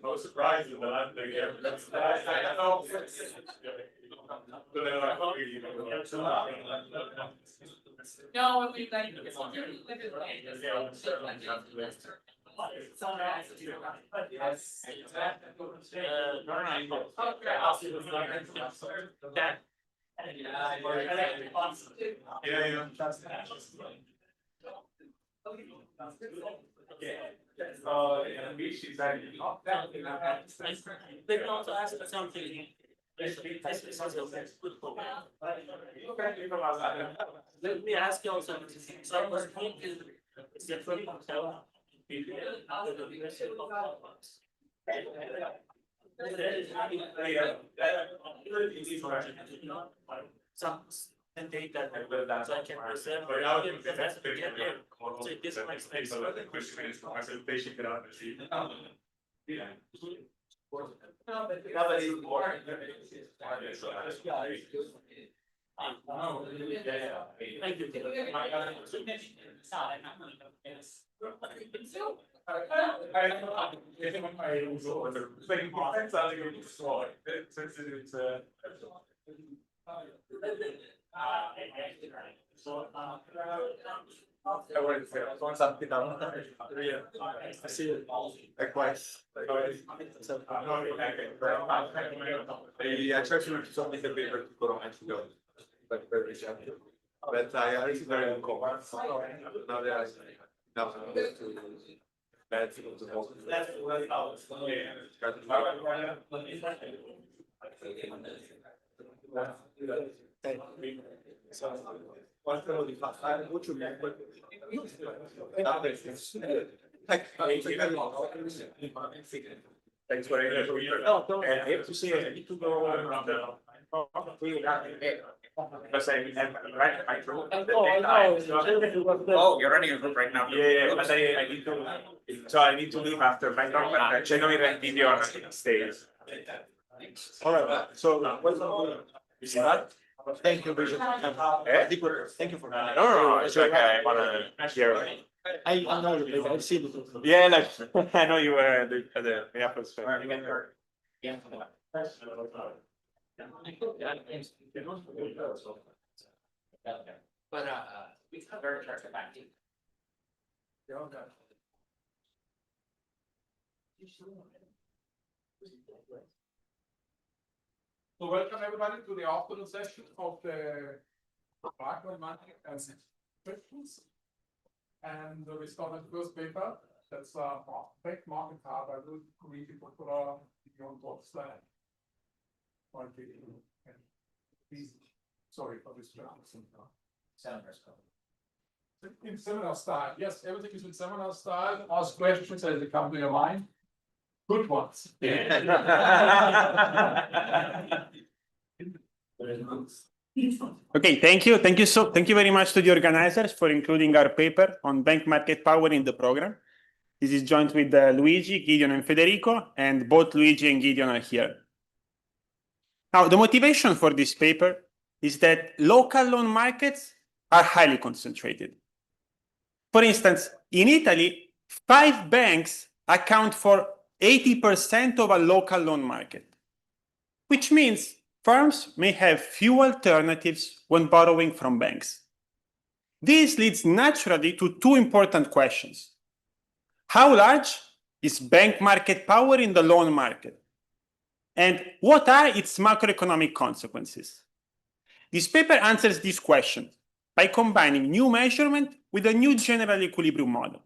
No surprises, but I think No, we like. They can also ask for something. Let me ask you also. So I was thinking, is different from some data so I can present. So this makes sense. Thank you. Likewise. I tried to submit the paper to Corona to go, but I received very good comments. Now they are now to bad to the Thanks for it. No, and I have to say, I need to go around the. Because I'm right, I drove. Oh, you're running a group right now. Yeah, but I need to, so I need to leave after my talk, but I generally run video on stage. All right, so you see that? Thank you, Bishop. Thank you for that. No, it's like I wanna hear. I know you, I've seen it. Yeah, like, I know you were the Minneapolis fan. But we can very sharp back. So welcome everybody to the afternoon session of the macro market and questions. And we start with the first paper. That's bank market hub. I will read it for beyond what's that. Sorry for this. In seminar style, yes, everything is in seminar style. Ask questions as they come to your mind. Good ones. Okay, thank you. Thank you very much to the organizers for including our paper on bank market power in the program. This is joint with Luigi, Gideon, and Federico, and both Luigi and Gideon are here. Now, the motivation for this paper is that local loan markets are highly concentrated. For instance, in Italy, 5 banks account for 80% of a local loan market, which means firms may have few alternatives when borrowing from banks. This leads naturally to 2 important questions. How large is bank market power in the loan market? And what are its macroeconomic consequences? This paper answers this question by combining new measurement with a new general equilibrium model.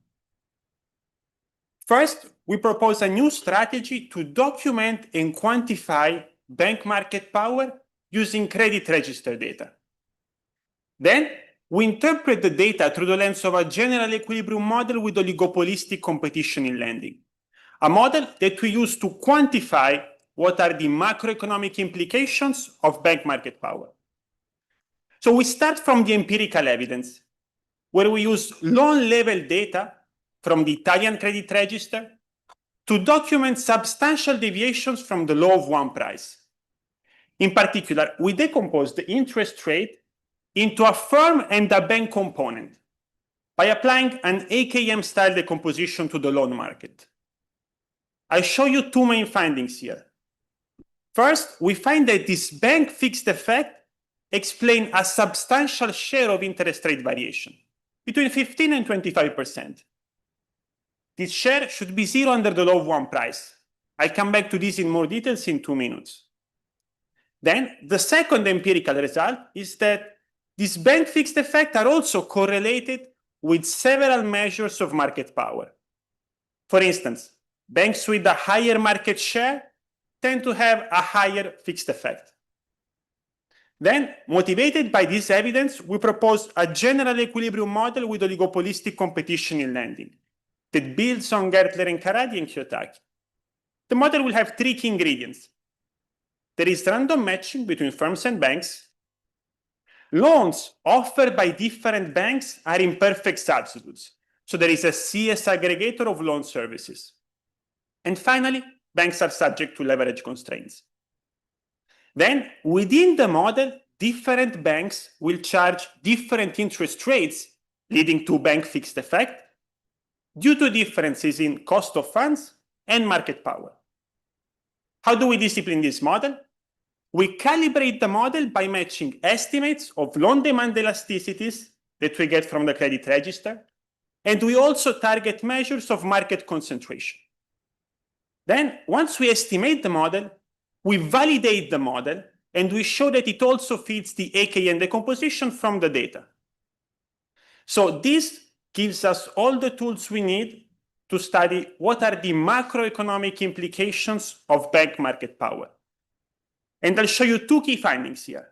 First, we propose a new strategy to document and quantify bank market power using credit register data. Then, we interpret the data through the lens of a general equilibrium model with oligopolistic competition in lending, a model that we use to quantify what are the macroeconomic implications of bank market power. So we start from the empirical evidence, where we use loan level data from the Italian credit register to document substantial deviations from the law of one price. In particular, we decompose the interest rate into a firm and a bank component by applying an AKM-style decomposition to the loan market. I show you two main findings here. First, we find that this bank fixed effect explains a substantial share of interest rate variation, between 15 and 25%. This share should be zero under the law of one price. I'll come back to this in more details in 2 minutes. Then, the second empirical result is that these bank fixed effects are also correlated with several measures of market power. For instance, banks with a higher market share tend to have a higher fixed effect. Then, motivated by this evidence, we propose a general equilibrium model with oligopolistic competition in lending that builds on Gertler and Caradi and Kiyotaki. The model will have 3 key ingredients. There is random matching between firms and banks. Loans offered by different banks are imperfect substitutes, so there is a CS aggregator of loan services. And finally, banks are subject to leverage constraints. Then, within the model, different banks will charge different interest rates, leading to bank fixed effect, due to differences in cost of funds and market power. How do we discipline this model? We calibrate the model by matching estimates of loan demand elasticities that we get from the credit register, and we also target measures of market concentration. Then, once we estimate the model, we validate the model, and we show that it also fits the AKM decomposition from the data. So this gives us all the tools we need to study what are the macroeconomic implications of bank market power. And I'll show you 2 key findings here.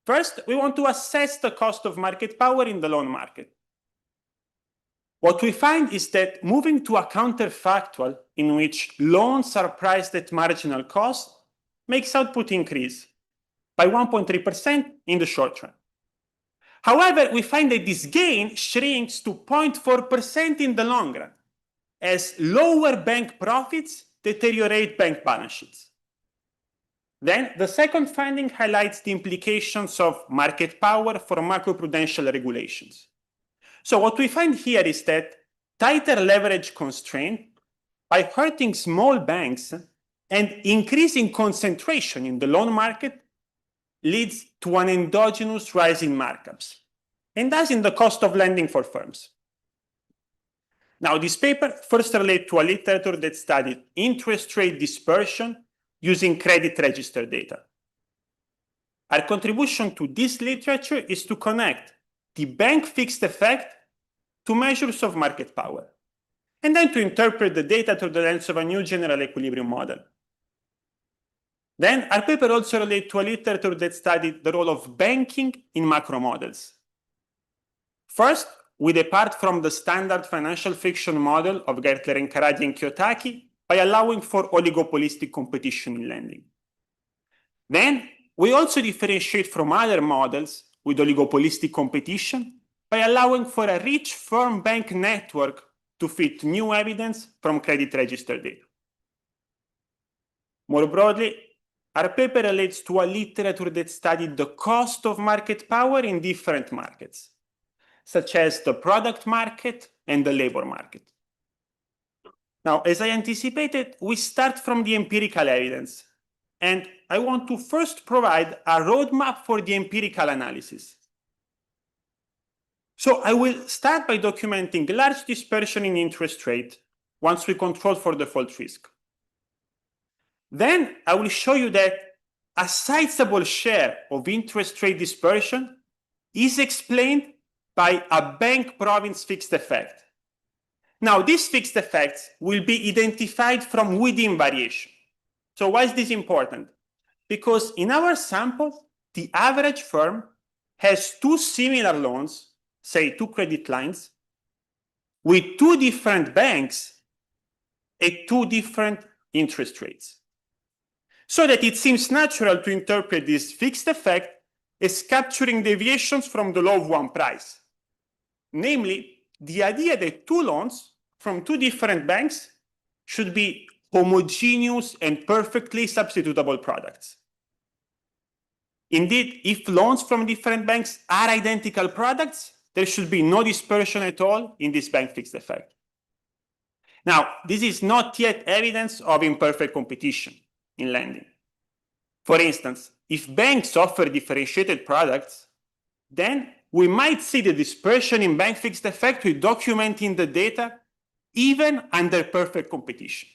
First, we want to assess the cost of market power in the loan market. What we find is that moving to a counterfactual in which loans are priced at marginal cost makes output increase by 1.3% in the short run. However, we find that this gain shrinks to 0.4% in the long run, as lower bank profits deteriorate bank balance sheets. Then, the second finding highlights the implications of market power for macroprudential regulations. So what we find here is that tighter leverage constraint, by hurting small banks and increasing concentration in the loan market, leads to an endogenous rise in markups, and thus in the cost of lending for firms. Now, this paper first relates to a literature that studied interest rate dispersion using credit register data. Our contribution to this literature is to connect the bank fixed effect to measures of market power, and then to interpret the data through the lens of a new general equilibrium model. Then, our paper also relates to a literature that studied the role of banking in macro models. First, we depart from the standard financial friction model of Gertler and Caradi and Kiyotaki by allowing for oligopolistic competition in lending. Then, we also differentiate from other models with oligopolistic competition by allowing for a rich firm bank network to fit new evidence from credit register data. More broadly, our paper relates to a literature that studied the cost of market power in different markets, such as the product market and the labor market. Now, as I anticipated, we start from the empirical evidence, and I want to first provide a roadmap for the empirical analysis. So I will start by documenting large dispersion in interest rate once we control for default risk. Then I will show you that a sizable share of interest rate dispersion is explained by a bank province fixed effect. Now, these fixed effects will be identified from within variation. So why is this important? Because in our sample, the average firm has 2 similar loans, say 2 credit lines, with 2 different banks at 2 different interest rates. So that it seems natural to interpret this fixed effect is capturing deviations from the law of one price. Namely, the idea that two loans from two different banks should be homogeneous and perfectly substitutable products. Indeed, if loans from different banks are identical products, there should be no dispersion at all in this bank fixed effect. Now, this is not yet evidence of imperfect competition in lending. For instance, if banks offer differentiated products, then we might see the dispersion in bank fixed effect with documenting the data even under perfect competition.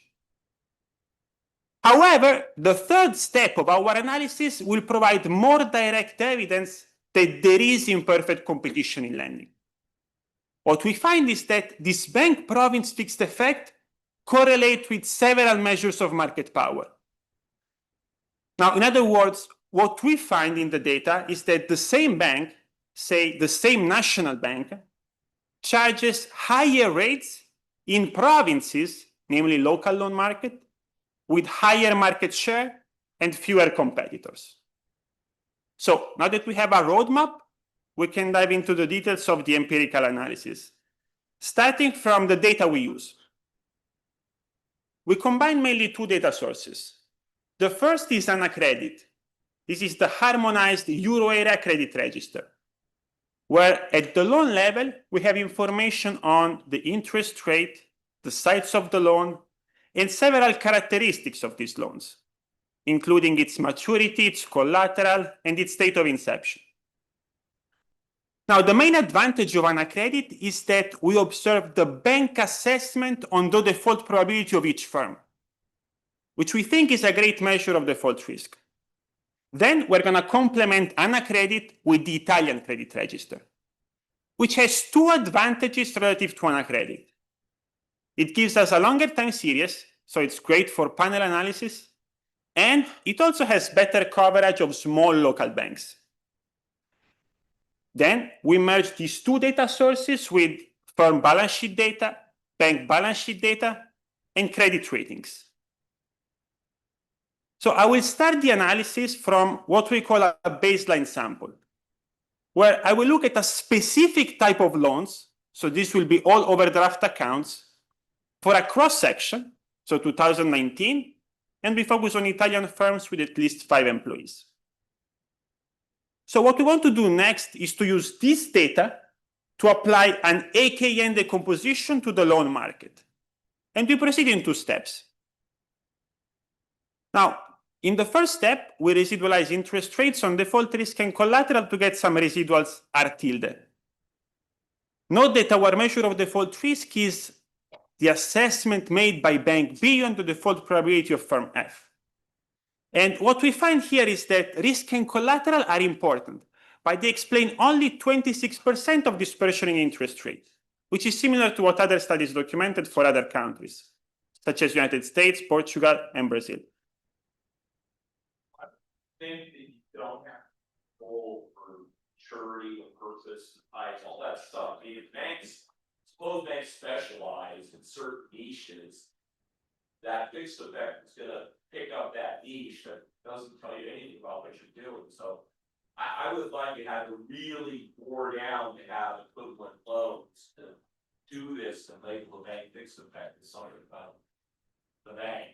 However, the third step of our analysis will provide more direct evidence that there is imperfect competition in lending. What we find is that this bank province fixed effect correlates with several measures of market power. Now, in other words, what we find in the data is that the same bank, say the same national bank, charges higher rates in provinces, namely local loan market, with higher market share and fewer competitors. So now that we have a roadmap, we can dive into the details of the empirical analysis. Starting from the data we use. We combine mainly two data sources. The first is AnaCredit. This is the harmonized Euro area credit register, where at the loan level, we have information on the interest rate, the size of the loan, and several characteristics of these loans, including its maturity, its collateral, and its date of inception. Now, the main advantage of AnaCredit is that we observe the bank assessment on the default probability of each firm, which we think is a great measure of default risk. Then we're going to complement AnaCredit with the Italian credit register, which has two advantages relative to AnaCredit. It gives us a longer time series, so it's great for panel analysis, and it also has better coverage of small local banks. Then we merge these two data sources with firm balance sheet data, bank balance sheet data, and credit ratings. So I will start the analysis from what we call a baseline sample, where I will look at a specific type of loans. So this will be all overdraft accounts for a cross-section, so 2019, and we focus on Italian firms with at least 5 employees. So what we want to do next is to use this data to apply an AKN decomposition to the loan market. And we proceed in 2 steps. Now, in the first step, we residualize interest rates on default risk and collateral to get some residuals R tilde. Note that our measure of default risk is the assessment made by bank B on the default probability of firm F. And what we find here is that risk and collateral are important, but they explain only 26% of dispersion in interest rate, which is similar to what other studies documented for other countries, such as United States, Portugal, and Brazil. I think that you don't have to go for maturity and purpose, all that stuff. I mean, suppose banks specialize in certain niches, that fixed effect is going to pick up that niche that doesn't tell you anything about what you're doing. So I would like you to have to really bore down to have equivalent loans to do this and label the bank fixed effect as something about the bank.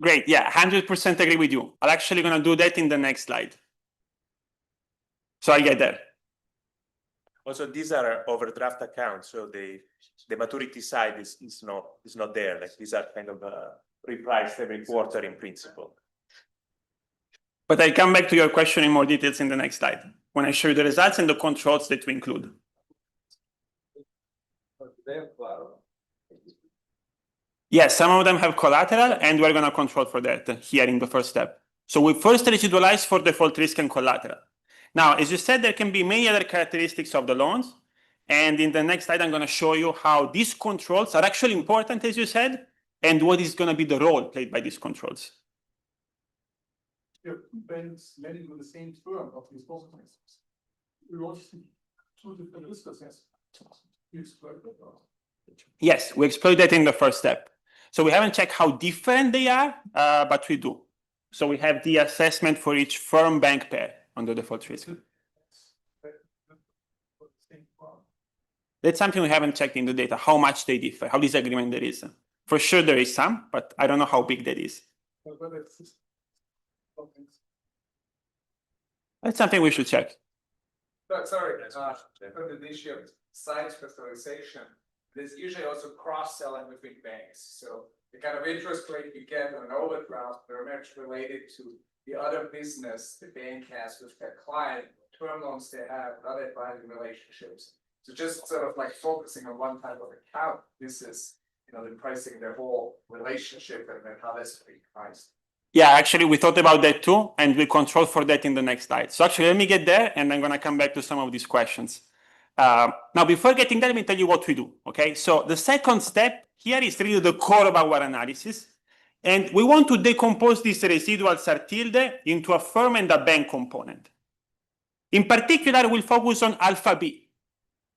Great, yeah, 100% agree with you. I'm actually going to do that in the next slide. So I get there. Also, these are overdraft accounts, so the maturity side is not there. Like these are kind of repriced every quarter in principle. But I'll come back to your question in more details in the next slide, when I show you the results and the controls that we include. Yes, some of them have collateral, and we're going to control for that here in the first step. So we first residualize for default risk and collateral. Now, as you said, there can be many other characteristics of the loans. And in the next slide, I'm going to show you how these controls are actually important, as you said, and what is going to be the role played by these controls. You have 2 banks lending with the same term of disposable assets. We also see 2 different risk assessments. You exploit that. Yes, we exploit that in the first step. So we haven't checked how different they are, but we do. So we have the assessment for each firm bank pair. on the default risk. That's something we haven't checked in the data, how much they differ, how disagreement there is. For sure there is some, but I don't know how big that is. That's something we should check. Sorry, on the issue of site specialization, there's usually also cross-selling between banks. So the kind of interest rate you get on an overdraft very much related to the other business the bank has with their client, term loans they have, other advising relationships. So just sort of like focusing on one type of account, this is, the pricing their whole relationship and then how that's being priced. Yeah, actually, we thought about that too, and we control for that in the next slide. So actually, let me get there, and I'm going to come back to some of these questions. Now, before getting there, let me tell you what we do, okay? So the second step here is really the core of our analysis, and we want to decompose this residual SAR tilde into a firm and a bank component. In particular, we'll focus on alpha B.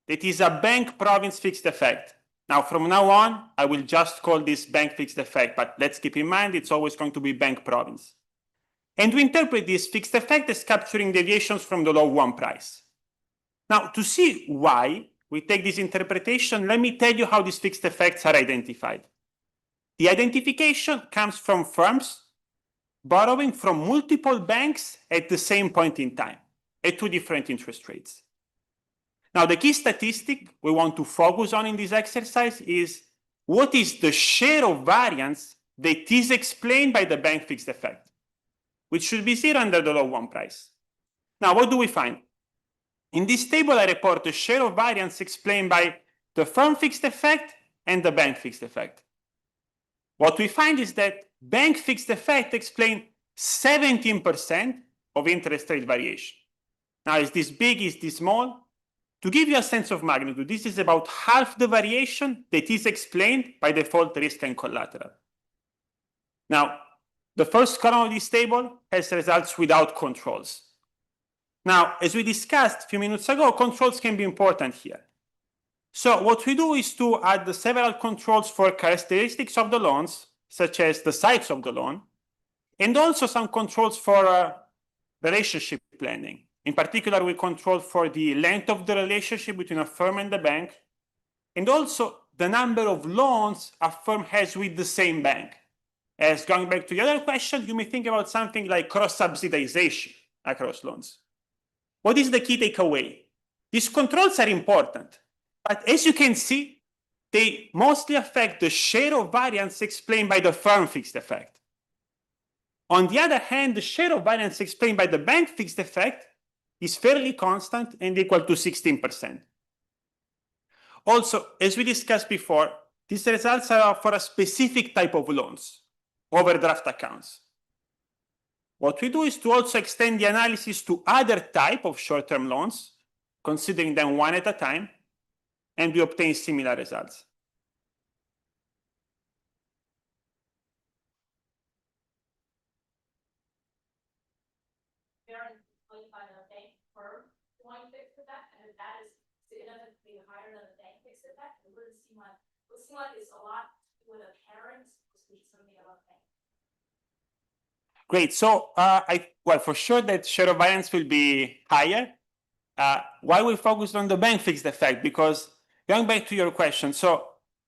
That is a bank province fixed effect. Now, from now on, I will just call this bank fixed effect, but let's keep in mind it's always going to be bank province. And we interpret this fixed effect as capturing deviations from the law of one price. Now, to see why we take this interpretation, let me tell you how these fixed effects are identified. The identification comes from firms borrowing from multiple banks at the same point in time, at two different interest rates. Now, the key statistic we want to focus on in this exercise is what is the share of variance that is explained by the bank fixed effect, which should be zero under the law of one price. Now, what do we find? In this table, I report the share of variance explained by the firm fixed effect and the bank fixed effect. What we find is that bank fixed effect explains 17% of interest rate variation. Now, is this big, is this small? To give you a sense of magnitude, this is about half the variation that is explained by default risk and collateral. Now, the first column of this table has results without controls. Now, as we discussed a few minutes ago, controls can be important here. So what we do is to add several controls for characteristics of the loans, such as the size of the loan, and also some controls for relationship planning. In particular, we control for the length of the relationship between a firm and the bank, and also the number of loans a firm has with the same bank. As going back to the other question, you may think about something like cross-subsidization across loans. What is the key takeaway? These controls are important, but as you can see, they mostly affect the share of variance explained by the firm fixed effect. On the other hand, the share of variance explained by the bank fixed effect is fairly constant and equal to 16%. Also, as we discussed before, these results are for a specific type of loans, overdraft accounts. What we do is to also extend the analysis to other type of short-term loans, considering them one at a time, and we obtain similar results. Great. So, well, for sure that share of variance will be higher. Why we focused on the bank fixed effect? Because going back to your question, so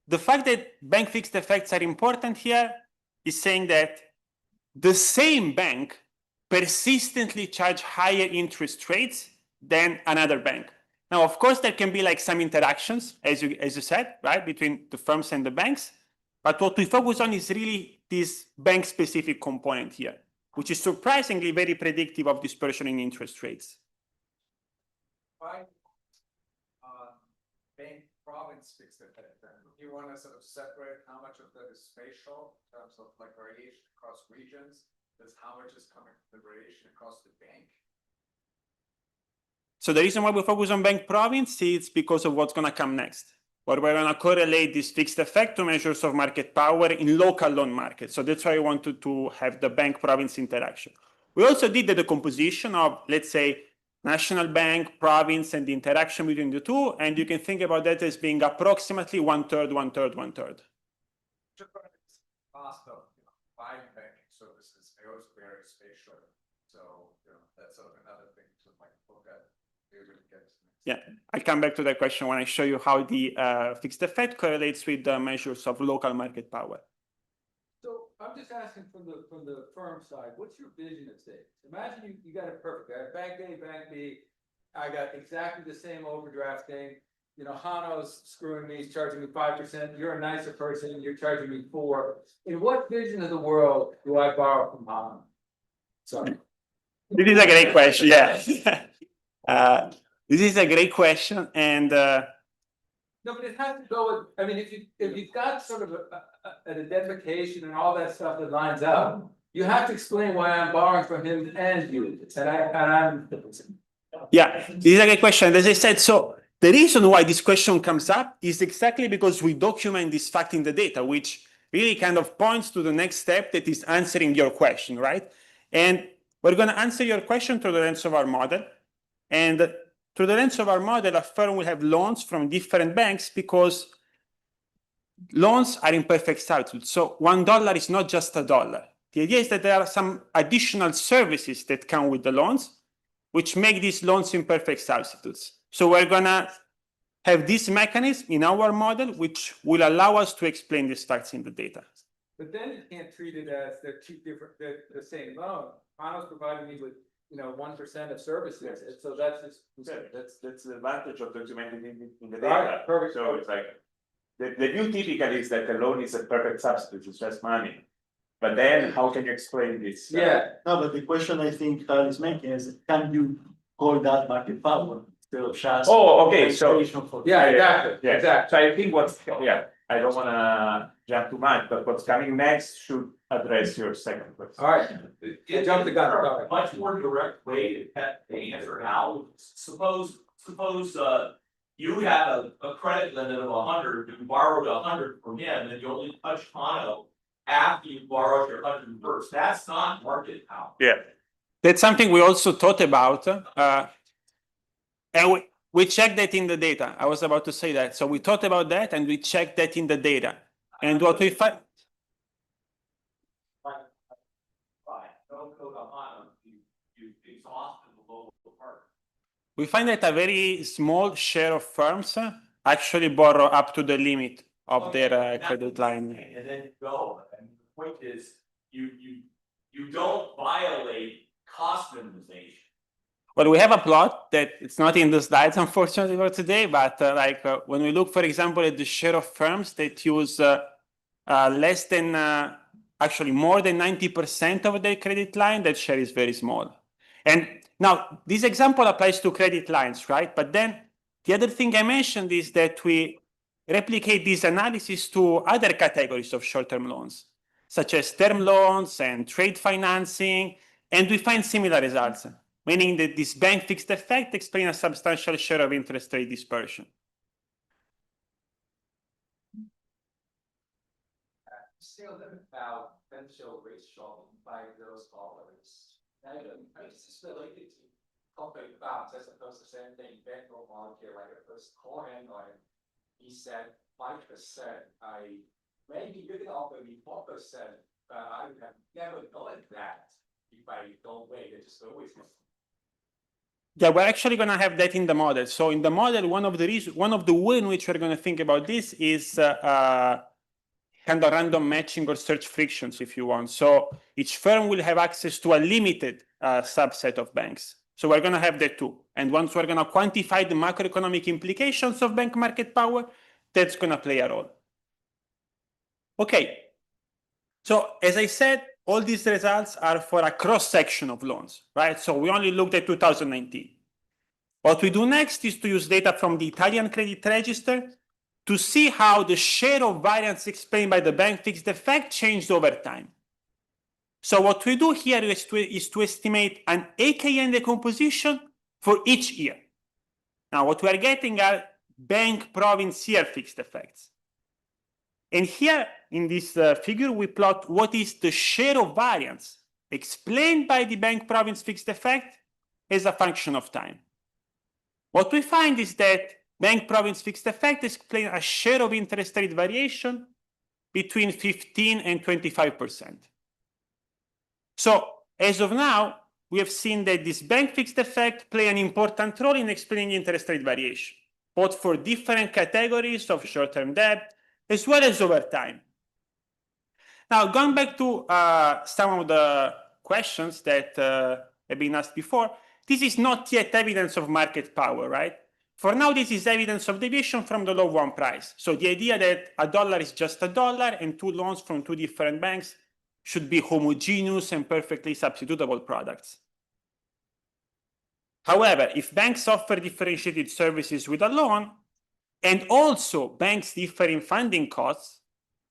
the fact that bank fixed effects are important here is saying that the same bank persistently charge higher interest rates than another bank. Now, of course, there can be like some interactions, as you said, right, between the firms and the banks. But what we focus on is really this bank-specific component here, which is surprisingly very predictive of dispersion in interest rates. Why bank province fixed effect then? You want to sort of separate how much of that is spatial in terms of like variation across regions, that's how much is coming from the variation across the bank? So the reason why we focus on bank province is because of what's going to come next. But we're going to correlate this fixed effect to measures of market power in local loan markets. So that's why we wanted to have the bank province interaction. We also did the decomposition of, let's say, national bank, province, and the interaction between the two. And you can think about that as being approximately 1/3, 1/3, 1/3. Just cost of buying banking services, they also vary spatially. So that's sort of another thing Yeah, I'll come back to that question when I show you how the fixed effect correlates with the measures of local market power. So I'm just asking from the firm side, what's your vision of savings? Imagine you got it perfect. I have bank A, bank B. I got exactly the same overdraft thing. You know, Hano's screwing me, he's charging me 5%. You're a nicer person, you're charging me 4%. In what vision of the world do I borrow from Hano? Sorry. This is a great question. Yeah. This is a great question, and No, but it has to go with, I mean, if you've got sort of an identification and all that stuff that lines up, you have to explain why I'm borrowing from him and you, and I'm. yeah, this is a great question. As I said, so the reason why this question comes up is exactly because we document this fact in the data, which really kind of points to the next step that is answering your question, right? And we're going to answer your question through the lens of our model, and through the lens of our model, a firm will have loans from different banks because loans are in perfect substitute. So $1 is not just a dollar. The idea is that there are some additional services that come with the loans, which make these loans in perfect substitutes. So we're gonna have this mechanism in our model, which will allow us to explain these facts in the data. But then you can't treat it as they're two different, they're the same loan. Hano's providing me with, 1% of services, and so that's just. That's the advantage of documenting in the All data. right, perfect. So it's like, the view typically is that the loan is a perfect substitute, it's just money. But then how can you explain this? Yeah, No, but the question I think Carl is making is, can you call that market power instead of just? Oh, okay, so, yeah, exactly, yeah, exactly. so I think I don't wanna jump too much, but what's coming next should address your second question. All right, jump the gun. A much more direct way to answer how, suppose, you have a credit limit of 100, you borrowed 100 from him, and you only touch Hano after you borrowed your 100 first, that's not market power. Yeah, that's something we also thought about, and we checked that in the data. I was about to say that. So we thought about that, and we checked that in the data. And what we find. Don't go to Hano, you exhausted the local part. We find that a very small share of firms actually borrow up to the limit of their credit line. And then you go, and the point is, you don't violate cost minimization. Well, we have a plot that it's not in the slides, unfortunately, for today, but when we look, for example, at the share of firms that use less than, actually more than 90% of their credit line, that share is very small. And now, this example applies to credit lines, right? But then the other thing I mentioned is that we replicate this analysis to other categories of short-term loans, such as term loans and trade financing, and we find similar results, meaning that this bank fixed effect explains a substantial share of interest rate dispersion. Still about potential rate shopping by those borrowers. This is related to company balance as opposed to saying bankroll molecule like a first coin, or he said 5%. Maybe you're gonna offer me 4%, but I would have never done that if I don't wait. It just always. Yeah, we're actually going to have that in the model. So in the model, one of the way in which we're going to think about this is kind of random matching or search frictions, if you want. So each firm will have access to a limited subset of banks. So we're going to have that too. And once we're going to quantify the macroeconomic implications of bank market power, that's going to play a role. Okay. So as I said, all these results are for a cross-section of loans, right? So we only looked at 2019. What we do next is to use data from the Italian credit register to see how the share of variance explained by the bank fixed effect changed over time. So what we do here is to estimate an AKN decomposition for each year. Now, what we are getting are bank province year fixed effects. And here in this figure, we plot what is the share of variance explained by the bank province fixed effect as a function of time. What we find is that bank province fixed effect explains a share of interest rate variation between 15 and 25%. So as of now, we have seen that this bank fixed effect play an important role in explaining interest rate variation, both for different categories of short-term debt as well as over time. Now, going back to some of the questions that have been asked before, this is not yet evidence of market power, right? For now, this is evidence of deviation from the law of one price. So the idea that a dollar is just a dollar and two loans from two different banks should be homogeneous and perfectly substitutable products. However, if banks offer differentiated services with a loan, and also banks differ in funding costs,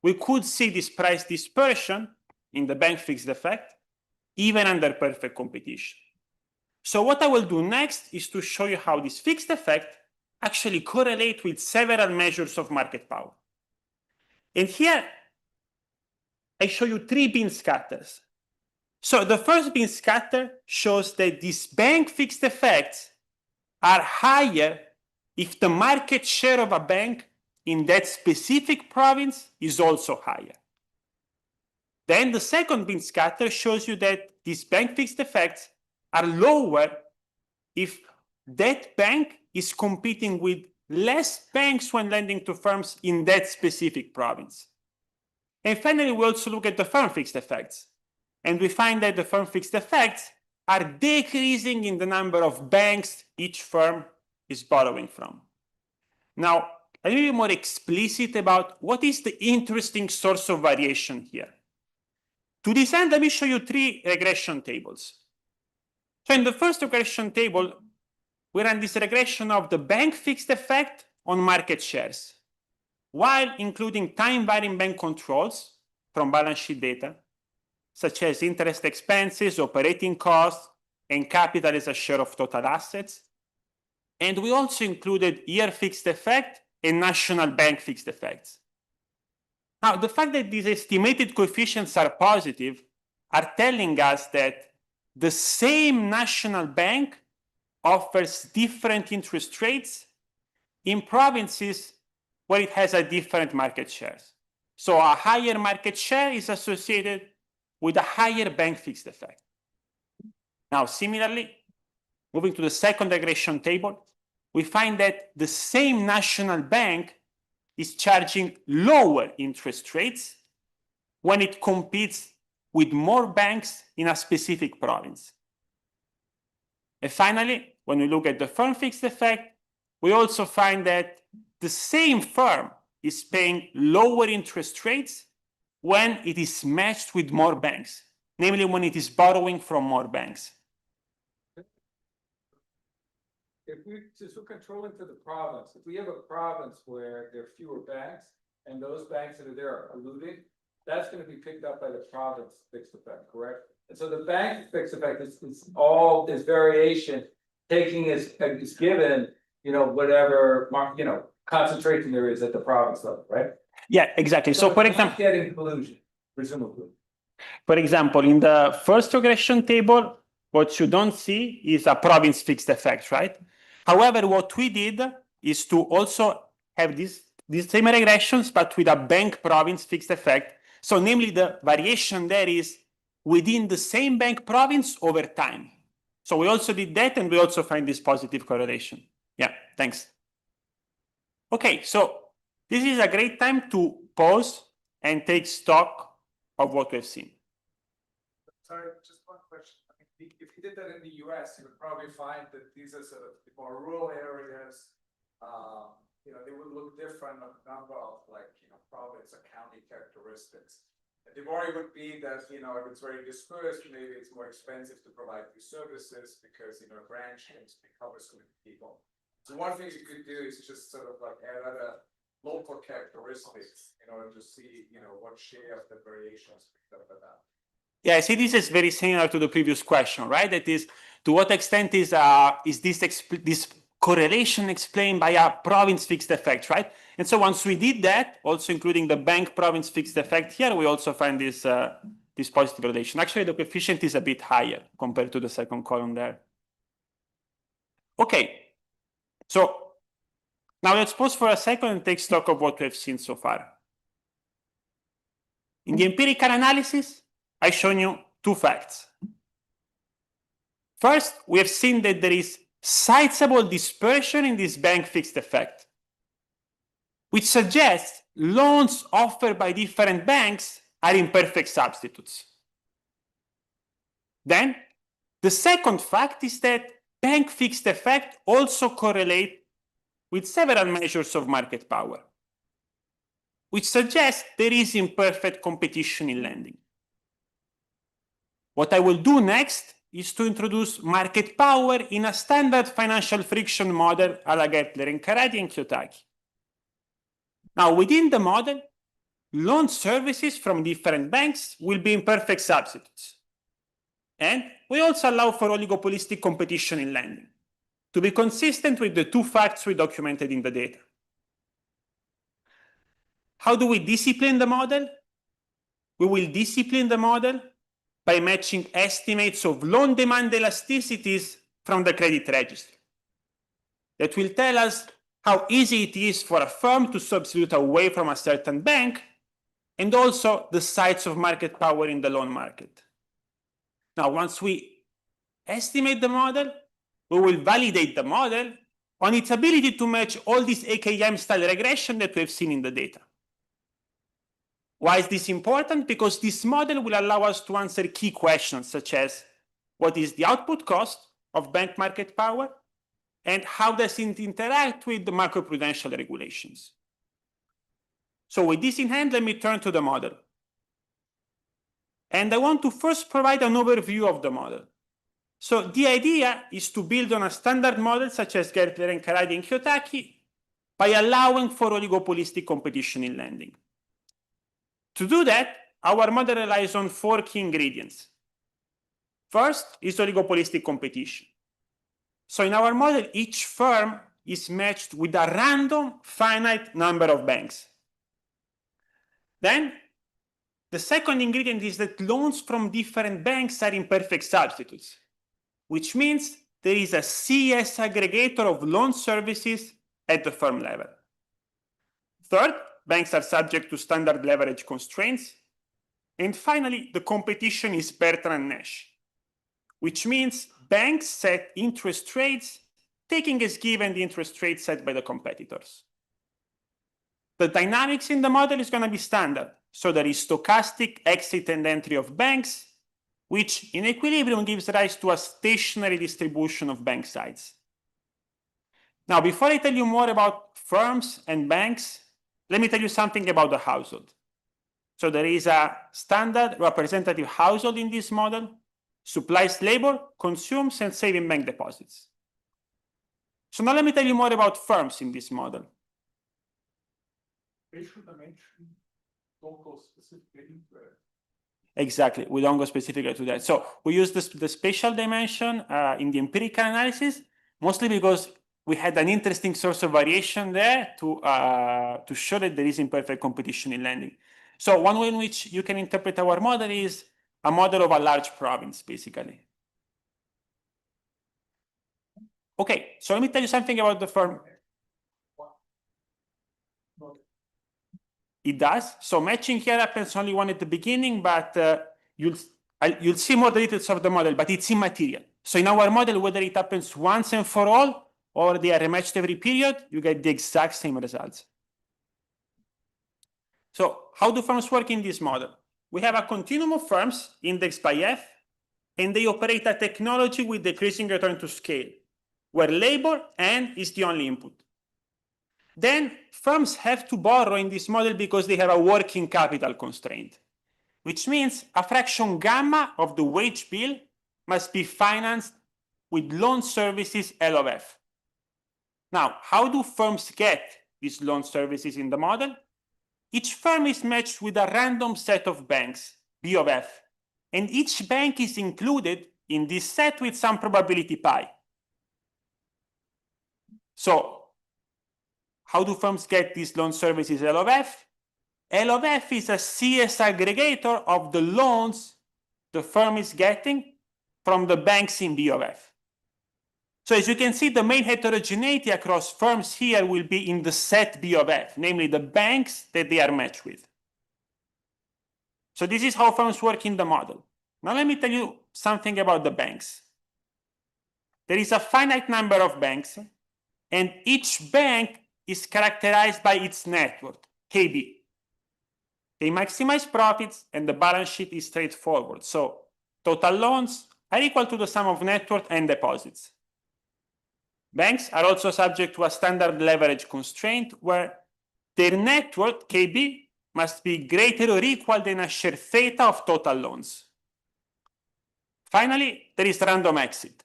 we could see this price dispersion in the bank fixed effect, even under perfect competition. So what I will do next is to show you how this fixed effect actually correlate with several measures of market power. And here, I show you three bin scatters. So the first bin scatter shows that these bank fixed effects are higher if the market share of a bank in that specific province is also higher. Then the second bin scatter shows you that these bank fixed effects are lower if that bank is competing with less banks when lending to firms in that specific province. And finally, we also look at the firm fixed effects. And we find that the firm fixed effects are decreasing in the number of banks each firm is borrowing from. Now, let me be more explicit about what is the interesting source of variation here. To this end, let me show you three regression tables. So in the first regression table, we run this regression of the bank fixed effect on market shares, while including time-varying bank controls from balance sheet data, such as interest expenses, operating costs, and capital as a share of total assets. And we also included year fixed effect and national bank fixed effects. Now, the fact that these estimated coefficients are positive are telling us that the same national bank offers different interest rates in provinces where it has a different market shares. So a higher market share is associated with a higher bank fixed effect. Now, similarly, moving to the second regression table, we find that the same national bank is charging lower interest rates when it competes with more banks in a specific province. And finally, when we look at the firm fixed effect, we also find that the same firm is paying lower interest rates when it is matched with more banks, namely when it is borrowing from more banks. Since we're controlling to the province, if we have a province where there are fewer banks and those banks that are there are polluting, that's going to be picked up by the province fixed effect, correct? And so the bank fixed effect is all this variation taking as given, whatever, concentration there is at the province level, right? Yeah, exactly. So for example, getting collusion, presumably. For example, in the first regression table, what you don't see is a province fixed effect, right? However, what we did is to also have these same regressions, but with a bank province fixed effect. So namely, the variation there is within the same bank province over time. So we also did that, and we also find this positive correlation. Yeah, thanks. Okay, so this is a great time to pause and take stock of what we've seen. Sorry, just one question. I mean, if you did that in the US, you would probably find that these are sort of more rural areas. They would look different on a number of province or county characteristics. The worry would be that, if it's very dispersed, maybe it's more expensive to provide these services because, a branch covers so many people. So one thing you could do is just sort of add other local characteristics in order to see, what share of the variations picked up by that. Yeah, I see this is very similar to the previous question, right? That is, to what extent is this correlation explained by a province fixed effect, right? And so once we did that, also including the bank province fixed effect here, we also find this positive relation. Actually, the coefficient is a bit higher compared to the second column there. Okay, so now let's pause for a second and take stock of what we have seen so far. In the empirical analysis, I've shown you two facts. First, we have seen that there is sizable dispersion in this bank fixed effect, which suggests loans offered by different banks are imperfect substitutes. Then, the second fact is that bank fixed effect also correlate with several measures of market power, which suggests there is imperfect competition in lending. What I will do next is to introduce market power in a standard financial friction model a la Gertler and Karady and Kiyotaki. Now, within the model, loan services from different banks will be imperfect substitutes. And we also allow for oligopolistic competition in lending, to be consistent with the two facts we documented in the data. How do we discipline the model? We will discipline the model by matching estimates of loan demand elasticities from the credit registry. That will tell us how easy it is for a firm to substitute away from a certain bank, and also the size of market power in the loan market. Now, once we estimate the model, we will validate the model on its ability to match all these AKM-style regression that we've seen in the data. Why is this important? Because this model will allow us to answer key questions such as what is the output cost of bank market power and how does it interact with the macroprudential regulations. So with this in hand, let me turn to the model. And I want to first provide an overview of the model. So the idea is to build on a standard model such as Gertler and Karady and Kiyotaki by allowing for oligopolistic competition in lending. To do that, our model relies on four key ingredients. First is oligopolistic competition. So in our model, each firm is matched with a random finite number of banks. Then, the second ingredient is that loans from different banks are imperfect substitutes, which means there is a CS aggregator of loan services at the firm level. Third, banks are subject to standard leverage constraints. And finally, the competition is Bertrand-Nash, which means banks set interest rates, taking as given the interest rate set by the competitors. The dynamics in the model is going to be standard. So there is stochastic exit and entry of banks, which in equilibrium gives rise to a stationary distribution of bank size. Now, before I tell you more about firms and banks, let me tell you something about the household. So there is a standard representative household in this model, supplies labor, consumes, and saves in bank deposits. So now let me tell you more about firms in this model. Spatial dimension, don't go specifically into it. Exactly, we don't go specifically to that. So we use the spatial dimension in the empirical analysis, mostly because we had an interesting source of variation there to show that there is imperfect competition in lending. So one way in which you can interpret our model is a model of a large province, basically. Okay, so let me tell you something about the firm. It does. So matching here happens only one at the beginning, but you'll see more details of the model, but it's immaterial. So in our model, whether it happens once and for all, or they are rematched every period, you get the exact same results. So how do firms work in this model? We have a continuum of firms indexed by F, and they operate a technology with decreasing return to scale, where labor N is the only input. Then firms have to borrow in this model because they have a working capital constraint, which means a fraction gamma of the wage bill must be financed with loan services L of F. Now, how do firms get these loan services in the model? Each firm is matched with a random set of banks, B of F, and each bank is included in this set with some probability pi. So, how do firms get these loan services L of F? L of F is a CS aggregator of the loans the firm is getting from the banks in B of F. So as you can see, the main heterogeneity across firms here will be in the set B of F, namely the banks that they are matched with. So this is how firms work in the model. Now let me tell you something about the banks. there is a finite number of banks, and each bank is characterized by its net worth, KB. They maximize profits, and the balance sheet is straightforward. So total loans are equal to the sum of net worth and deposits. Banks are also subject to a standard leverage constraint where their net worth, KB, must be greater or equal than a share theta of total loans. Finally, there is random exit.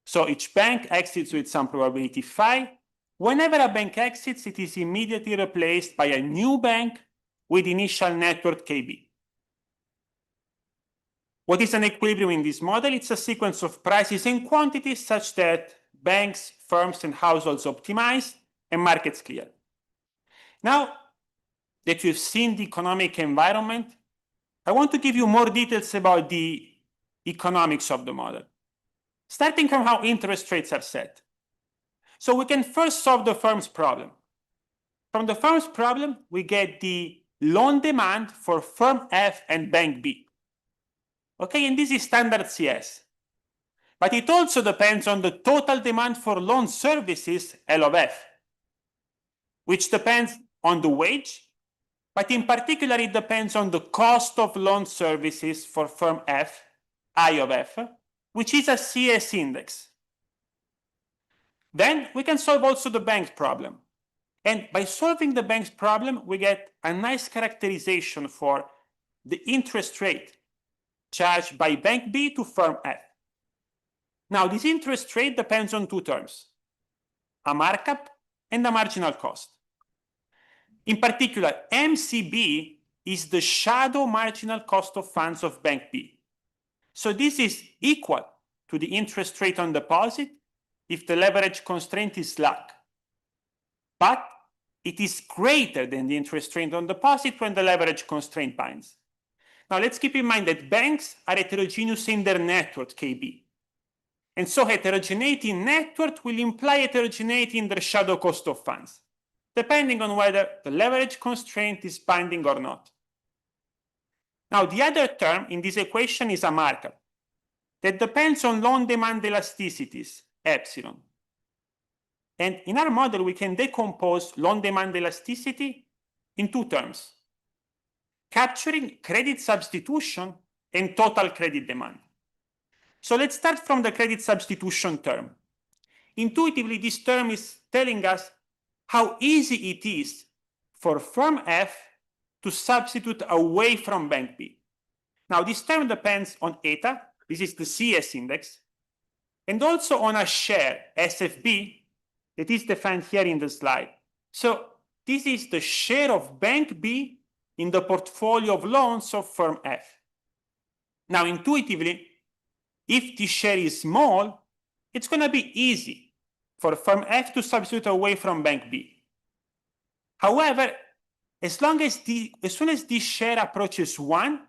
So each bank exits with some probability phi. Whenever a bank exits, it is immediately replaced by a new bank with initial net worth KB. What is an equilibrium in this model? It's a sequence of prices and quantities such that banks, firms, and households optimize and markets clear. Now that you've seen the economic environment, I want to give you more details about the economics of the model, starting from how interest rates are set. So we can first solve the firm's problem. From the firm's problem, we get the loan demand for firm F and bank B. Okay, and this is standard CS. But it also depends on the total demand for loan services, L of F, which depends on the wage, but in particular, it depends on the cost of loan services for firm F, I of F, which is a CS index. Then we can solve also the bank's problem. And by solving the bank's problem, we get a nice characterization for the interest rate charged by bank B to firm F. Now, this interest rate depends on two terms, a markup and a marginal cost. In particular, MCB is the shadow marginal cost of funds of bank B. So this is equal to the interest rate on deposit if the leverage constraint is slack. But it is greater than the interest rate on deposit when the leverage constraint binds. Now let's keep in mind that banks are heterogeneous in their net worth, KB. And so heterogeneity in net worth will imply heterogeneity in their shadow cost of funds, depending on whether the leverage constraint is binding or not. Now the other term in this equation is a markup that depends on loan demand elasticities, epsilon. And in our model, we can decompose loan demand elasticity in two terms, capturing credit substitution and total credit demand. So let's start from the credit substitution term. Intuitively, this term is telling us how easy it is for firm F to substitute away from bank B. Now, this term depends on eta, this is the CS index, and also on a share, SFB, that is defined here in the slide. So this is the share of bank B in the portfolio of loans of firm F. Now, intuitively, if this share is small, it's going to be easy for firm F to substitute away from bank B. However, as soon as this share approaches 1,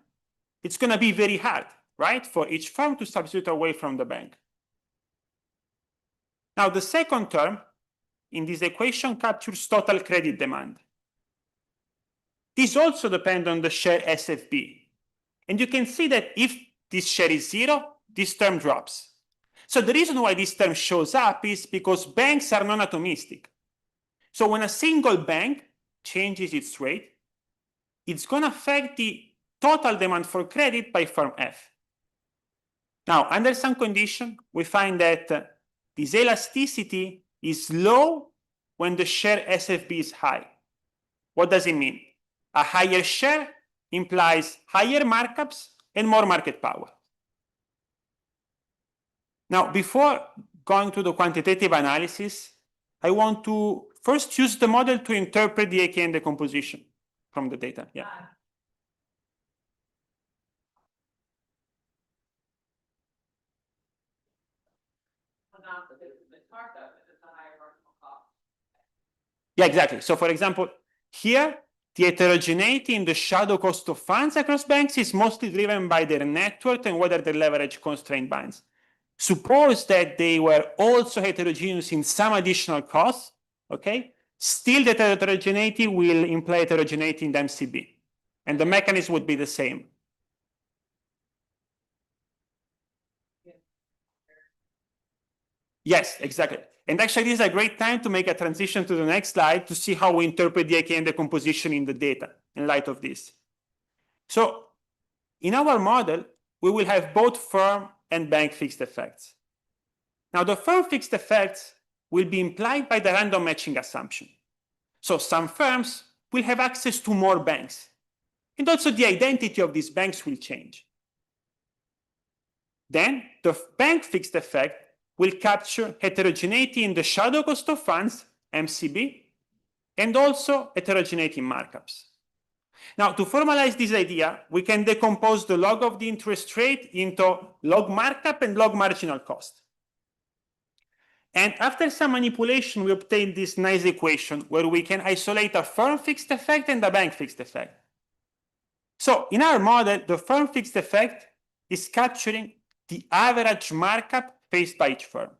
it's going to be very hard, right, for each firm to substitute away from the bank. Now, the second term in this equation captures total credit demand. This also depends on the share SFB. And you can see that if this share is 0, this term drops. So the reason why this term shows up is because banks are non-atomistic. So when a single bank changes its rate, it's going to affect the total demand for credit by firm F. Now, under some condition, we find that this elasticity is low when the share SFB is high. What does it mean? A higher share implies higher markups and more market power. Now, before going to the quantitative analysis, I want to first use the model to interpret the AKN decomposition from the data. Yeah. Yeah, exactly. So for example, here, the heterogeneity in the shadow cost of funds across banks is mostly driven by their net worth and whether the leverage constraint binds. Suppose that they were also heterogeneous in some additional costs, okay? Still, that heterogeneity will imply heterogeneity in the MCB, and the mechanism would be the same. Yes, exactly. And actually, this is a great time to make a transition to the next slide to see how we interpret the AKN decomposition in the data in light of this. So in our model, we will have both firm and bank fixed effects. Now, the firm fixed effects will be implied by the random matching assumption. So some firms will have access to more banks, and also the identity of these banks will change. Then the bank fixed effect will capture heterogeneity in the shadow cost of funds, MCB, and also heterogeneity in markups. Now, to formalize this idea, we can decompose the log of the interest rate into log markup and log marginal cost. And after some manipulation, we obtain this nice equation where we can isolate a firm fixed effect and a bank fixed effect. So in our model, the firm fixed effect is capturing the average markup faced by each firm,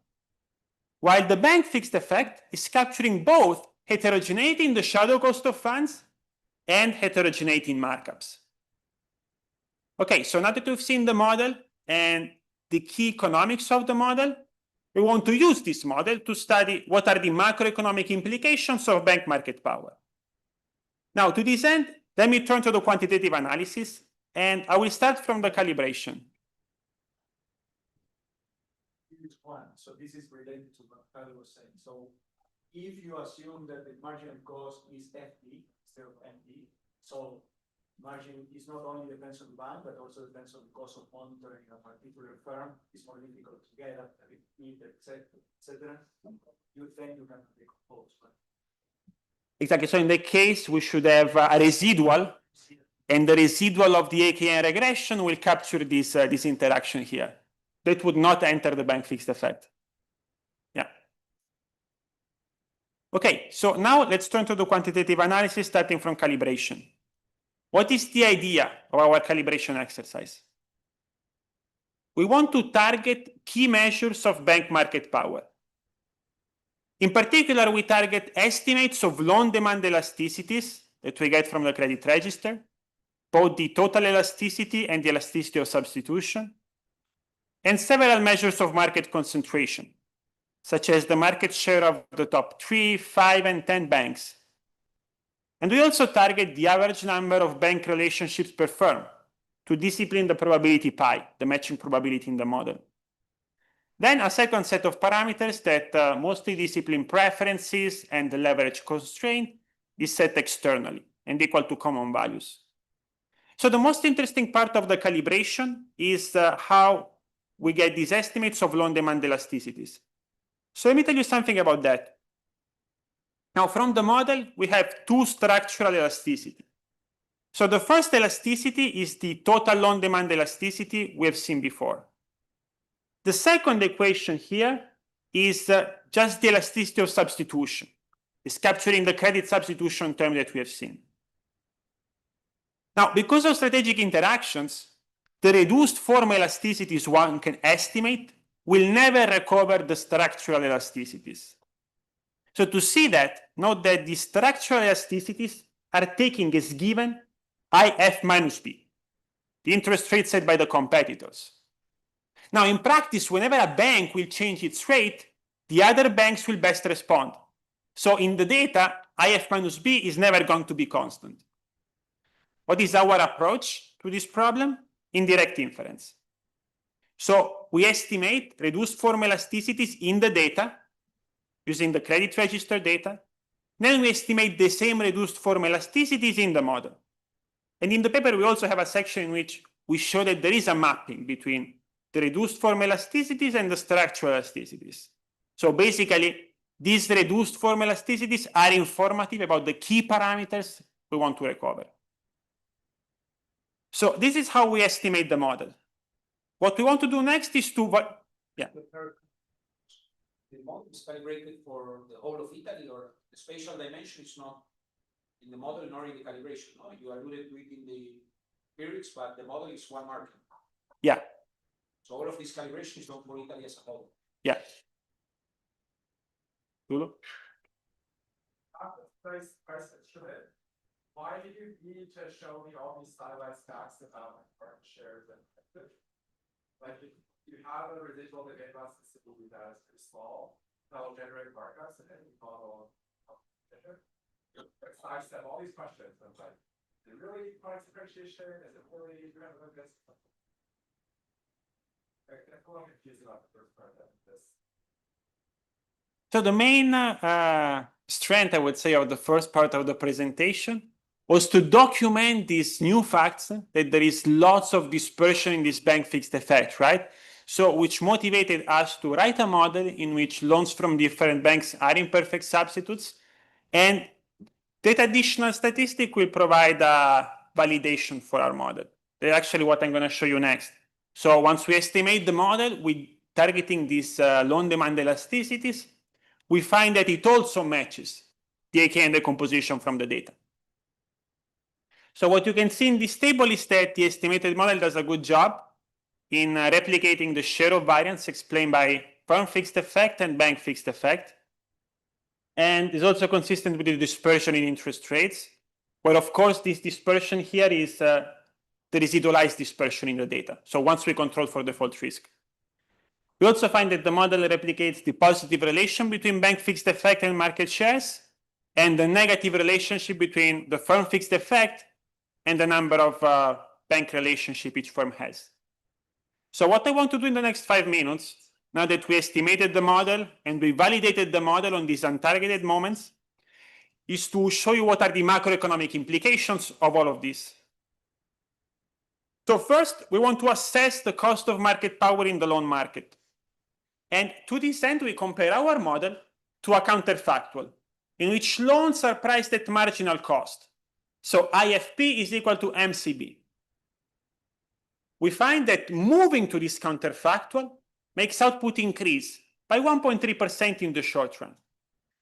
while the bank fixed effect is capturing both heterogeneity in the shadow cost of funds and heterogeneity in markups. Okay, so now that we've seen the model and the key economics of the model, we want to use this model to study what are the macroeconomic implications of bank market power. Now, to this end, let me turn to the quantitative analysis, and I will start from the calibration. So this is related to what Carlos was saying. So if you assume that the marginal cost is FD instead of MD, so margin is not only depends on the bank, but also depends on the cost of monitoring a particular firm. It's more difficult to get at it, etc. You think you can decompose, right? Exactly. So in the case, we should have a residual, and the residual of the AKN regression will capture this interaction here. That would not enter the bank fixed effect. Yeah. Okay, so now let's turn to the quantitative analysis starting from calibration. What is the idea of our calibration exercise? We want to target key measures of bank market power. In particular, we target estimates of loan demand elasticities that we get from the credit register, both the total elasticity and the elasticity of substitution, and several measures of market concentration, such as the market share of the top 3, 5, and 10 banks. And we also target the average number of bank relationships per firm to discipline the probability pi, the matching probability in the model. Then a second set of parameters that mostly discipline preferences and the leverage constraint is set externally and equal to common values. So the most interesting part of the calibration is how we get these estimates of loan demand elasticities. So let me tell you something about that. Now, from the model, we have two structural elasticity. So the first elasticity is the total loan demand elasticity we have seen before. The second equation here is just the elasticity of substitution. It's capturing the credit substitution term that we have seen. Now, because of strategic interactions, the reduced form elasticities one can estimate will never recover the structural elasticities. So to see that, note that the structural elasticities are taking as given IF minus B, the interest rate set by the competitors. Now, in practice, whenever a bank will change its rate, the other banks will best respond. So in the data, IF minus B is never going to be constant. What is our approach to this problem? Indirect inference. So we estimate reduced form elasticities in the data using the credit register data. Then we estimate the same reduced form elasticities in the model. And in the paper, we also have a section in which we show that there is a mapping between the reduced form elasticities and the structural elasticities. So basically, these reduced form elasticities are informative about the key parameters we want to recover. So this is how we estimate the model. What we want to do next is to The model is calibrated for the whole of Italy, or the spatial dimension is not in the model nor in the calibration. No? You alluded to it in the periods, but the model is one market. Yeah. So all of this calibration is done for Italy as a whole. Yeah. Lulu? First question, why did you need to show me all these stylized graphs about market shares and like you have a residual that gave us stability that is pretty small, that will generate markups and then we model. I asked them all these questions. I was like, is it really price appreciation? Is it really this? I'm a little confused about the first part of this. So the main strength, I would say, of the first part of the presentation was to document these new facts, that there is lots of dispersion in this bank fixed effect, right? So which motivated us to write a model in which loans from different banks are imperfect substitutes, and that additional statistic will provide a validation for our model. That's actually what I'm going to show you next. So once we estimate the model with targeting these loan demand elasticities, we find that it also matches the AKN decomposition from the data. So what you can see in this table is that the estimated model does a good job in replicating the share of variance explained by firm fixed effect and bank fixed effect, and is also consistent with the dispersion in interest rates, where of course this dispersion here is the residualized dispersion in the data. So once we control for default risk. We also find that the model replicates the positive relation between bank fixed effect and market shares, and the negative relationship between the firm fixed effect and the number of bank relationship each firm has. So what I want to do in the next 5 minutes, now that we estimated the model and we validated the model on these untargeted moments, is to show you what are the macroeconomic implications of all of this. So first, we want to assess the cost of market power in the loan market. And to this end, we compare our model to a counterfactual, in which loans are priced at marginal cost. So IFP is equal to MCB. We find that moving to this counterfactual makes output increase by 1.3% in the short run.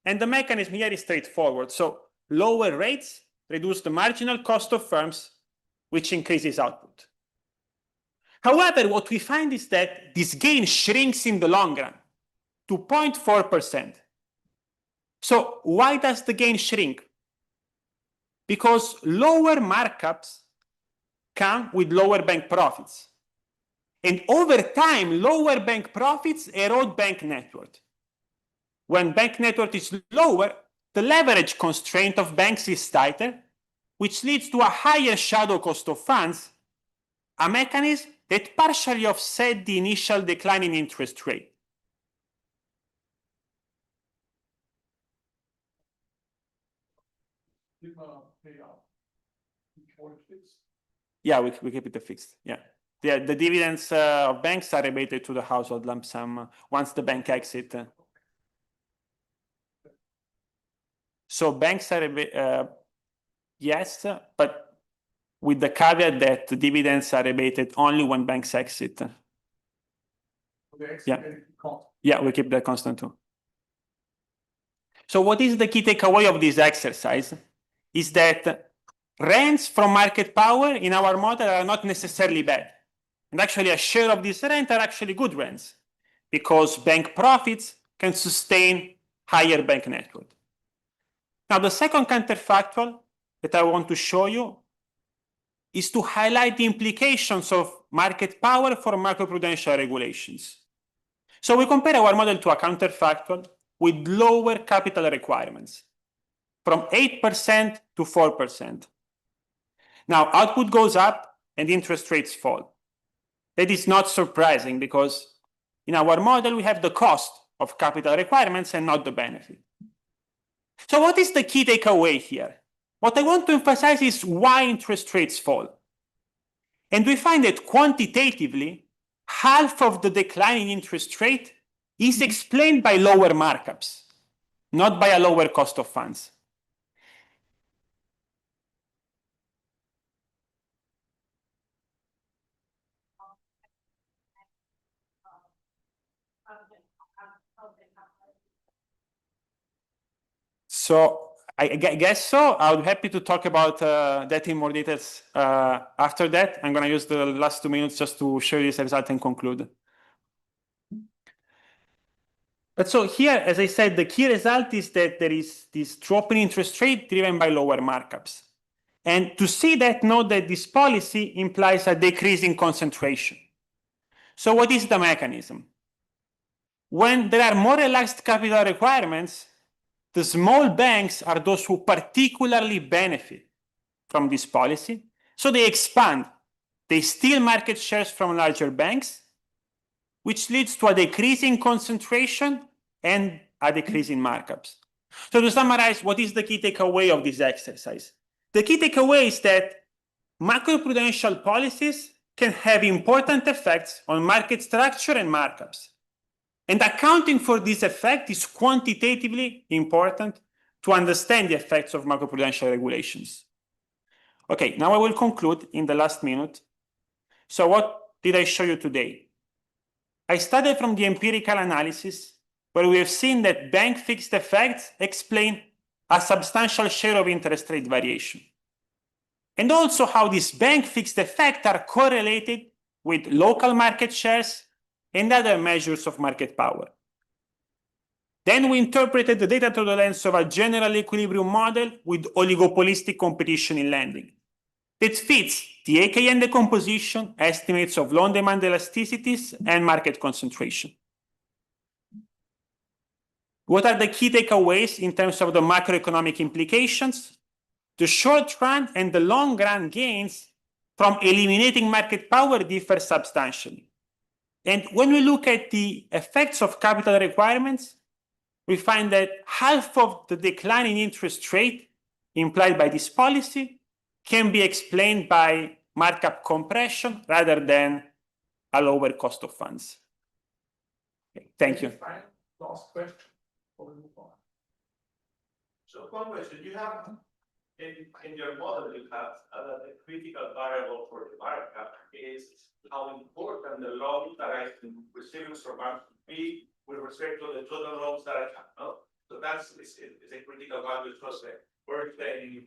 And the mechanism here is straightforward. So lower rates reduce the marginal cost of firms, which increases output. However, what we find is that this gain shrinks in the long run to 0.4%. So why does the gain shrink? Because lower markups come with lower bank profits. And over time, lower bank profits erode bank net worth. When bank net worth is lower, the leverage constraint of banks is tighter, which leads to a higher shadow cost of funds, a mechanism that partially offset the initial decline in interest rate. Yeah, we keep it fixed. Yeah, the dividends of banks are rebated to the household lump sum once the bank exit. So banks are yes, but with the caveat that the dividends are rebated only when banks exit. Yeah, we keep that constant too. So what is the key takeaway of this exercise? Is that rents from market power in our model are not necessarily bad. And actually a share of this rent are actually good rents, because bank profits can sustain higher bank net worth. Now the second counterfactual that I want to show you is to highlight the implications of market power for macroprudential regulations. So we compare our model to a counterfactual with lower capital requirements, from 8% to 4%. Now output goes up and interest rates fall. That is not surprising, because in our model we have the cost of capital requirements and not the benefit. So what is the key takeaway here? What I want to emphasize is why interest rates fall. And we find that quantitatively, half of the decline in interest rate is explained by lower markups, not by a lower cost of funds. So I guess so. I'm happy to talk about that in more details after that. I'm going to use the last 2 minutes just to show you this result and conclude. But so here, as I said, the key result is that there is this drop in interest rate driven by lower markups. And to see that, note that this policy implies a decrease in concentration. So what is the mechanism? When there are more relaxed capital requirements, the small banks are those who particularly benefit from this policy. So they expand. They steal market shares from larger banks, which leads to a decrease in concentration and a decrease in markups. So to summarize, what is the key takeaway of this exercise? The key takeaway is that macroprudential policies can have important effects on market structure and markups. And accounting for this effect is quantitatively important to understand the effects of macroprudential regulations. Okay, now I will conclude in the last minute. So what did I show you today? I started from the empirical analysis, where we have seen that bank fixed effects explain a substantial share of interest rate variation. And also how these bank fixed effects are correlated with local market shares and other measures of market power. Then we interpreted the data through the lens of a general equilibrium model with oligopolistic competition in lending. That fits the AKN decomposition, estimates of loan demand elasticities, and market concentration. What are the key takeaways in terms of the macroeconomic implications? The short run and the long run gains from eliminating market power differ substantially. And when we look at the effects of capital requirements, we find that half of the decline in interest rate implied by this policy can be explained by markup compression rather than a lower cost of funds. Okay, thank you. Last question. before we move on. So one question, you have, in your model, you have a critical variable for the markup is how important the loans that I receive from banks be with respect to the total loans that I have, no? So that's is a critical value because we're playing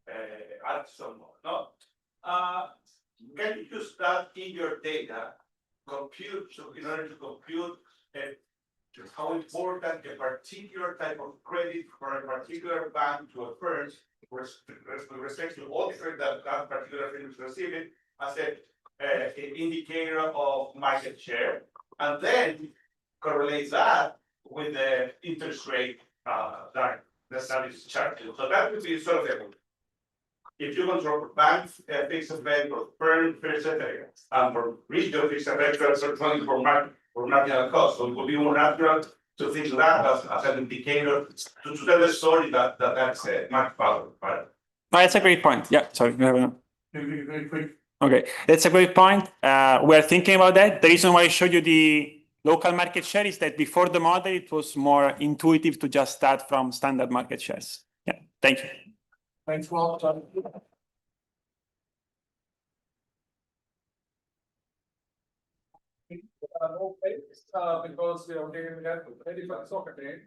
at some more, no? Can you use that in your data, compute, so in order to compute how important a particular type of credit for a particular bank to a firm with respect to all the credit that particular firm is receiving as an indicator of market share, and then correlate that with the interest rate that is charged. So that would be sort of if you control banks, fixed effect, or firm fixed effect, and for regional fixed effect, certainly for marginal cost. So it would be more natural to think of that as an indicator to tell the story that's market power. Right? That's a great point. Yeah, sorry. Very quick. Okay, that's a great point. We're thinking about that. The reason why I showed you the local market share is that before the model, it was more intuitive to just start from standard market shares. Yeah, thank you. Thanks, Walt. No place, because we are taking that ready for the soccer game.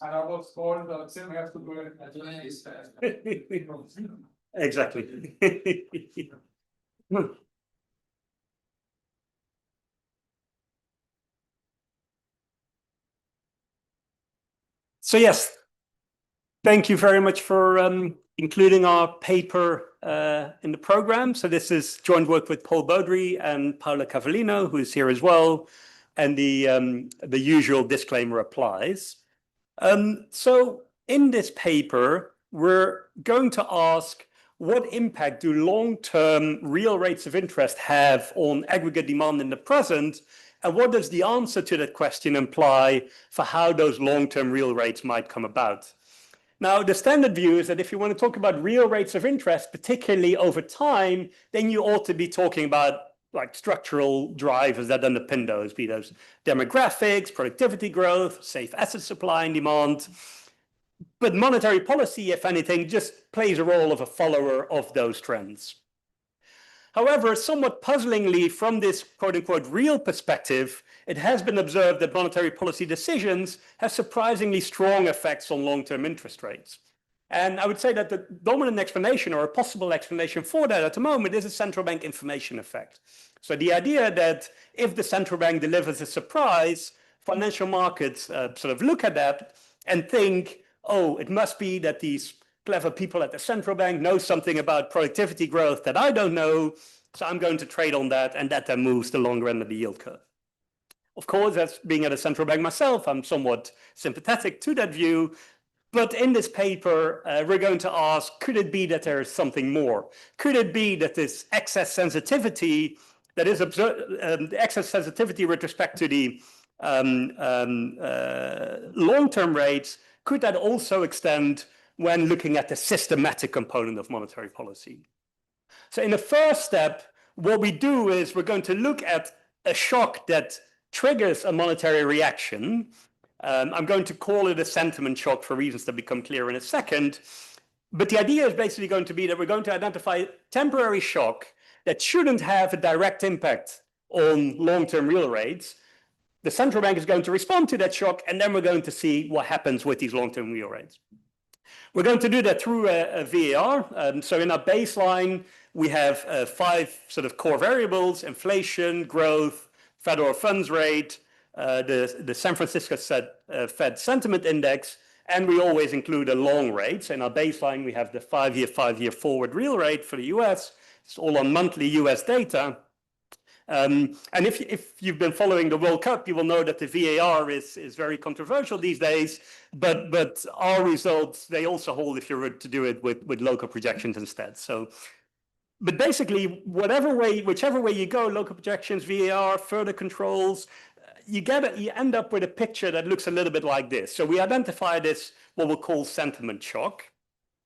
And I was told that Sim has to do it. Exactly. So yes, thank you very much for including our paper in the program. So this is joint work with Paul Baudry and Paola Cavallino, who is here as well, and the usual disclaimer applies. So in this paper, we're going to ask, what impact do long-term real rates of interest have on aggregate demand in the present? And what does the answer to that question imply for how those long-term real rates might come about? Now, the standard view is that if you want to talk about real rates of interest, particularly over time, then you ought to be talking about like structural drivers that underpin those, be those demographics, productivity growth, safe asset supply and demand. But monetary policy, if anything, just plays a role of a follower of those trends. However, somewhat puzzlingly, from this quote-unquote real perspective, it has been observed that monetary policy decisions have surprisingly strong effects on long-term interest rates. And I would say that the dominant explanation or a possible explanation for that at the moment is a central bank information effect. So the idea that if the central bank delivers a surprise, financial markets sort of look at that and think, oh, it must be that these clever people at the central bank know something about productivity growth that I don't know, so I'm going to trade on that, and that then moves the longer end of the yield curve. Of course, as being at a central bank myself, I'm somewhat sympathetic to that view. But in this paper, we're going to ask, could it be that there is something more? Could it be that this excess sensitivity that is observed, the excess sensitivity with respect to the long-term rates, could that also extend when looking at the systematic component of monetary policy? So in the first step, what we do is we're going to look at a shock that triggers a monetary reaction. I'm going to call it a sentiment shock for reasons that become clear in a second. But the idea is basically going to be that we're going to identify temporary shock that shouldn't have a direct impact on long-term real rates. The central bank is going to respond to that shock, and then we're going to see what happens with these long-term real rates. We're going to do that through a VAR. So in our baseline, we have 5 sort of core variables: inflation, growth, federal funds rate, the San Francisco Fed Sentiment Index, and we always include a long rate. So in our baseline, we have the 5-year forward real rate for the US. It's all on monthly US data. And if you've been following the World Cup, you will know that the VAR is very controversial these days, but our results, they also hold if you were to do it with local projections instead. So, but basically, whichever way you go, local projections, VAR, further controls, you end up with a picture that looks a little bit like this. So we identify this, what we'll call sentiment shock.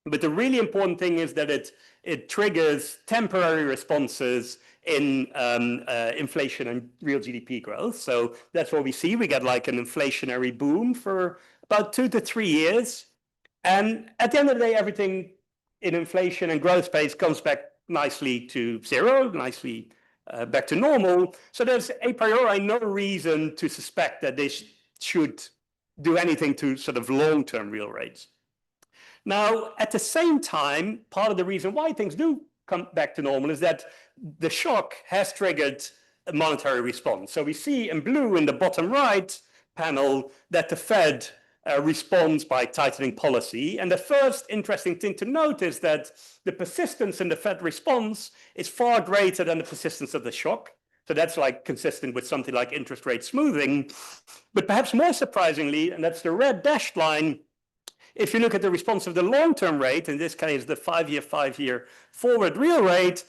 But the really important thing is that it triggers temporary responses in inflation and real GDP growth. So that's what we see. We get like an inflationary boom for about 2 to 3 years. And at the end of the day, everything in inflation and growth space comes back nicely to zero, nicely back to normal. So there's a priori no reason to suspect that this should do anything to sort of long-term real rates. Now, at the same time, part of the reason why things do come back to normal is that the shock has triggered a monetary response. So we see in blue in the bottom right panel that the Fed responds by tightening policy. And the first interesting thing to note is that the persistence in the Fed response is far greater than the persistence of the shock. So that's like consistent with something like interest rate smoothing. But perhaps more surprisingly, and that's the red dashed line, if you look at the response of the long-term rate, in this case, the 5-year forward real rate,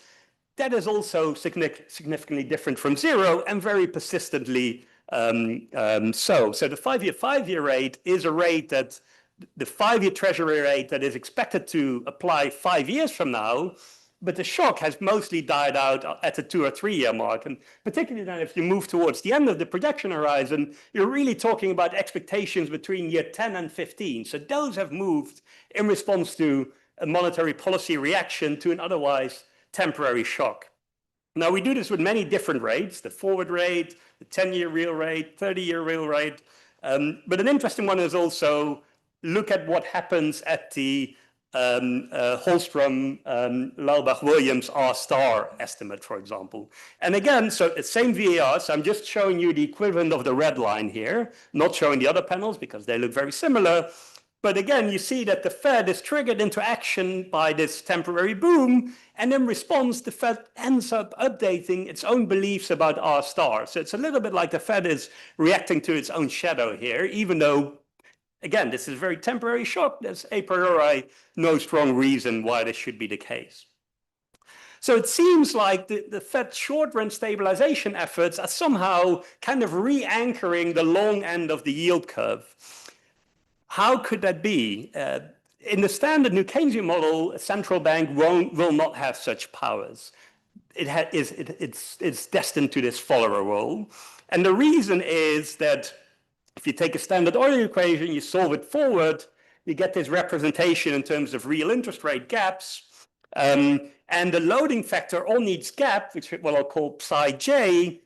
that is also significantly different from zero and very persistently so. So the 5-year rate is a rate that the 5-year treasury rate that is expected to apply 5 years from now, but the shock has mostly died out at the 2 or 3 year mark. And particularly then if you move towards the end of the projection horizon, you're really talking about expectations between year 10 and 15. So those have moved in response to a monetary policy reaction to an otherwise temporary shock. Now, we do this with many different rates, the forward rate, the 10-year real rate, 30-year real rate. But an interesting one is also look at what happens at the Holstrom, Laubach-Williams R* estimate, for example. And again, so the same VAR, so I'm just showing you the equivalent of the red line here, not showing the other panels because they look very similar. But again, you see that the Fed is triggered into action by this temporary boom, and in response, the Fed ends up updating its own beliefs about R*. So it's a little bit like the Fed is reacting to its own shadow here, even though, again, this is a very temporary shock. There's a priori no strong reason why this should be the case. So it seems like the Fed short-run stabilization efforts are somehow kind of re-anchoring the long end of the yield curve. How could that be? In the standard New Keynesian model, a central bank will not have such powers. It's destined to this follower role. And the reason is that if you take a standard Euler equation, you solve it forward, you get this representation in terms of real interest rate gaps. And the loading factor on each gap, which what I'll call psi j,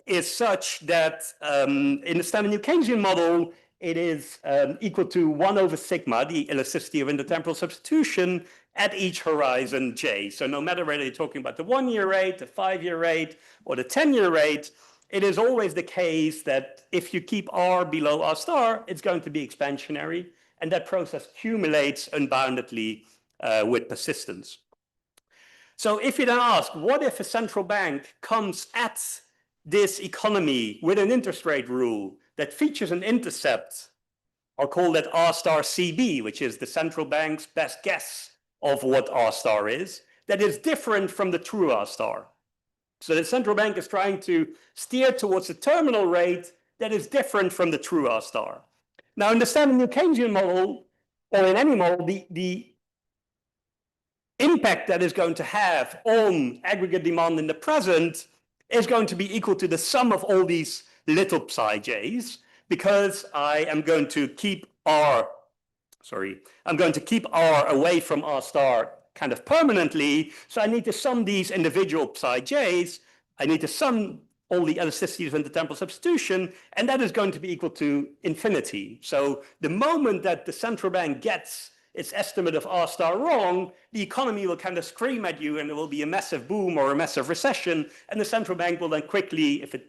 is such that in the standard New Keynesian model, it is equal to 1 over sigma, the elasticity of intertemporal substitution, at each horizon j. So no matter whether you're talking about the 1-year rate, the 5-year rate, or the 10-year rate, it is always the case that if you keep R below R*, it's going to be expansionary. and that process accumulates unboundedly with persistence. So if you then ask, what if a central bank comes at this economy with an interest rate rule that features an intercept? I'll call that R star CB, which is the central bank's best guess of what R star is, that is different from the true R star. So the central bank is trying to steer towards a terminal rate that is different from the true R star. Now, in the standard New Keynesian model, or in any model, the impact that is going to have on aggregate demand in the present is going to be equal to the sum of all these little psi j's, because I am going to keep R away from R star kind of permanently. So I need to sum these individual psi j's. I need to sum all the elasticities in the temporal substitution, and that is going to be equal to infinity. So the moment that the central bank gets its estimate of R star wrong, the economy will kind of scream at you and there will be a massive boom or a massive recession, and the central bank will then quickly, if it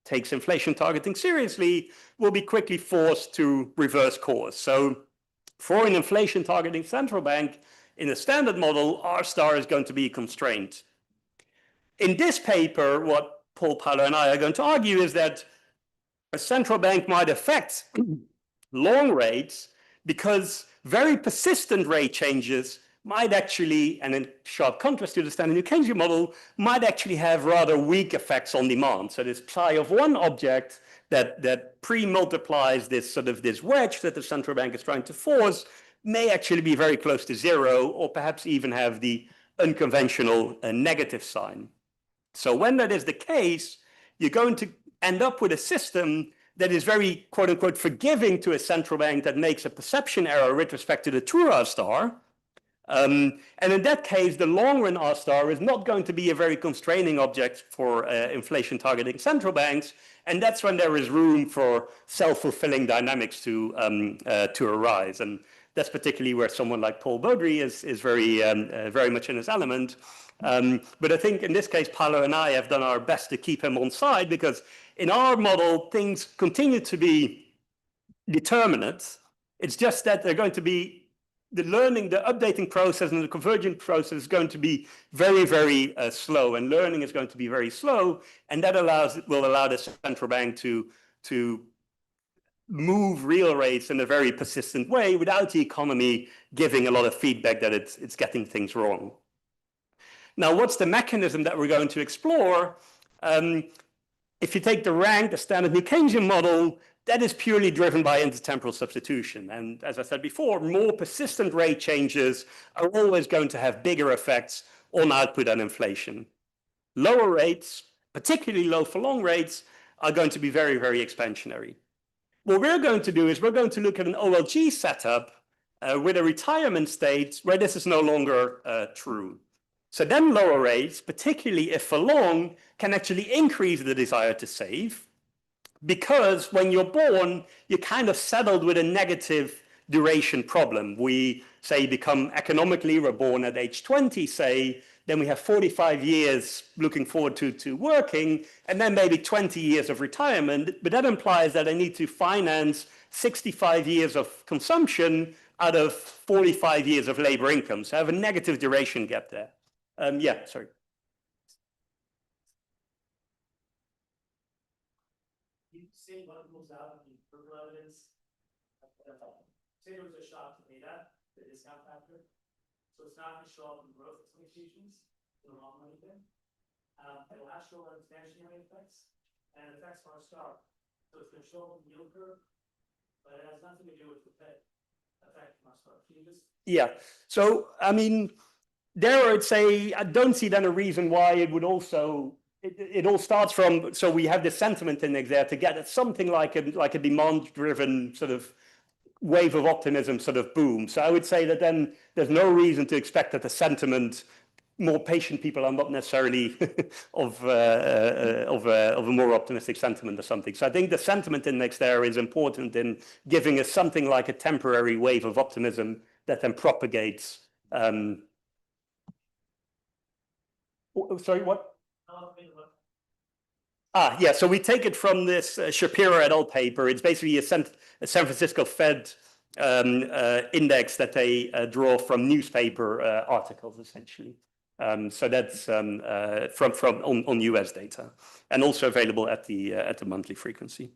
takes inflation targeting seriously, will be quickly forced to reverse course. So for an inflation targeting central bank, in a standard model, R star is going to be constrained. In this paper, what Paul, Paolo, and I are going to argue is that a central bank might affect long rates because very persistent rate changes might actually, and in sharp contrast to the standard New Keynesian model, might actually have rather weak effects on demand. So this psi of one object that pre-multiplies this wedge that the central bank is trying to force may actually be very close to zero, or perhaps even have the unconventional negative sign. So when that is the case, you're going to end up with a system that is very, quote unquote, forgiving to a central bank that makes a perception error with respect to the true R star. And in that case, the long run R star is not going to be a very constraining object for inflation targeting central banks. And that's when there is room for self-fulfilling dynamics to arise. And that's particularly where someone like Paul Baudry is very much in his element. But I think in this case, Paolo and I have done our best to keep him on side, because in our model, things continue to be determinate. It's just that they're going to be the updating process and the convergent process is going to be very, very slow, and learning is going to be very slow. And that will allow the central bank to move real rates in a very persistent way without the economy giving a lot of feedback that it's getting things wrong. Now, what's the mechanism that we're going to explore? If you take the standard New Keynesian model, that is purely driven by intertemporal substitution. And as I said before, more persistent rate changes are always going to have bigger effects on output and inflation. Lower rates, particularly low for long rates, are going to be very, very expansionary. What we're going to do is we're going to look at an OLG setup with a retirement state where this is no longer true. So then lower rates, particularly if for long, can actually increase the desire to save, because when you're born, you're kind of settled with a negative duration problem. We say become economically, we're born at age 20, say, then we have 45 years looking forward to working, and then maybe 20 years of retirement. But that implies that I need to finance 65 years of consumption out of 45 years of labor income. So I have a negative duration gap there. Yeah, sorry. You say what moves out of the empirical evidence? Say there was a shock to data, the discount factor. So it's not going to show up in growth expectations in the long run again. It will have show up expansionary effects and effects R star. So it's going to show up in the yield curve, but it has nothing to do with the effect R star. Can you just? Yeah. So I mean, there I'd say I don't see then a reason why it would also. It all starts from, so we have this sentiment index there to get at something like a demand-driven sort of wave of optimism sort of boom. So I would say that then there's no reason to expect that the sentiment, more patient people are not necessarily of a more optimistic sentiment or something. So I think the sentiment index there is important in giving us something like a temporary wave of optimism that then propagates. Sorry, what? Yeah, so we take it from this Shapiro et al. Paper. It's basically a San Francisco Fed index that they draw from newspaper articles, essentially. So that's from on US data, and also available at the monthly frequency.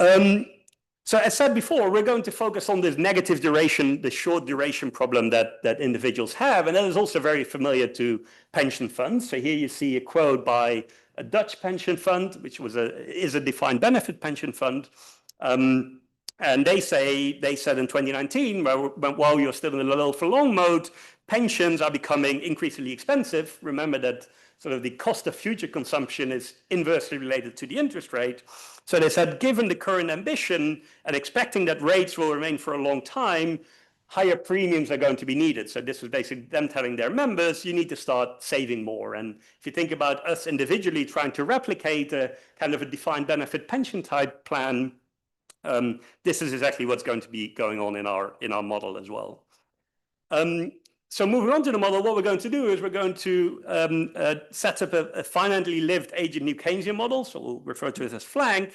So as said before, we're going to focus on this negative duration, the short duration problem that individuals have, and that is also very familiar to pension funds. So here you see a quote by a Dutch pension fund, which is a defined benefit pension fund. And they said in 2019, while you're still in the low for long mode, pensions are becoming increasingly expensive. Remember that sort of the cost of future consumption is inversely related to the interest rate. So they said, given the current ambition and expecting that rates will remain for a long time, higher premiums are going to be needed. So this was basically them telling their members, you need to start saving more. And if you think about us individually trying to replicate a kind of a defined benefit pension type plan, this is exactly what's going to be going on in our model as well. So moving on to the model, what we're going to do is we're going to set up a finitely lived agent New Keynesian model, so we'll refer to it as FLANK.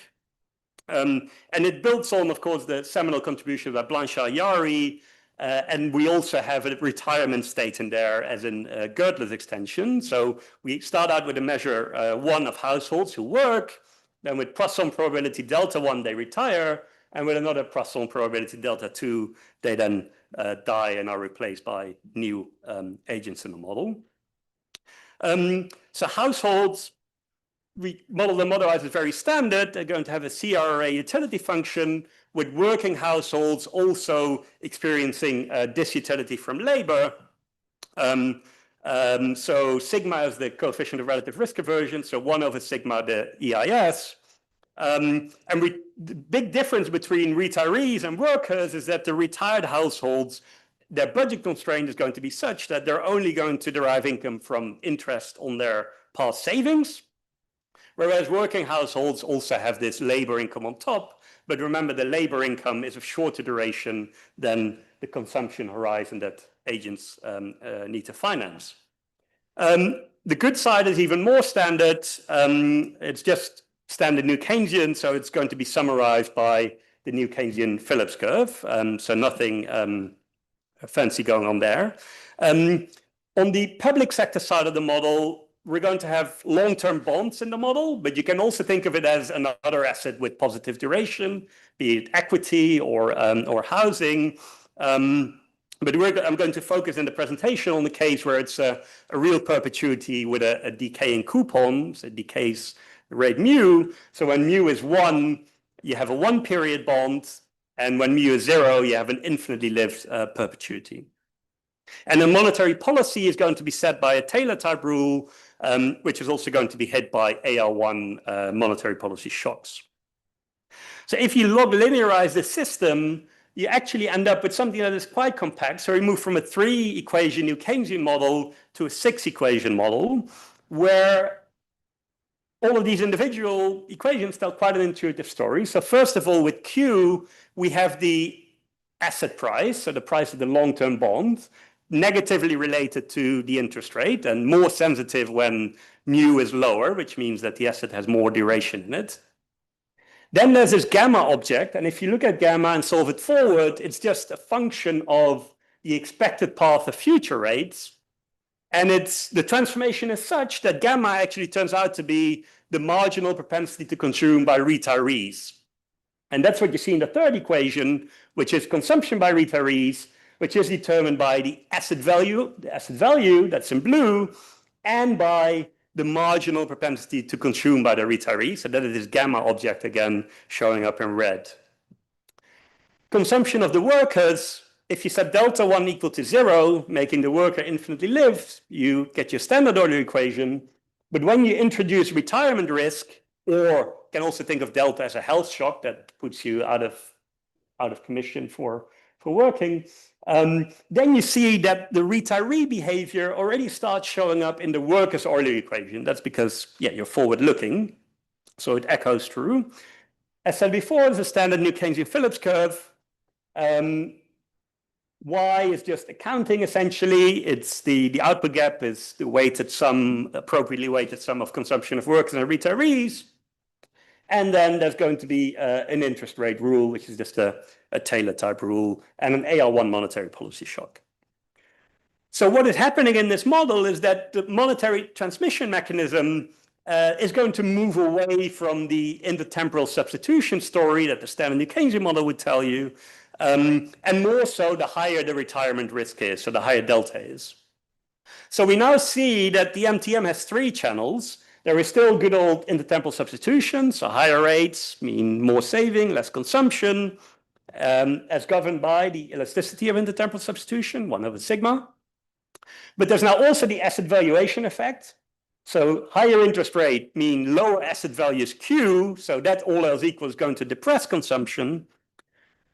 And it builds on, of course, the seminal contribution by Blanchard-Yari, and we also have a retirement state in there as in Girdler's extension. So we start out with a measure 1 of households who work, then with Poisson probability delta 1, they retire, and with another Poisson probability delta 2, they then die and are replaced by new agents in the model. So households, we model them otherwise as very standard. They're going to have a CRRA utility function, with working households also experiencing disutility from labor. So sigma is the coefficient of relative risk aversion, so 1 over sigma the EIS. And the big difference between retirees and workers is that the retired households, their budget constraint is going to be such that they're only going to derive income from interest on their past savings, whereas working households also have this labor income on top. But remember, the labor income is of shorter duration than the consumption horizon that agents need to finance. The good side is even more standard. It's just standard New Keynesian, so it's going to be summarized by the New Keynesian Phillips curve. So nothing fancy going on there. On the public sector side of the model, we're going to have long-term bonds in the model, but you can also think of it as another asset with positive duration, be it equity or housing. But I'm going to focus in the presentation on the case where it's a real perpetuity with a decaying coupon, so it decays rate mu. So when mu is 1, you have a 1-period bond, and when mu is 0, you have an infinitely lived perpetuity. And the monetary policy is going to be set by a Taylor type rule, which is also going to be hit by AR1 monetary policy shocks. So if you log linearize the system, you actually end up with something that is quite compact. So we move from a 3-equation New Keynesian model to a 6-equation model, where all of these individual equations tell quite an intuitive story. So first of all, with Q, we have the asset price, so the price of the long-term bond, negatively related to the interest rate and more sensitive when mu is lower, which means that the asset has more duration in it. Then there's this gamma object, and if you look at gamma and solve it forward, it's just a function of the expected path of future rates. And the transformation is such that gamma actually turns out to be the marginal propensity to consume by retirees. And that's what you see in the third equation, which is consumption by retirees, which is determined by the asset value that's in blue, and by the marginal propensity to consume by the retiree. So that is this gamma object again showing up in red. Consumption of the workers, if you set delta 1 equal to 0, making the worker infinitely lived, you get your standard order equation. But when you introduce retirement risk, or can also think of delta as a health shock that puts you out of commission for working, then you see that the retiree behavior already starts showing up in the workers' Euler equation. That's because, yeah, you're forward-looking, so it echoes through. As said before, it's a standard New Keynesian Phillips curve. Y is just accounting, essentially. It's the output gap is the weighted sum, appropriately weighted sum of consumption of workers and retirees. And then there's going to be an interest rate rule, which is just a Taylor type rule, and an AR1 monetary policy shock. So what is happening in this model is that the monetary transmission mechanism is going to move away from the intertemporal substitution story that the standard New Keynesian model would tell you, and more so the higher the retirement risk is, so the higher delta is. So we now see that the MTM has three channels. There is still good old intertemporal substitution, so higher rates mean more saving, less consumption, as governed by the elasticity of intertemporal substitution, 1/sigma. But there's now also the asset valuation effect. So higher interest rate mean lower asset values Q, so that all else equal is going to depress consumption.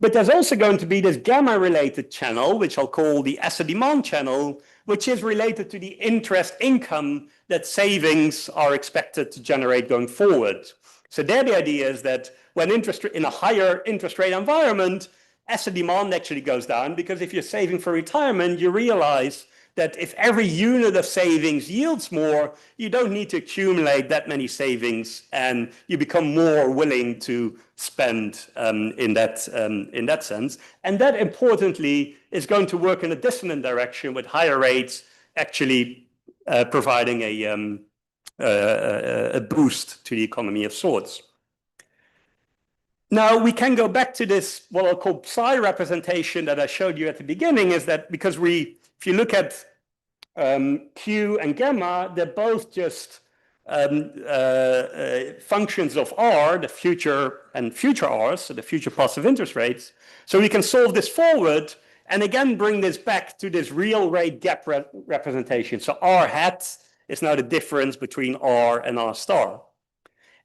But there's also going to be this gamma-related channel, which I'll call the asset demand channel, which is related to the interest income that savings are expected to generate going forward. So there the idea is that when in a higher interest rate environment, asset demand actually goes down, because if you're saving for retirement, you realize that if every unit of savings yields more, you don't need to accumulate that many savings, and you become more willing to spend in that sense. And that, importantly, is going to work in a dissonant direction, with higher rates actually providing a boost to the economy of sorts. Now, we can go back to this, what I'll call psi representation that I showed you at the beginning, is that because if you look at Q and gamma, they're both just functions of R, the future and future R's, so the future positive interest rates. So we can solve this forward and again bring this back to this real rate gap representation. So R hat is now the difference between R and R star.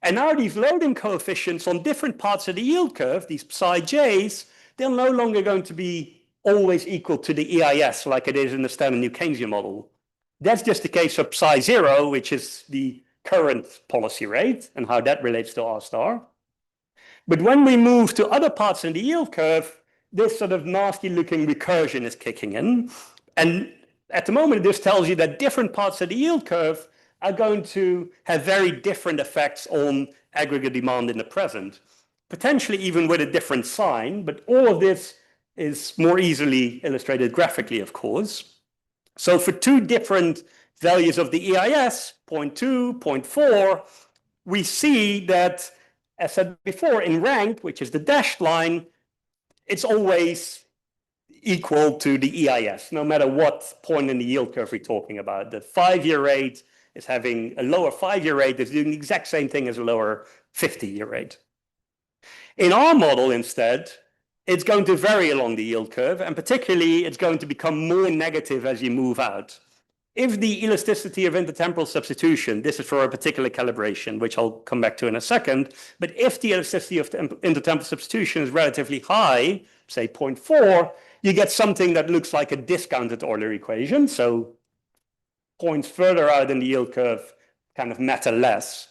And now these loading coefficients on different parts of the yield curve, these psi j's, they're no longer going to be always equal to the EIS like it is in the standard New Keynesian model. That's just the case of psi 0, which is the current policy rate and how that relates to R star. But when we move to other parts in the yield curve, this sort of nasty looking recursion is kicking in. And at the moment, this tells you that different parts of the yield curve are going to have very different effects on aggregate demand in the present, potentially even with a different sign, but all of this is more easily illustrated graphically, of course. So for two different values of the EIS, 0.2, 0.4, we see that, as said before, in rank, which is the dashed line, it's always equal to the EIS, no matter what point in the yield curve we're talking about. The 5-year rate is having a lower 5-year rate that's doing the exact same thing as a lower 50-year rate. In our model, instead, it's going to vary along the yield curve, and particularly it's going to become more negative as you move out. If the elasticity of intertemporal substitution, this is for a particular calibration, which I'll come back to in a second, but if the elasticity of intertemporal substitution is relatively high, say 0.4, you get something that looks like a discounted Euler equation. So points further out in the yield curve kind of matter less.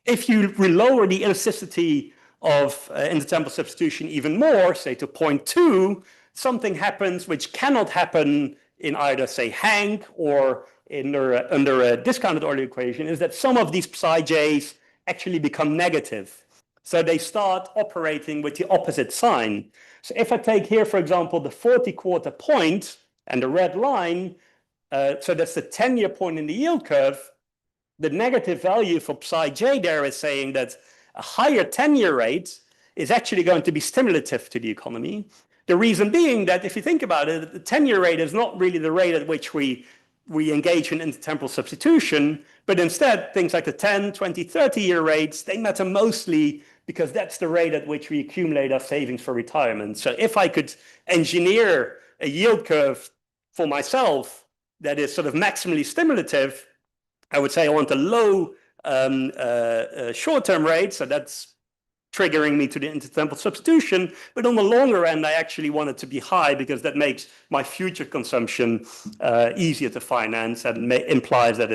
If you lower the elasticity of intertemporal substitution even more, say to 0.2, something happens which cannot happen in either, say, Hank or under a discounted Euler equation, is that some of these psi j's actually become negative. So they start operating with the opposite sign. So if I take here, for example, the 40-quarter point and the red line, so that's the 10-year point in the yield curve, the negative value for psi j there is saying that a higher 10-year rate is actually going to be stimulative to the economy. The reason being that if you think about it, the 10-year rate is not really the rate at which we engage in intertemporal substitution, but instead things like the 10, 20, 30-year rates, they matter mostly because that's the rate at which we accumulate our savings for retirement. So if I could engineer a yield curve for myself that is sort of maximally stimulative, I would say I want a low short-term rate, so that's triggering me to the intertemporal substitution, but on the longer end, I actually want it to be high because that makes my future consumption easier to finance and implies that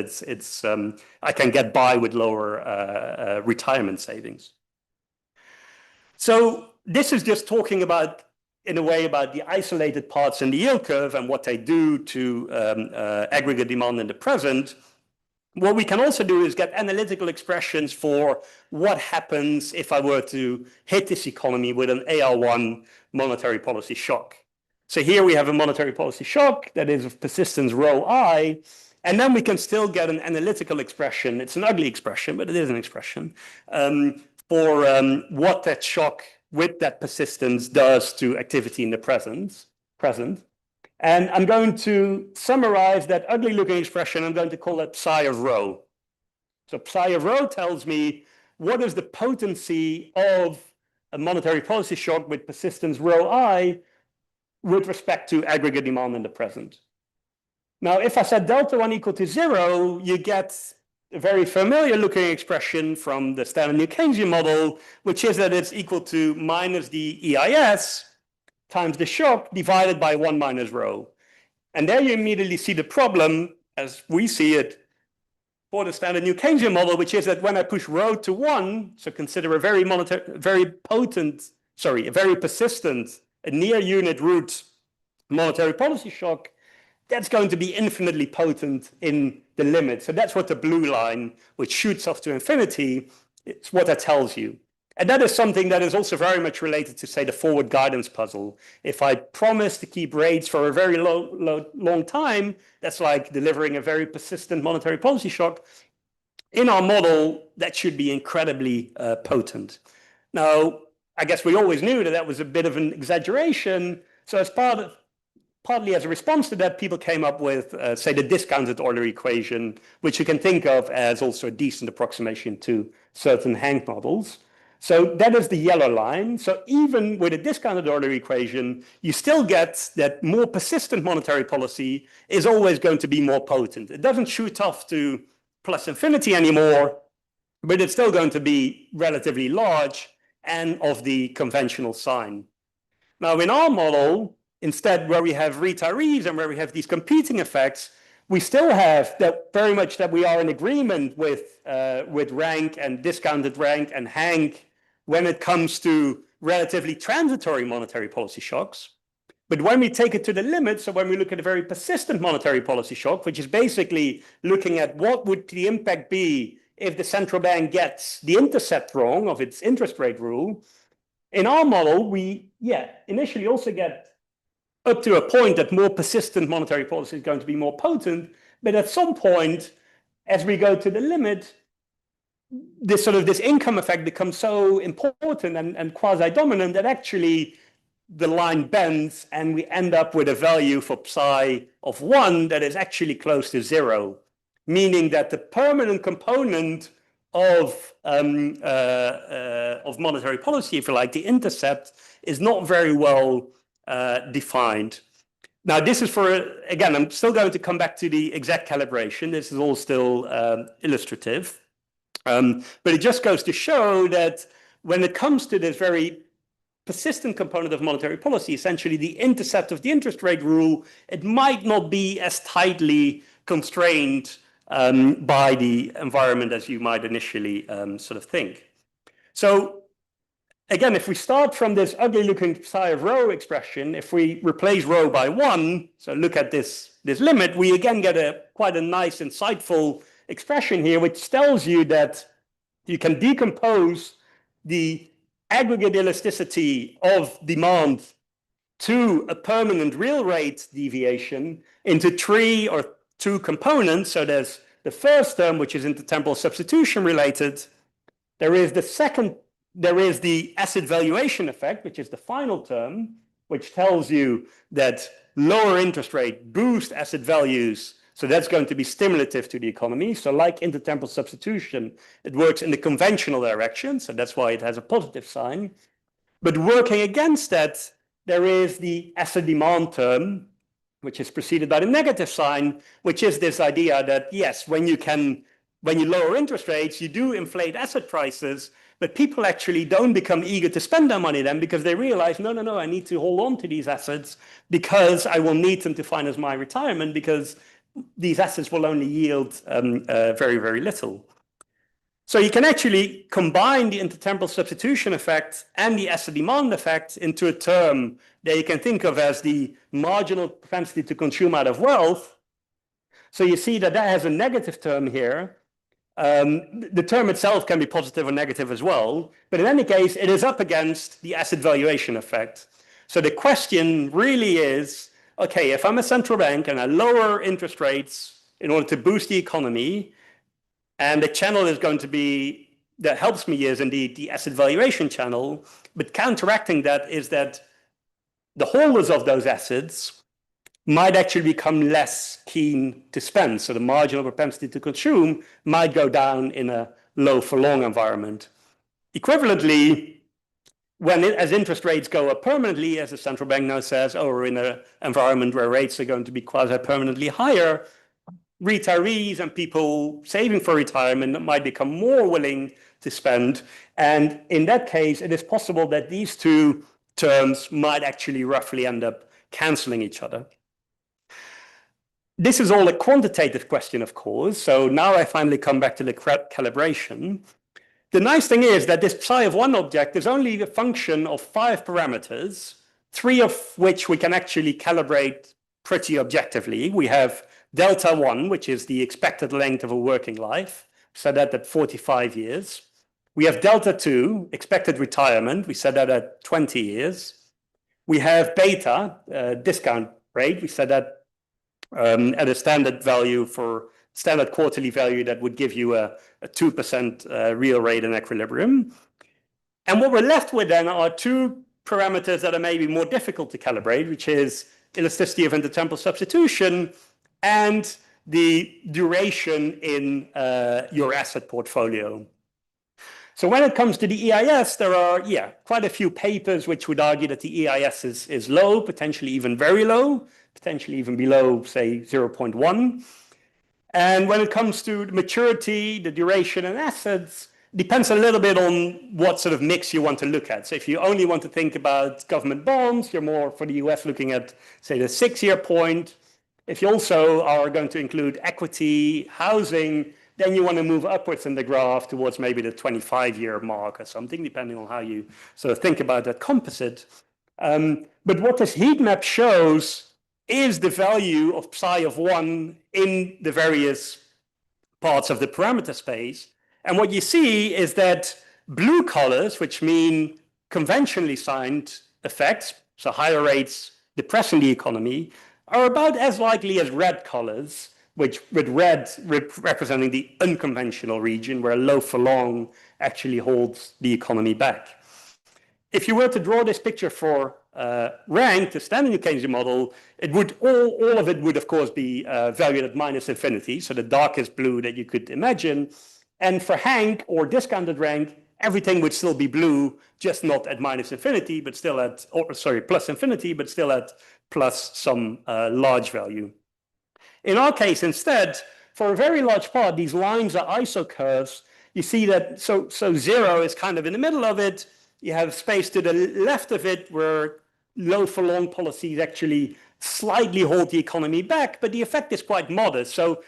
I can get by with lower retirement savings. So this is just talking about, in a way, about the isolated parts in the yield curve and what they do to aggregate demand in the present. What we can also do is get analytical expressions for what happens if I were to hit this economy with an AR1 monetary policy shock. So here we have a monetary policy shock that is of persistence rho I, and then we can still get an analytical expression. It's an ugly expression, but it is an expression for what that shock with that persistence does to activity in the present. And I'm going to summarize that ugly looking expression. I'm going to call it psi of rho. So psi of rho tells me what is the potency of a monetary policy shock with persistence rho I with respect to aggregate demand in the present. Now, if I set delta 1 equal to 0, you get a very familiar looking expression from the standard New Keynesian model, which is that it's equal to minus the EIS times the shock divided by 1 minus rho. And there you immediately see the problem, as we see it, for the standard New Keynesian model, which is that when I push rho to 1, so consider a very persistent, a near unit root monetary policy shock, that's going to be infinitely potent in the limit. So that's what the blue line, which shoots off to infinity, it's what that tells you. And that is something that is also very much related to, say, the forward guidance puzzle. If I promise to keep rates for a very long time, that's like delivering a very persistent monetary policy shock. In our model, that should be incredibly potent. Now, I guess we always knew that that was a bit of an exaggeration. So as partly as a response to that, people came up with, say, the discounted Euler equation, which you can think of as also a decent approximation to certain Hank models. So that is the yellow line. So even with a discounted Euler equation, you still get that more persistent monetary policy is always going to be more potent. It doesn't shoot off to plus infinity anymore, but it's still going to be relatively large and of the conventional sign. Now, in our model, instead, where we have retirees and where we have these competing effects, we still have that very much that we are in agreement with rank and discounted rank and Hank when it comes to relatively transitory monetary policy shocks. But when we take it to the limit, so when we look at a very persistent monetary policy shock, which is basically looking at what would the impact be if the central bank gets the intercept wrong of its interest rate rule, in our model, we initially also get up to a point that more persistent monetary policy is going to be more potent, but at some point, as we go to the limit, this income effect becomes so important and quasi-dominant that actually the line bends and we end up with a value for psi of 1 that is actually close to 0, meaning that the permanent component of monetary policy, if you like, the intercept, is not very well defined. Now, this is again, I'm still going to come back to the exact calibration. This is all still illustrative. But it just goes to show that when it comes to this very persistent component of monetary policy, essentially the intercept of the interest rate rule, it might not be as tightly constrained by the environment as you might initially think. So again, if we start from this ugly looking psi of rho expression, if we replace rho by 1, so look at this limit, we again get quite a nice, insightful expression here, which tells you that you can decompose the aggregate elasticity of demand to a permanent real rate deviation into 3 or 2 components. So there's the first term, which is intertemporal substitution related. There is the asset valuation effect, which is the final term, which tells you that lower interest rate boost asset values. So that's going to be stimulative to the economy. So like intertemporal substitution, it works in the conventional direction. So that's why it has a positive sign. But working against that, there is the asset demand term, which is preceded by the negative sign, which is this idea that, yes, when you lower interest rates, you do inflate asset prices, but people actually don't become eager to spend their money then because they realize, no, I need to hold on to these assets because I will need them to finance my retirement because these assets will only yield very, very little. So you can actually combine the intertemporal substitution effect and the asset demand effect into a term that you can think of as the marginal propensity to consume out of wealth, So you see that has a negative term here. The term itself can be positive or negative as well, but in any case, it is up against the asset valuation effect. So the question really is, okay, if I'm a central bank and I lower interest rates in order to boost the economy, and the channel is going to be, that helps me is indeed the asset valuation channel, but counteracting that is that the holders of those assets might actually become less keen to spend. So the marginal propensity to consume might go down in a low for long environment. Equivalently, as interest rates go up permanently, as the central bank now says, oh, we're in an environment where rates are going to be quasi-permanently higher, retirees and people saving for retirement might become more willing to spend. And in that case, it is possible that these two terms might actually roughly end up canceling each other. This is all a quantitative question, of course. So now I finally come back to the calibration. The nice thing is that this psi of one object is only a function of 5 parameters, 3 of which we can actually calibrate pretty objectively. We have delta 1, which is the expected length of a working life, set that at 45 years. We have delta 2, expected retirement, we set that at 20 years. We have beta, discount rate, we set that at a standard value for standard quarterly value that would give you a 2% real rate in equilibrium. And what we're left with then are 2 parameters that are maybe more difficult to calibrate, which is elasticity of intertemporal substitution and the duration in your asset portfolio. So when it comes to the EIS, there are, quite a few papers which would argue that the EIS is low, potentially even very low, potentially even below, say, 0.1. And when it comes to the maturity, the duration and assets, depends a little bit on what sort of mix you want to look at. So if you only want to think about government bonds, you're more for the US looking at, say, the 6-year point. If you also are going to include equity, housing, then you want to move upwards in the graph towards maybe the 25-year mark or something, depending on how you sort of think about that composite. But what this heat map shows is the value of psi of 1 in the various parts of the parameter space. And what you see is that blue colors, which mean conventionally signed effects, so higher rates depressing the economy, are about as likely as red colors, with red representing the unconventional region where low for long actually holds the economy back. If you were to draw this picture for rank, the standard Keynesian model, it would all of it would of course be valued at minus infinity, so the darkest blue that you could imagine. And for Hank or discounted rank, everything would still be blue, just not at minus infinity, but still at, plus infinity, but still at plus some large value. In our case, instead, for a very large part, these lines are isocurves. You see that, so 0 is kind of in the middle of it. You have space to the left of it where low for long policies actually slightly hold the economy back, but the effect is quite modest. So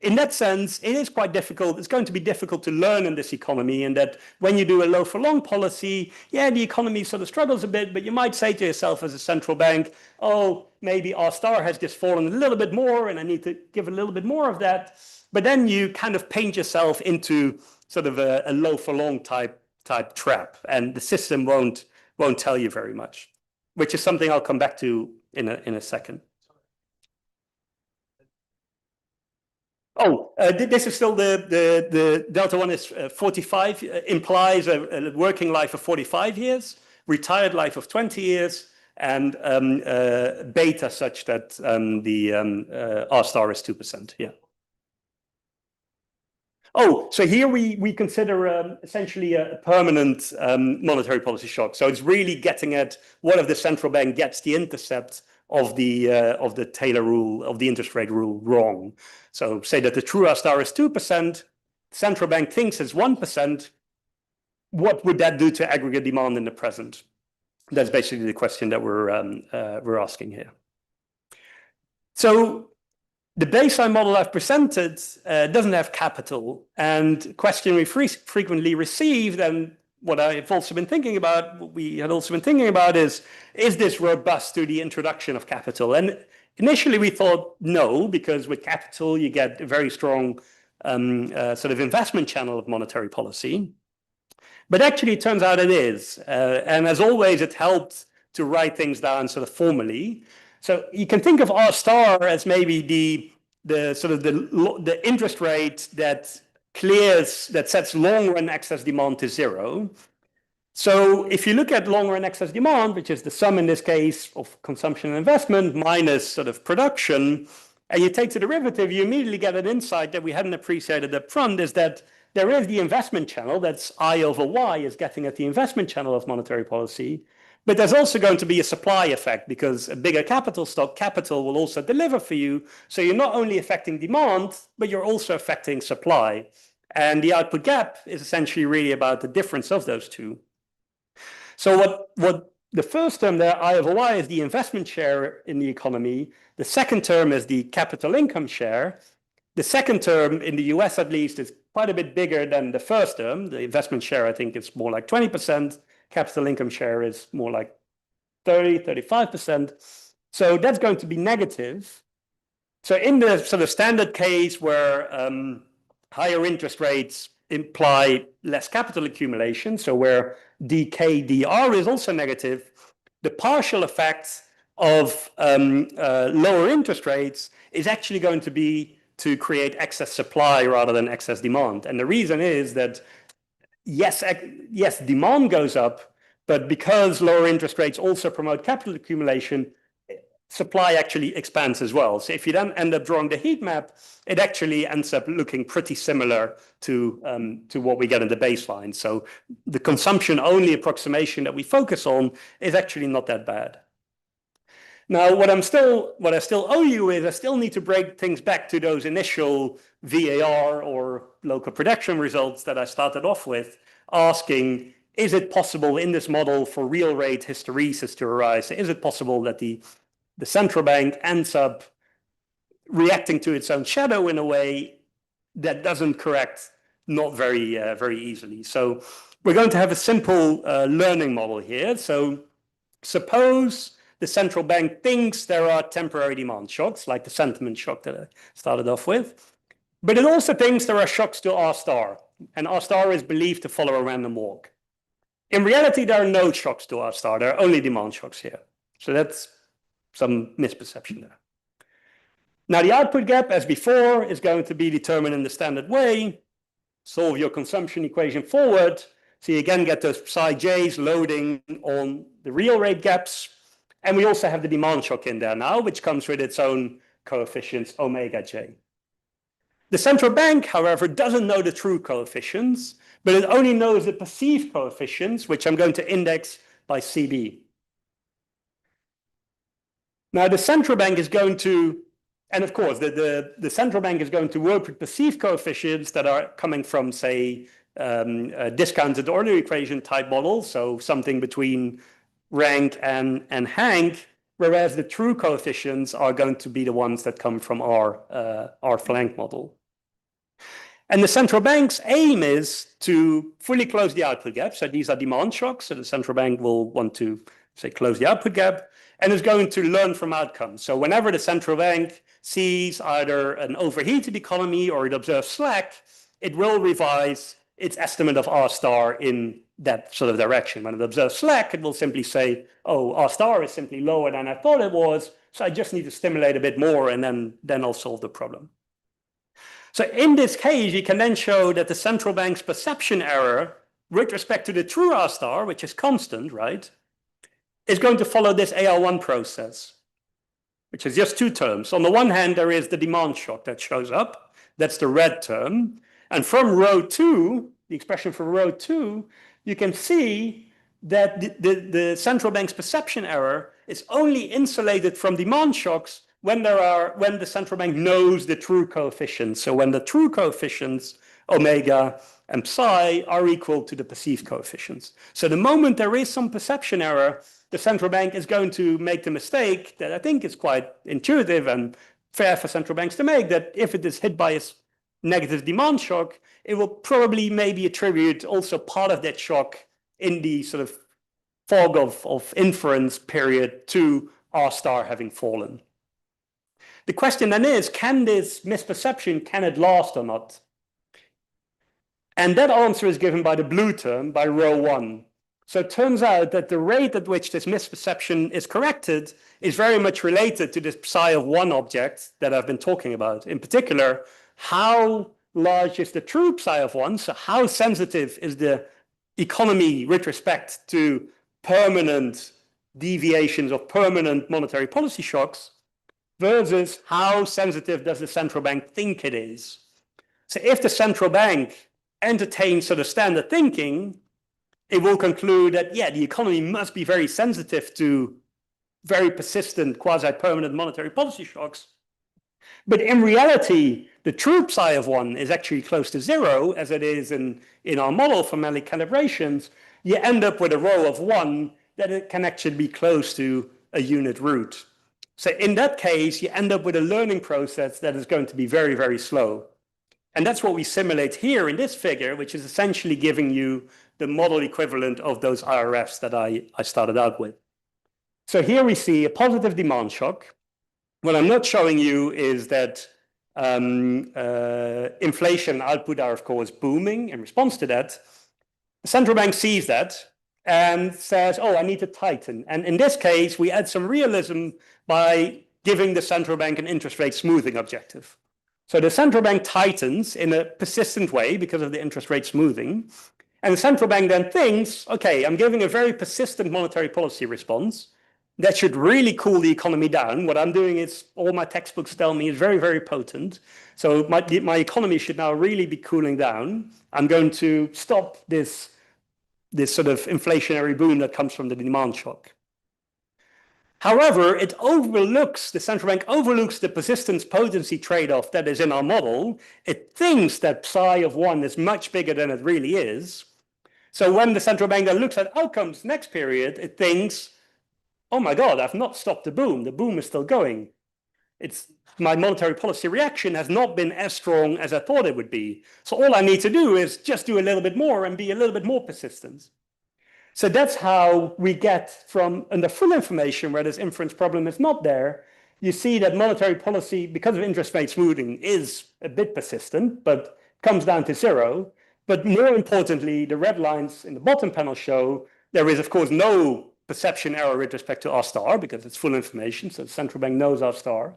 in that sense, it is quite difficult. It's going to be difficult to learn in this economy, and that when you do a low for long policy, the economy sort of struggles a bit, but you might say to yourself as a central bank, oh, maybe R star has just fallen a little bit more and I need to give a little bit more of that. But then you kind of paint yourself into sort of a low for long type trap, and the system won't tell you very much, which is something I'll come back to in a second. Oh, this is still the delta 1 is 45, implies a working life of 45 years, retired life of 20 years, and beta such that the R star is 2%. Yeah. Oh, so here we consider essentially a permanent monetary policy shock. So it's really getting at what if the central bank gets the intercept of the Taylor rule, of the interest rate rule, wrong. So say that the true R star is 2%, central bank thinks it's 1%. What would that do to aggregate demand in the present? That's basically the question that we're asking here. So the baseline model I've presented doesn't have capital, and the question we frequently received, and what I've also been thinking about, what we had also been thinking about is this robust to the introduction of capital? And Initially, we thought no, because with capital, you get a very strong sort of investment channel of monetary policy. But actually, it turns out it is. And as always, it helped to write things down sort of formally. So you can think of R star as maybe the sort of the interest rate that sets long run excess demand to zero. So if you look at long run excess demand, which is the sum in this case of consumption and investment minus sort of production, and you take the derivative, you immediately get an insight that we hadn't appreciated up front, is that there is the investment channel, that's I over Y is getting at the investment channel of monetary policy. But there's also going to be a supply effect because a bigger capital stock, capital will also deliver for you. So you're not only affecting demand, but you're also affecting supply. And the output gap is essentially really about the difference of those two. So what the first term there, I over Y, is the investment share in the economy. The second term is the capital income share. The second term, in the US at least, is quite a bit bigger than the first term. The investment share, I think, is more like 20%. Capital income share is more like 30, 35%. So that's going to be negative. So in the sort of standard case where higher interest rates imply less capital accumulation, so where dk/dr is also negative, the partial effect of lower interest rates is actually going to be to create excess supply rather than excess demand. And the reason is that yes, demand goes up, but because lower interest rates also promote capital accumulation, supply actually expands as well. So if you then end up drawing the heat map, it actually ends up looking pretty similar to what we get in the baseline. So the consumption-only approximation that we focus on is actually not that bad. Now, what I still owe you is I still need to break things back to those initial VAR or local production results that I started off with, asking, is it possible in this model for real rate hysteresis to arise? Is it possible that the central bank ends up reacting to its own shadow in a way that doesn't correct not very easily? So we're going to have a simple learning model here. So suppose the central bank thinks there are temporary demand shocks, like the sentiment shock that I started off with, but it also thinks there are shocks to R star, and R star is believed to follow a random walk. In reality, there are no shocks to R star, there are only demand shocks here. So that's some misperception there. Now, the output gap, as before, is going to be determined in the standard way. Solve your consumption equation forward. So you again get those psi j's loading on the real rate gaps. And we also have the demand shock in there now, which comes with its own coefficients, omega j. The central bank, however, doesn't know the true coefficients, but it only knows the perceived coefficients, which I'm going to index by CB. Now, the central bank is going to, and of course, the central bank is going to work with perceived coefficients that are coming from, say, discounted ordinary equation type models, so something between rank and Hank, whereas the true coefficients are going to be the ones that come from our flank model. And the central bank's aim is to fully close the output gap. So these are demand shocks. So the central bank will want to, say, close the output gap and is going to learn from outcomes. So whenever the central bank sees either an overheated economy or it observes slack, it will revise its estimate of R star in that sort of direction. When it observes slack, it will simply say, oh, R star is simply lower than I thought it was, so I just need to stimulate a bit more and then I'll solve the problem. So in this case, you can then show that the central bank's perception error with respect to the true R star, which is constant, right, is going to follow this AR1 process, which is just two terms. On the one hand, there is the demand shock that shows up. That's the red term. And from row 2, the expression for row 2, you can see that the central bank's perception error is only insulated from demand shocks when the central bank knows the true coefficients. So when the true coefficients, omega and psi, are equal to the perceived coefficients. So the moment there is some perception error, the central bank is going to make the mistake that I think is quite intuitive and fair for central banks to make, that if it is hit by a negative demand shock, it will probably maybe attribute also part of that shock in the sort of fog of inference period to R star having fallen. The question then is, can this misperception, can it last or not? And that answer is given by the blue term, by row 1. So it turns out that the rate at which this misperception is corrected is very much related to this psi of 1 object that I've been talking about. In particular, how large is the true psi of 1? So how sensitive is the economy with respect to permanent deviations of permanent monetary policy shocks versus how sensitive does the central bank think it is? So if the central bank entertains sort of standard thinking, it will conclude that, yeah, the economy must be very sensitive to very persistent quasi-permanent monetary policy shocks. But in reality, the true psi of 1 is actually close to 0, as it is in our model for Melick calibrations. You end up with a row of 1 that it can actually be close to a unit root. So in that case, you end up with a learning process that is going to be very, very slow. And that's what we simulate here in this figure, which is essentially giving you the model equivalent of those IRFs that I started out with. So here we see a positive demand shock. What I'm not showing you is that inflation output are, of course, booming in response to that. The central bank sees that and says, oh, I need to tighten. And in this case, we add some realism by giving the central bank an interest rate smoothing objective. So the central bank tightens in a persistent way because of the interest rate smoothing. And the central bank then thinks, okay, I'm giving a very persistent monetary policy response that should really cool the economy down. What I'm doing is, all my textbooks tell me, is very, very potent. So my economy should now really be cooling down. I'm going to stop this sort of inflationary boom that comes from the demand shock. However, the central bank overlooks the persistence potency trade-off that is in our model. It thinks that psi of 1 is much bigger than it really is. So when the central bank then looks at outcomes next period, it thinks, oh my God, I've not stopped the boom. The boom is still going. My monetary policy reaction has not been as strong as I thought it would be. So all I need to do is just do a little bit more and be a little bit more persistent. So that's how we get from under full information, where this inference problem is not there. You see that monetary policy, because of interest rate smoothing, is a bit persistent, but comes down to 0. But more importantly, the red lines in the bottom panel show there is, of course, no perception error with respect to R star, because it's full information, so the central bank knows R star.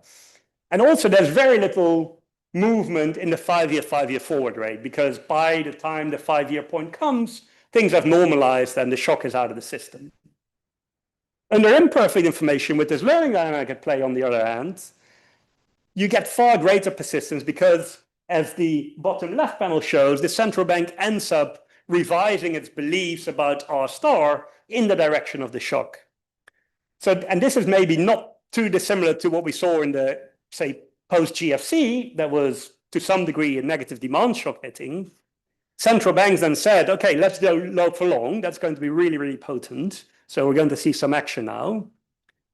And also there's very little movement in the 5-year forward rate, because by the time the 5-year point comes, things have normalized and the shock is out of the system. Under imperfect information, with this learning dynamic at play, on the other hand, you get far greater persistence because, as the bottom left panel shows, the central bank ends up revising its beliefs about R star in the direction of the shock. So, and this is maybe not too dissimilar to what we saw in the, say, post-GFC, that was to some degree a negative demand shock hitting. Central banks then said, okay, let's go low for long. That's going to be really, really potent. So we're going to see some action now.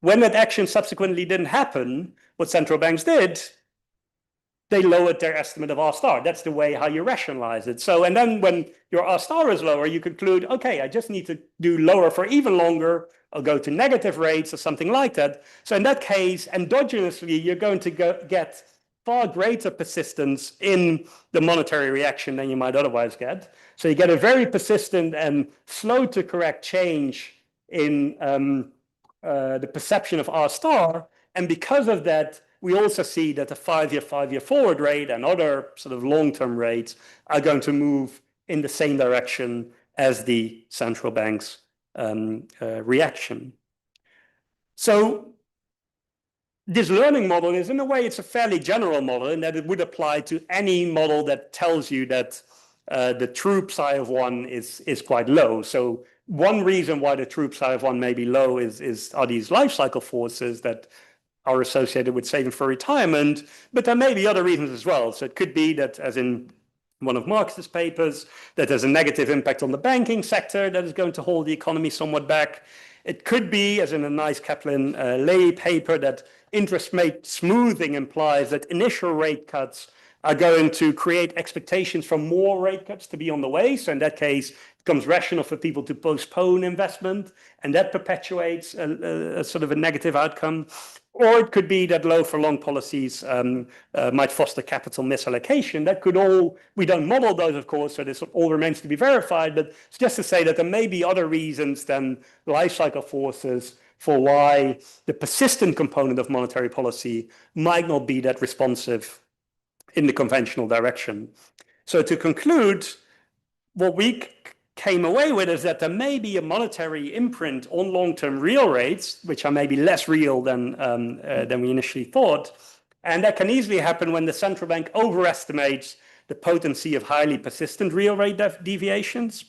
When that action subsequently didn't happen, what central banks did, they lowered their estimate of R star. That's the way how you rationalize it. So, and then when your R star is lower, you conclude, okay, I just need to do lower for even longer. I'll go to negative rates or something like that. So in that case, endogenously, you're going to get far greater persistence in the monetary reaction than you might otherwise get. So you get a very persistent and slow to correct change in the perception of R star. And because of that, we also see that the 5-year forward rate and other sort of long-term rates are going to move in the same direction as the central bank's reaction. So this learning model is, in a way, it's a fairly general model in that it would apply to any model that tells you that the true psi of 1 is quite low. So one reason why the true psi of 1 may be low are these life cycle forces that are associated with saving for retirement, but there may be other reasons as well. So it could be that, as in one of Marx's papers, that there's a negative impact on the banking sector that is going to hold the economy somewhat back. It could be, as in a nice Kaplan-Leahy paper, that interest rate smoothing implies that initial rate cuts are going to create expectations for more rate cuts to be on the way. So in that case, it becomes rational for people to postpone investment, and that perpetuates a sort of a negative outcome. Or it could be that low for long policies might foster capital misallocation. That could all, we don't model those, of course, so this all remains to be verified, but it's just to say that there may be other reasons than life cycle forces for why the persistent component of monetary policy might not be that responsive in the conventional direction. So to conclude, what we came away with is that there may be a monetary imprint on long-term real rates, which are maybe less real than we initially thought. And that can easily happen when the central bank overestimates the potency of highly persistent real rate deviations.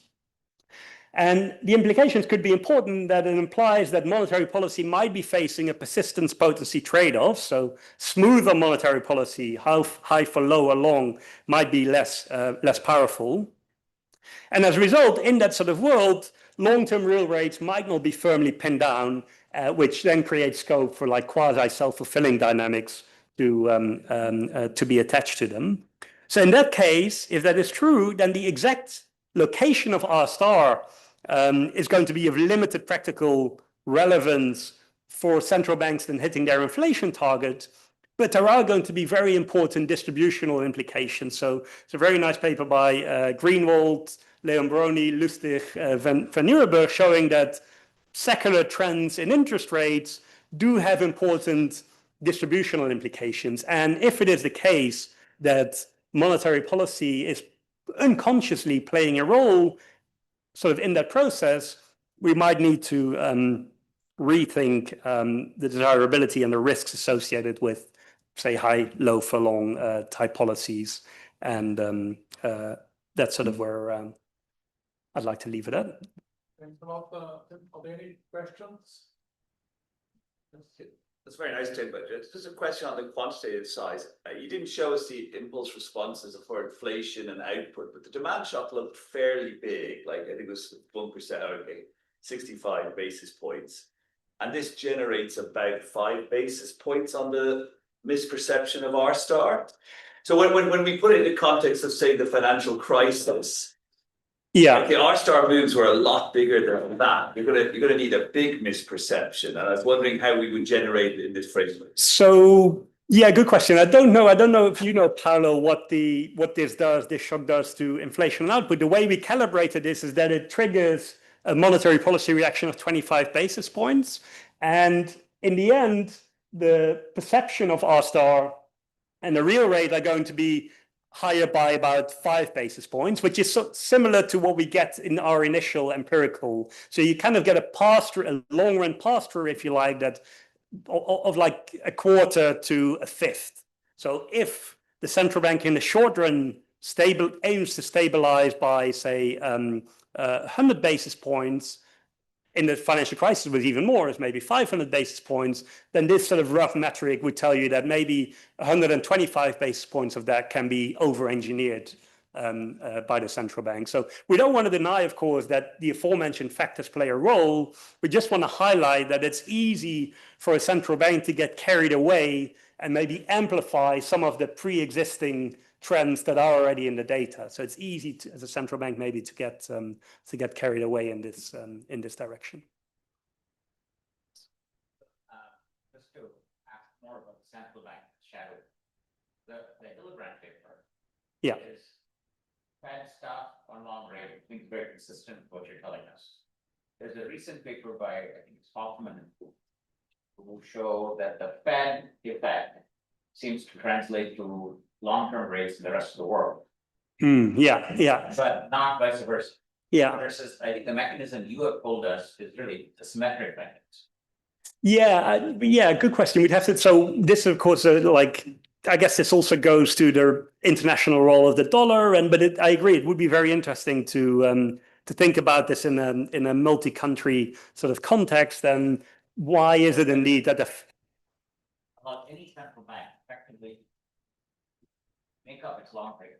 And the implications could be important, that it implies that monetary policy might be facing a persistence potency trade-off. So smoother monetary policy, high for low or long, might be less powerful. And as a result, in that sort of world, long-term real rates might not be firmly pinned down, which then creates scope for like quasi-self-fulfilling dynamics to be attached to them. So in that case, if that is true, then the exact location of R star is going to be of limited practical relevance for central banks in hitting their inflation target. But there are going to be very important distributional implications. So it's a very nice paper by Greenwald, Leon-Brony, Lustig, Van Nieuwenburg, showing that secular trends in interest rates do have important distributional implications. And if it is the case that monetary policy is unconsciously playing a role sort of in that process, we might need to rethink the desirability and the risks associated with, say, high, low for long type policies. And that's sort of where I'd like to leave it at. Thanks a lot. Are there any questions? That's very nice, Tim, but just a question on the quantitative side. You didn't show us the impulse responses for inflation and output, but the demand shock looked fairly big, like I think it was 1%, okay, 65 basis points. And this generates about 5 basis points on the misperception of R star. So when we put it in the context of, say, the financial crisis, yeah, the R star moves were a lot bigger than that. You're gonna need a big misperception, and I was wondering how we would generate it in this framework. So yeah, good question. I don't know if you know, Paolo, what this shock does to inflation and output. The way we calibrated this is that it triggers a monetary policy reaction of 25 basis points, and in the end, the perception of R star and the real rate are going to be higher by about 5 basis points, which is similar to what we get in our initial empirical. So you kind of get a pass-through, a long-run pass-through, if you like, that of like a quarter to a fifth. So if the central bank in the short run aims to stabilize by, say, 100 basis points, in the financial crisis was even more, it's maybe 500 basis points, then this sort of rough metric would tell you that maybe 125 basis points of that can be over-engineered by the central bank. So we don't want to deny, of course, that the aforementioned factors play a role. We just want to highlight that it's easy for a central bank to get carried away and maybe amplify some of the pre-existing trends that are already in the data. So it's easy to, as a central bank, maybe to get carried away in this direction. Just to ask more about the central bank shadow, the Hildebrand paper. Yeah. Is Fed stuff on long rate. I think very consistent with what you're telling us. There's a recent paper by, I think it's Hoffman, who show that the Fed effect seems to translate to long-term rates in the rest of the world. Yeah. But not vice versa. Yeah. Versus, I think the mechanism you have told us is really the symmetric mechanism. Yeah, good question. We'd have to. So this, of course, I guess this also goes to the international role of the dollar, I agree, it would be very interesting to think about this in a multi-country sort of context. And why is it indeed that about any central bank effectively make up its long rate?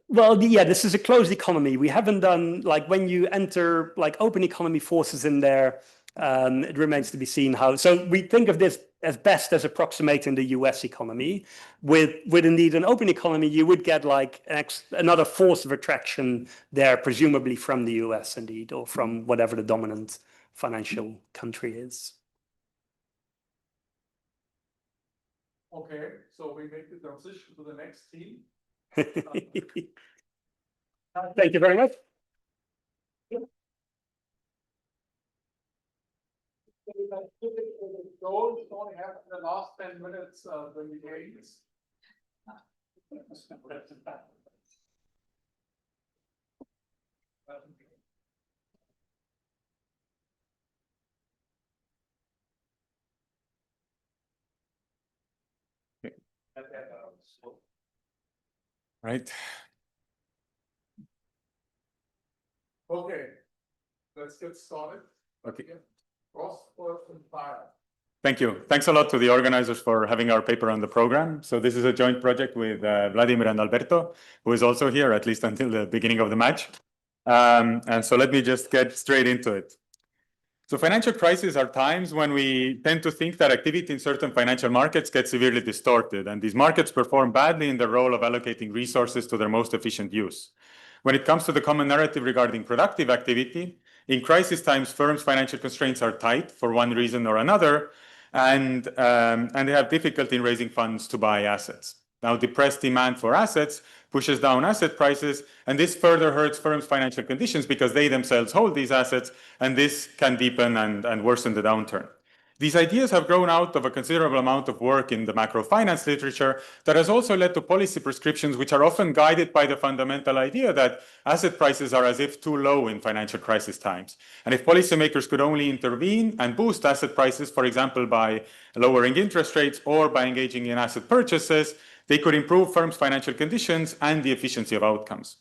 Well, yeah, this is a closed economy. We haven't done, like, when you enter like open economy forces in there, it remains to be seen how. So we think of this as best as approximating the US economy. With indeed an open economy, you would get like another force of attraction there, presumably from the US indeed, or from whatever the dominant financial country is. Okay, so we make the transition to the next team. Thank you very much. Goals only have the last 10 minutes of the meetings. Right. Okay, let's get started. Okay. Cross-port and fire. Thank you. Thanks a lot to the organizers for having our paper on the program. So this is a joint project with Vladimir and Alberto, who is also here, at least until the beginning of the match. And so let me just get straight into it. So financial crises are times when we tend to think that activity in certain financial markets gets severely distorted, and these markets perform badly in the role of allocating resources to their most efficient use. When it comes to the common narrative regarding productive activity, in crisis times, firms' financial constraints are tight for one reason or another, and they have difficulty in raising funds to buy assets. Now, depressed demand for assets pushes down asset prices, and this further hurts firms' financial conditions because they themselves hold these assets, and this can deepen and worsen the downturn. These ideas have grown out of a considerable amount of work in the macrofinance literature that has also led to policy prescriptions which are often guided by the fundamental idea that asset prices are as if too low in financial crisis times. And if policymakers could only intervene and boost asset prices, for example, by lowering interest rates or by engaging in asset purchases, they could improve firms' financial conditions and the efficiency of outcomes.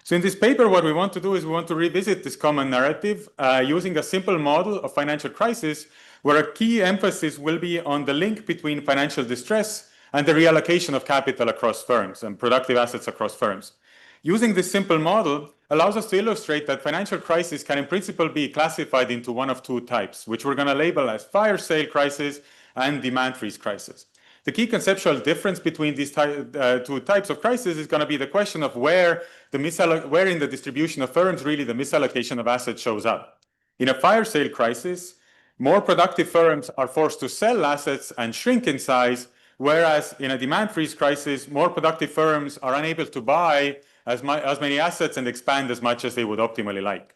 So in this paper, what we want to do is we want to revisit this common narrative using a simple model of financial crisis where a key emphasis will be on the link between financial distress and the reallocation of capital across firms and productive assets across firms. Using this simple model allows us to illustrate that financial crisis can in principle be classified into one of two types, which we're going to label as fire sale crisis and demand freeze crisis. The key conceptual difference between these two types of crisis is going to be the question of where in the distribution of firms really the misallocation of assets shows up. In a fire sale crisis, more productive firms are forced to sell assets and shrink in size, whereas in a demand freeze crisis, more productive firms are unable to buy as many assets and expand as much as they would optimally like.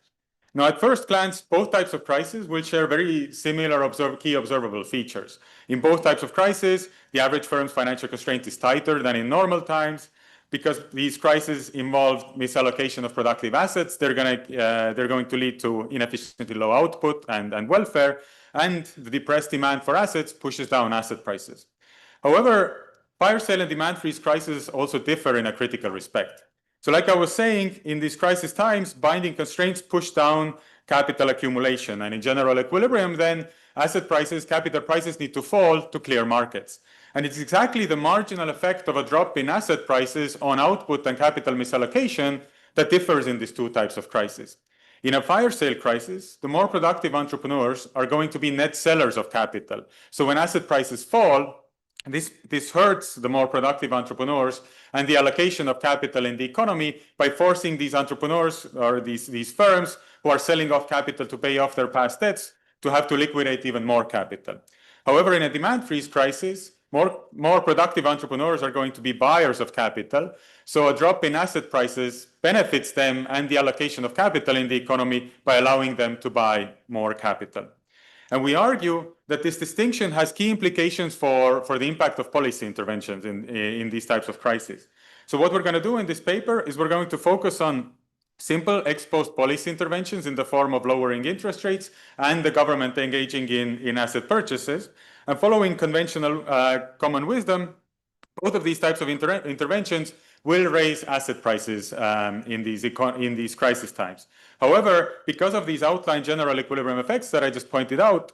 Now, at first glance, both types of crises will share very similar key observable features. In both types of crises, the average firm's financial constraint is tighter than in normal times. Because these crises involve misallocation of productive assets, they're going to lead to inefficiently low output and welfare, and the depressed demand for assets pushes down asset prices. However, fire sale and demand freeze crises also differ in a critical respect. So like I was saying, in these crisis times, binding constraints push down capital accumulation, and in general equilibrium, then capital prices need to fall to clear markets. And it's exactly the marginal effect of a drop in asset prices on output and capital misallocation that differs in these two types of crises. In a fire sale crisis, the more productive entrepreneurs are going to be net sellers of capital. So when asset prices fall, this hurts the more productive entrepreneurs and the allocation of capital in the economy by forcing these entrepreneurs or these firms who are selling off capital to pay off their past debts to have to liquidate even more capital. However, in a demand freeze crisis, more productive entrepreneurs are going to be buyers of capital. So a drop in asset prices benefits them and the allocation of capital in the economy by allowing them to buy more capital. And we argue that this distinction has key implications for the impact of policy interventions in these types of crises. So what we're going to do in this paper is we're going to focus on simple ex-post policy interventions in the form of lowering interest rates and the government engaging in asset purchases. And following conventional common wisdom, both of these types of interventions will raise asset prices in these crisis times. However, because of these outlined general equilibrium effects that I just pointed out,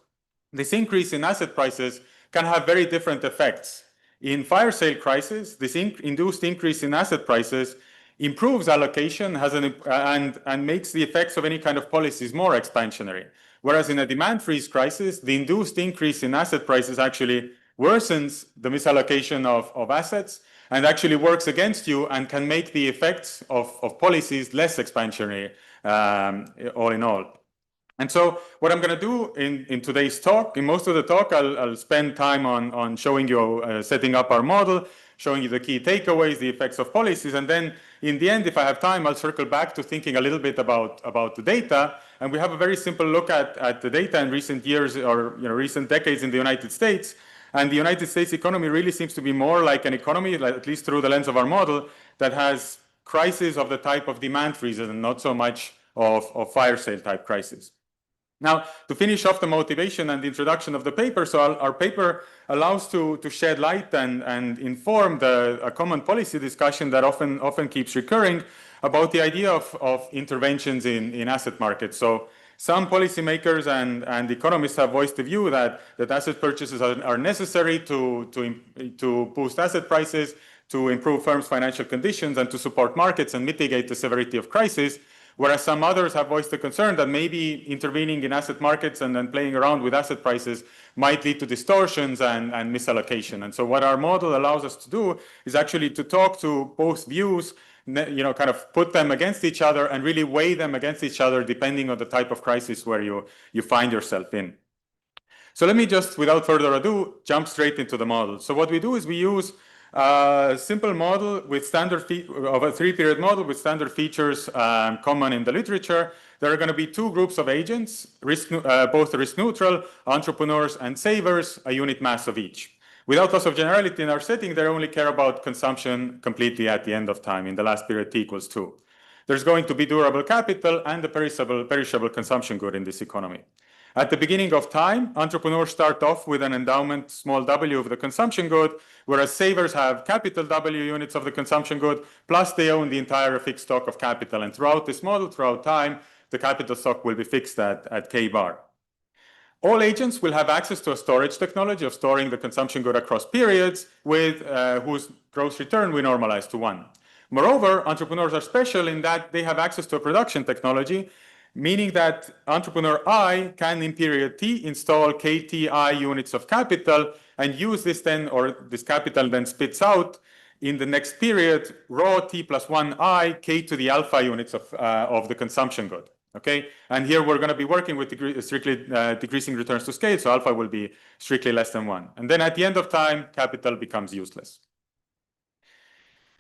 this increase in asset prices can have very different effects. In fire sale crisis, this induced increase in asset prices improves allocation and makes the effects of any kind of policies more expansionary. Whereas in a demand freeze crisis, the induced increase in asset prices actually worsens the misallocation of assets and actually works against you and can make the effects of policies less expansionary all in all. And so what I'm going to do in today's talk, in most of the talk, I'll spend time on showing you, setting up our model, showing you the key takeaways, the effects of policies, and then in the end, if I have time, I'll circle back to thinking a little bit about the data. And we have a very simple look at the data in recent years or recent decades in the United States. And the United States economy really seems to be more like an economy, at least through the lens of our model, that has crises of the type of demand freezes and not so much of fire sale type crises. Now, to finish off the motivation and the introduction of the paper, so our paper allows to shed light and inform a common policy discussion that often keeps recurring about the idea of interventions in asset markets. So some policymakers and economists have voiced the view that asset purchases are necessary to boost asset prices, to improve firms' financial conditions, and to support markets and mitigate the severity of crisis. Whereas some others have voiced the concern that maybe intervening in asset markets and then playing around with asset prices might lead to distortions and misallocation. And so what our model allows us to do is actually to talk to both views, kind of put them against each other and really weigh them against each other depending on the type of crisis where you find yourself in. So let me just, without further ado, jump straight into the model. So what we do is we use a simple model with standard of a 3-period model with standard features common in the literature. There are going to be 2 groups of agents, both risk neutral, entrepreneurs and savers, a unit mass of each. Without loss of generality in our setting, they only care about consumption completely at the end of time in the last period t equals 2. There's going to be durable capital and the perishable consumption good in this economy. At the beginning of time, entrepreneurs start off with an endowment small w of the consumption good, whereas savers have capital W units of the consumption good, plus they own the entire fixed stock of capital. And throughout this model, throughout time, the capital stock will be fixed at K bar. All agents will have access to a storage technology of storing the consumption good across periods with whose gross return we normalize to 1. Moreover, entrepreneurs are special in that they have access to a production technology, meaning that entrepreneur I can in period T install KTI units of capital and use this then, or this capital then spits out in the next period rho T plus 1I K to the alpha units of the consumption good. Okay, and here we're going to be working with strictly decreasing returns to scale, so alpha will be strictly less than 1. And then at the end of time, capital becomes useless.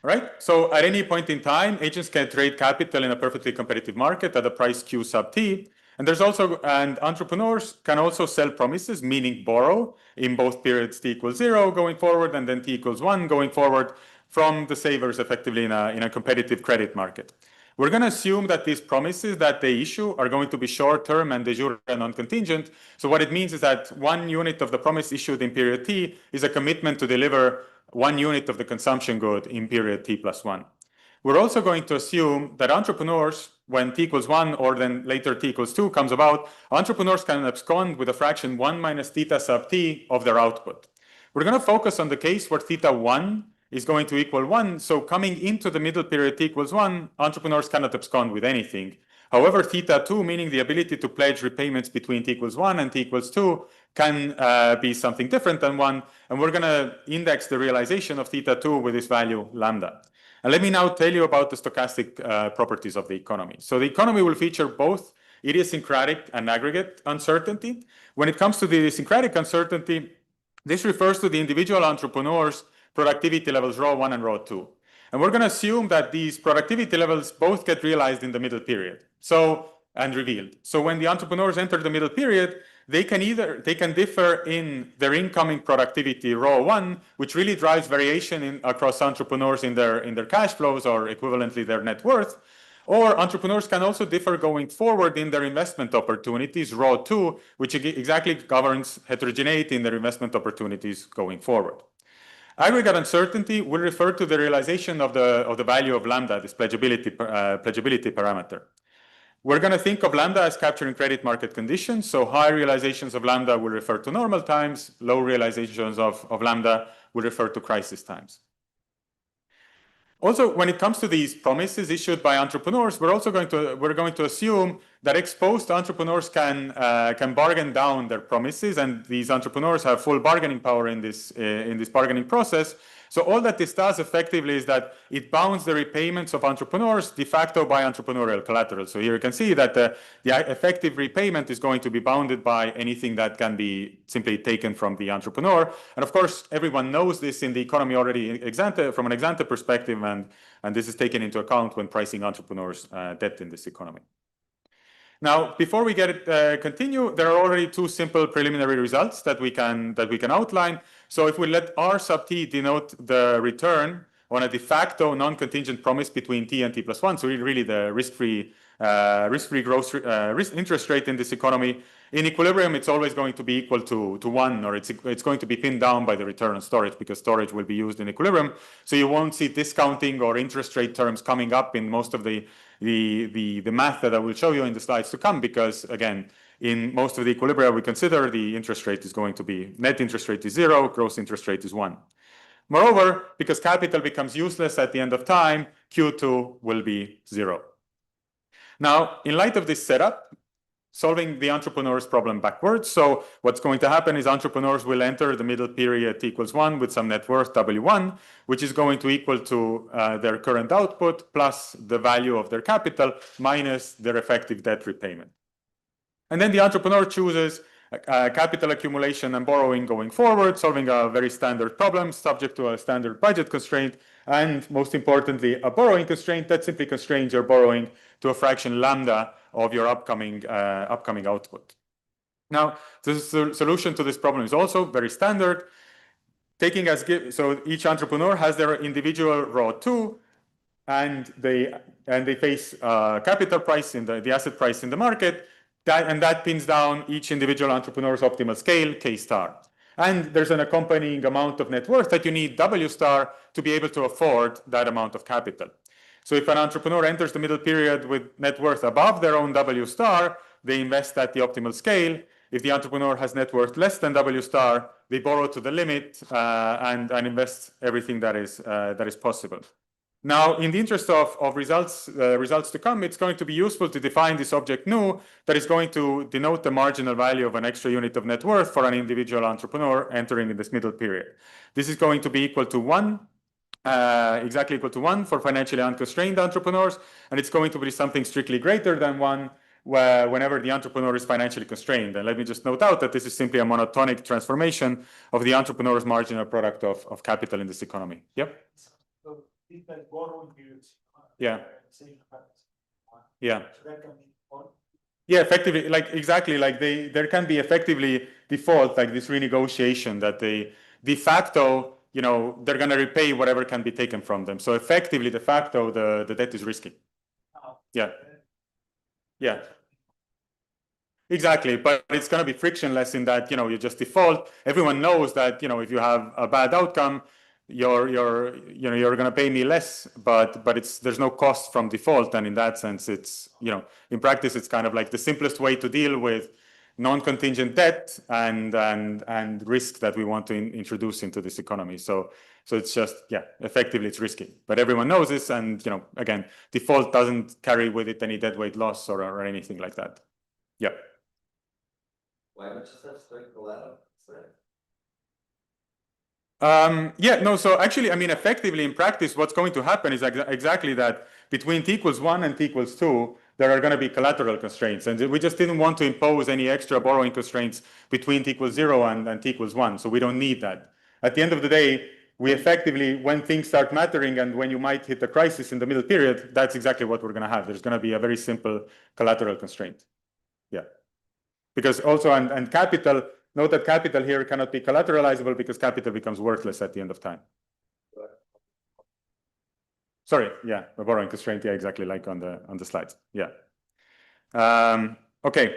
All right, so at any point in time, agents can trade capital in a perfectly competitive market at a price Q sub T. And entrepreneurs can also sell promises, meaning borrow in both periods T equals 0 going forward and then T equals 1 going forward from the savers effectively in a competitive credit market. We're going to assume that these promises that they issue are going to be short-term and de jure and non-contingent. So what it means is that 1 unit of the promise issued in period T is a commitment to deliver 1 unit of the consumption good in period T plus 1. We're also going to assume that entrepreneurs, when T equals 1 or then later T equals 2 comes about, entrepreneurs can abscond with a fraction 1 minus theta sub T of their output. We're going to focus on the case where theta 1 is going to equal 1. So coming into the middle period T equals 1, entrepreneurs cannot abscond with anything. However, theta 2, meaning the ability to pledge repayments between T equals 1 and T equals 2, can be something different than 1. And we're going to index the realization of theta 2 with this value lambda. And let me now tell you about the stochastic properties of the economy. So the economy will feature both idiosyncratic and aggregate uncertainty. When it comes to the idiosyncratic uncertainty, this refers to the individual entrepreneurs' productivity levels rho 1 and rho 2. And we're going to assume that these productivity levels both get realized in the middle period and revealed. So when the entrepreneurs enter the middle period, they can differ in their incoming productivity rho 1, which really drives variation across entrepreneurs in their cash flows or equivalently their net worth. Or entrepreneurs can also differ going forward in their investment opportunities, rho 2, which exactly governs heterogeneity in their investment opportunities going forward. Aggregate uncertainty will refer to the realization of the value of lambda, this pledgeability parameter. We're going to think of lambda as capturing credit market conditions. So high realizations of lambda will refer to normal times. Low realizations of lambda will refer to crisis times. Also, when it comes to these promises issued by entrepreneurs, we're going to assume that exposed entrepreneurs can bargain down their promises, and these entrepreneurs have full bargaining power in this bargaining process. So all that this does effectively is that it bounds the repayments of entrepreneurs de facto by entrepreneurial collateral. So here you can see that the effective repayment is going to be bounded by anything that can be simply taken from the entrepreneur. And of course, everyone knows this in the economy already from an ex ante perspective, and this is taken into account when pricing entrepreneurs' debt in this economy. Now, before we continue, there are already two simple preliminary results that we can outline. So if we let R sub t denote the return on a de facto non-contingent promise between t and t+1, so really the risk-free growth interest rate in this economy, in equilibrium, it's always going to be equal to 1, or it's going to be pinned down by the return on storage, because storage will be used in equilibrium. So you won't see discounting or interest rate terms coming up in most of the math that I will show you in the slides to come, because again, in most of the equilibria we consider, the interest rate is going to be, net interest rate is 0, gross interest rate is 1. Moreover, because capital becomes useless at the end of time, Q2 will be 0. Now, in light of this setup, solving the entrepreneur's problem backwards. So what's going to happen is entrepreneurs will enter the middle period t equals 1 with some net worth W1, which is going to equal to their current output plus the value of their capital minus their effective debt repayment. And then the entrepreneur chooses capital accumulation and borrowing going forward, solving a very standard problem subject to a standard budget constraint, and most importantly, a borrowing constraint that simply constrains your borrowing to a fraction lambda of your upcoming output. Now, the solution to this problem is also very standard. So each entrepreneur has their individual raw 2, and they face capital price in the asset price in the market, and that pins down each individual entrepreneur's optimal scale, K star. And there's an accompanying amount of net worth that you need, W star, to be able to afford that amount of capital. So if an entrepreneur enters the middle period with net worth above their own W star, they invest at the optimal scale. If the entrepreneur has net worth less than W star, they borrow to the limit and invest everything that is possible. Now, in the interest of results to come, it's going to be useful to define this object nu that is going to denote the marginal value of an extra unit of net worth for an individual entrepreneur entering in this middle period. This is going to be equal to 1, exactly equal to 1 for financially unconstrained entrepreneurs, and it's going to be something strictly greater than 1 whenever the entrepreneur is financially constrained. And let me just note out that this is simply a monotonic transformation of the entrepreneur's marginal product of capital in this economy. Yep. Yeah. Yeah. Yeah, effectively, there can be effectively default, like this renegotiation that they de facto, they're going to repay whatever can be taken from them. So effectively, de facto, the debt is risky. Yeah. Yeah. Exactly, but it's going to be frictionless in that, you just default. Everyone knows that, if you have a bad outcome, you're going to pay me less, but there's no cost from default. And in that sense, it's, in practice, it's kind of like the simplest way to deal with non-contingent debt and risk that we want to introduce into this economy. So it's just, effectively it's risky, but everyone knows this. And, again, default doesn't carry with it any deadweight loss or anything like that. Yeah. Why don't you just sprinkle out? So actually, effectively in practice, what's going to happen is exactly that between t equals 1 and t equals 2, there are going to be collateral constraints. And we just didn't want to impose any extra borrowing constraints between t equals 0 and t equals 1. So we don't need that. At the end of the day, we effectively, when things start mattering and when you might hit a crisis in the middle period, that's exactly what we're going to have. There's going to be a very simple collateral constraint. Yeah. Because also, and capital, note that capital here cannot be collateralizable because capital becomes worthless at the end of time. Sorry, yeah, a borrowing constraint, yeah, exactly like on the slides. Yeah. Okay.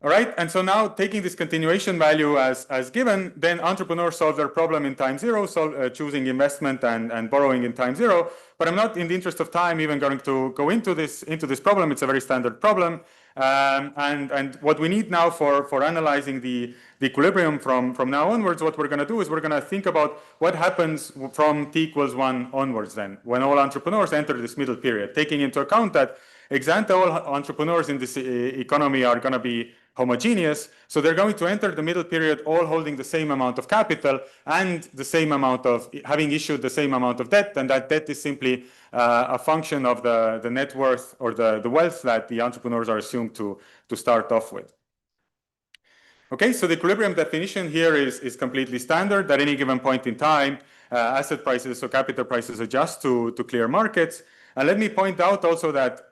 All right, and so now taking this continuation value as given, then entrepreneurs solve their problem in time 0, choosing investment and borrowing in time 0. But I'm not, in the interest of time, even going to go into this problem. It's a very standard problem. And what we need now for analyzing the equilibrium from now onwards, what we're going to do is we're going to think about what happens from t equals 1 onwards then, when all entrepreneurs enter this middle period, taking into account that ex-ante all entrepreneurs in this economy are going to be homogeneous, so they're going to enter the middle period all holding the same amount of capital and the same amount of having issued the same amount of debt, and that debt is simply a function of the net worth or the wealth that the entrepreneurs are assumed to start off with. Okay, so the equilibrium definition here is completely standard. At any given point in time, asset prices, so capital prices, adjust to clear markets. And let me point out also that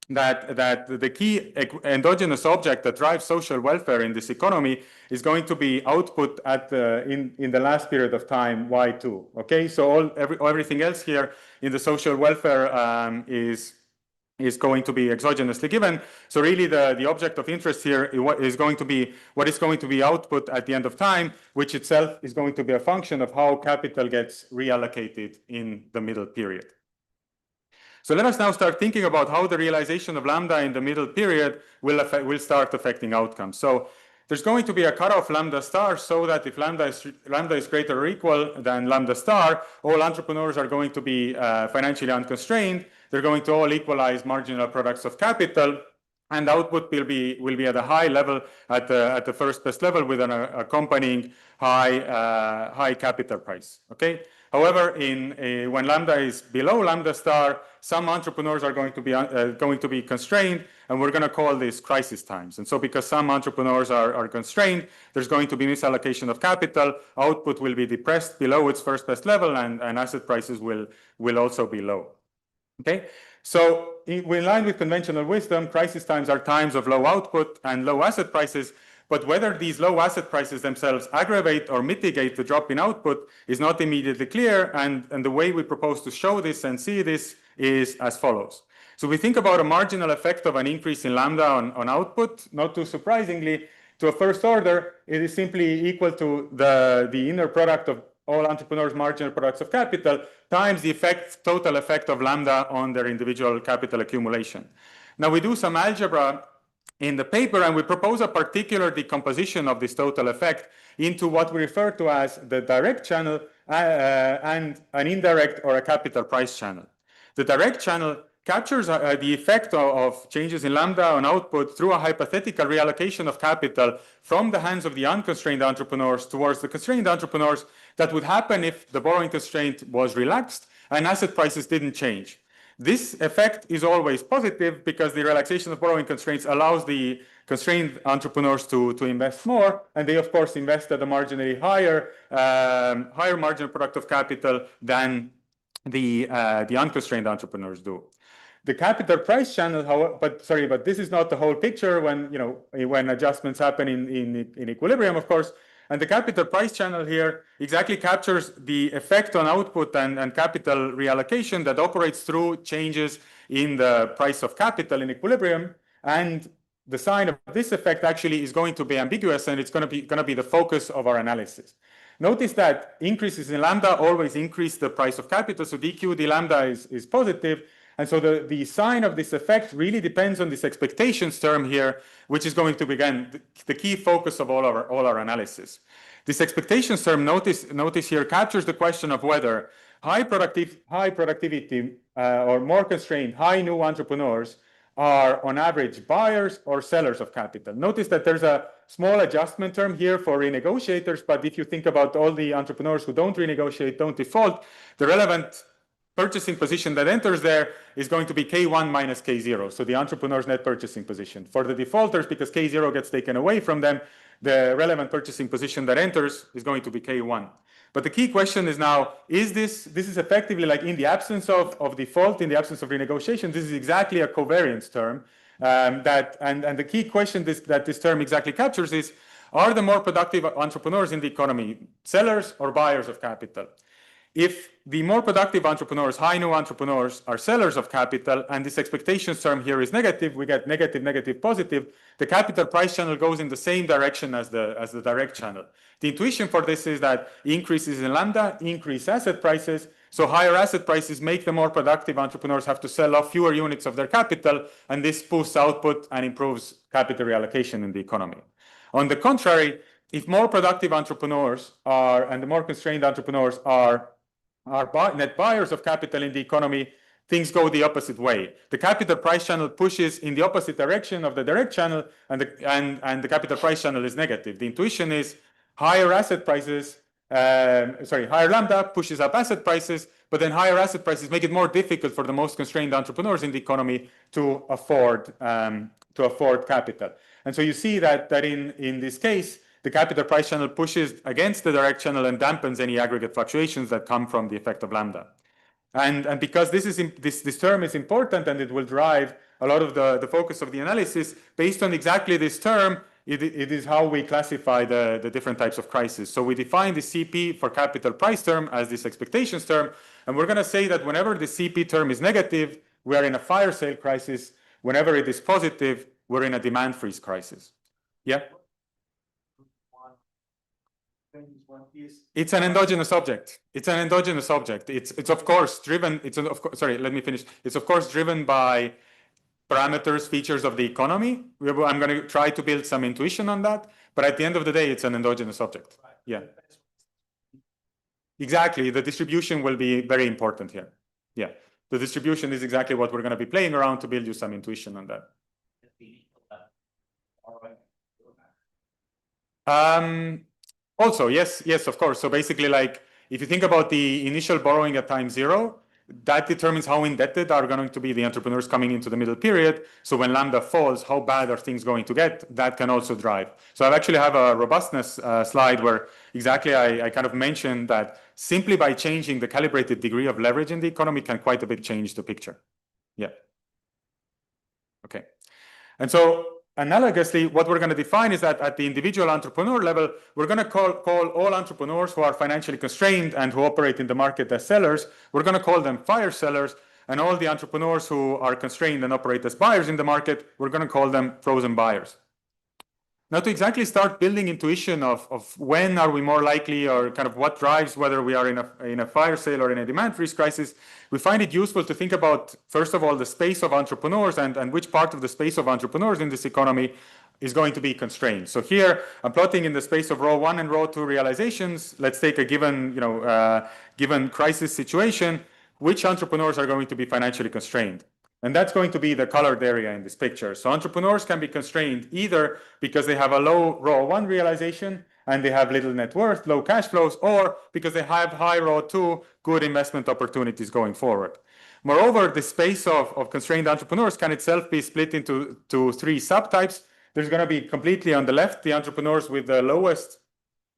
the key endogenous object that drives social welfare in this economy is going to be output at in the last period of time, Y2. Okay, so everything else here in the social welfare is going to be exogenously given. So really the object of interest here is going to be what is going to be output at the end of time, which itself is going to be a function of how capital gets reallocated in the middle period. So let us now start thinking about how the realization of lambda in the middle period will start affecting outcomes. So there's going to be a cutoff lambda star, so that if lambda is greater or equal than lambda star, all entrepreneurs are going to be financially unconstrained. They're going to all equalize marginal products of capital, and output will be at a high level at the first best level with an accompanying high capital price. Okay. However, when lambda is below lambda star, some entrepreneurs are going to be constrained, and we're going to call this crisis times. And so, because some entrepreneurs are constrained, there's going to be misallocation of capital. Output will be depressed below its first best level, and asset prices will also be low. Okay, so in line with conventional wisdom, crisis times are times of low output and low asset prices. But whether these low asset prices themselves aggravate or mitigate the drop in output is not immediately clear, and the way we propose to show this and see this is as follows. So we think about a marginal effect of an increase in lambda on output. Not too surprisingly, to a first order, it is simply equal to the inner product of all entrepreneurs' marginal products of capital times the total effect of lambda on their individual capital accumulation. Now we do some algebra in the paper, and we propose a particular decomposition of this total effect into what we refer to as the direct channel and an indirect or a capital price channel. The direct channel captures the effect of changes in lambda on output through a hypothetical reallocation of capital from the hands of the unconstrained entrepreneurs towards the constrained entrepreneurs that would happen if the borrowing constraint was relaxed and asset prices didn't change. This effect is always positive because the relaxation of borrowing constraints allows the constrained entrepreneurs to invest more, and they of course invest at a marginally higher marginal product of capital than the unconstrained entrepreneurs do. The capital price channel, but this is not the whole picture when adjustments happen in equilibrium, of course. And the capital price channel here exactly captures the effect on output and capital reallocation that operates through changes in the price of capital in equilibrium. And the sign of this effect actually is going to be ambiguous, and it's going to be the focus of our analysis. Notice that increases in lambda always increase the price of capital, so dq d lambda is positive. And so the sign of this effect really depends on this expectations term here, which is going to be, again, the key focus of all our analysis. This expectations term, notice here, captures the question of whether high productivity or more constrained, high new entrepreneurs are on average buyers or sellers of capital. Notice that there's a small adjustment term here for renegotiators, but if you think about all the entrepreneurs who don't renegotiate, don't default, the relevant purchasing position that enters there is going to be K1 minus K0, so the entrepreneur's net purchasing position. For the defaulters, because K0 gets taken away from them, the relevant purchasing position that enters is going to be K1. But the key question is now, this is effectively like in the absence of default, in the absence of renegotiation, this is exactly a covariance term. And the key question that this term exactly captures is, are the more productive entrepreneurs in the economy sellers or buyers of capital? If the more productive entrepreneurs, high new entrepreneurs, are sellers of capital, and this expectations term here is negative, we get negative, negative, positive, the capital price channel goes in the same direction as the direct channel. The intuition for this is that increases in lambda increase asset prices, so higher asset prices make the more productive entrepreneurs have to sell off fewer units of their capital, and this boosts output and improves capital reallocation in the economy. On the contrary, if more productive entrepreneurs and the more constrained entrepreneurs are net buyers of capital in the economy, things go the opposite way. The capital price channel pushes in the opposite direction of the direct channel, and the capital price channel is negative. The intuition is higher asset prices, higher lambda pushes up asset prices, but then higher asset prices make it more difficult for the most constrained entrepreneurs in the economy to afford capital. And so you see that in this case, the capital price channel pushes against the direct channel and dampens any aggregate fluctuations that come from the effect of lambda. And because this term is important and it will drive a lot of the focus of the analysis, based on exactly this term, it is how we classify the different types of crises. So we define the CP for capital price term as this expectations term, and we're going to say that whenever the CP term is negative, we are in a fire sale crisis. Whenever it is positive, we're in a demand freeze crisis. Yeah? It's an endogenous object. It's an endogenous object. It's of course driven. Sorry, let me finish. It's of course driven by parameters, features of the economy. I'm going to try to build some intuition on that, but at the end of the day, it's an endogenous object. Yeah. Exactly. The distribution will be very important here. Yeah. The distribution is exactly what we're going to be playing around to build you some intuition on that. Also, yes, of course. So basically, like, if you think about the initial borrowing at time 0, that determines how indebted are going to be the entrepreneurs coming into the middle period. So when lambda falls, how bad are things going to get? That can also drive. So I actually have a robustness slide where exactly I kind of mentioned that simply by changing the calibrated degree of leverage in the economy can quite a bit change the picture. Yeah. Okay. And so analogously, what we're going to define is that at the individual entrepreneur level, we're going to call all entrepreneurs who are financially constrained and who operate in the market as sellers, we're going to call them fire sellers, and all the entrepreneurs who are constrained and operate as buyers in the market, we're going to call them frozen buyers. Now, to exactly start building intuition of when are we more likely, or kind of what drives whether we are in a fire sale or in a demand freeze crisis, we find it useful to think about, first of all, the space of entrepreneurs and which part of the space of entrepreneurs in this economy is going to be constrained. So here, I'm plotting in the space of row 1 and row 2 realizations. Let's take a given, given crisis situation, which entrepreneurs are going to be financially constrained. And that's going to be the colored area in this picture. So entrepreneurs can be constrained either because they have a low row 1 realization and they have little net worth, low cash flows, or because they have high row 2 good investment opportunities going forward. Moreover, the space of constrained entrepreneurs can itself be split into 3 subtypes. There's going to be completely on the left, the entrepreneurs with the lowest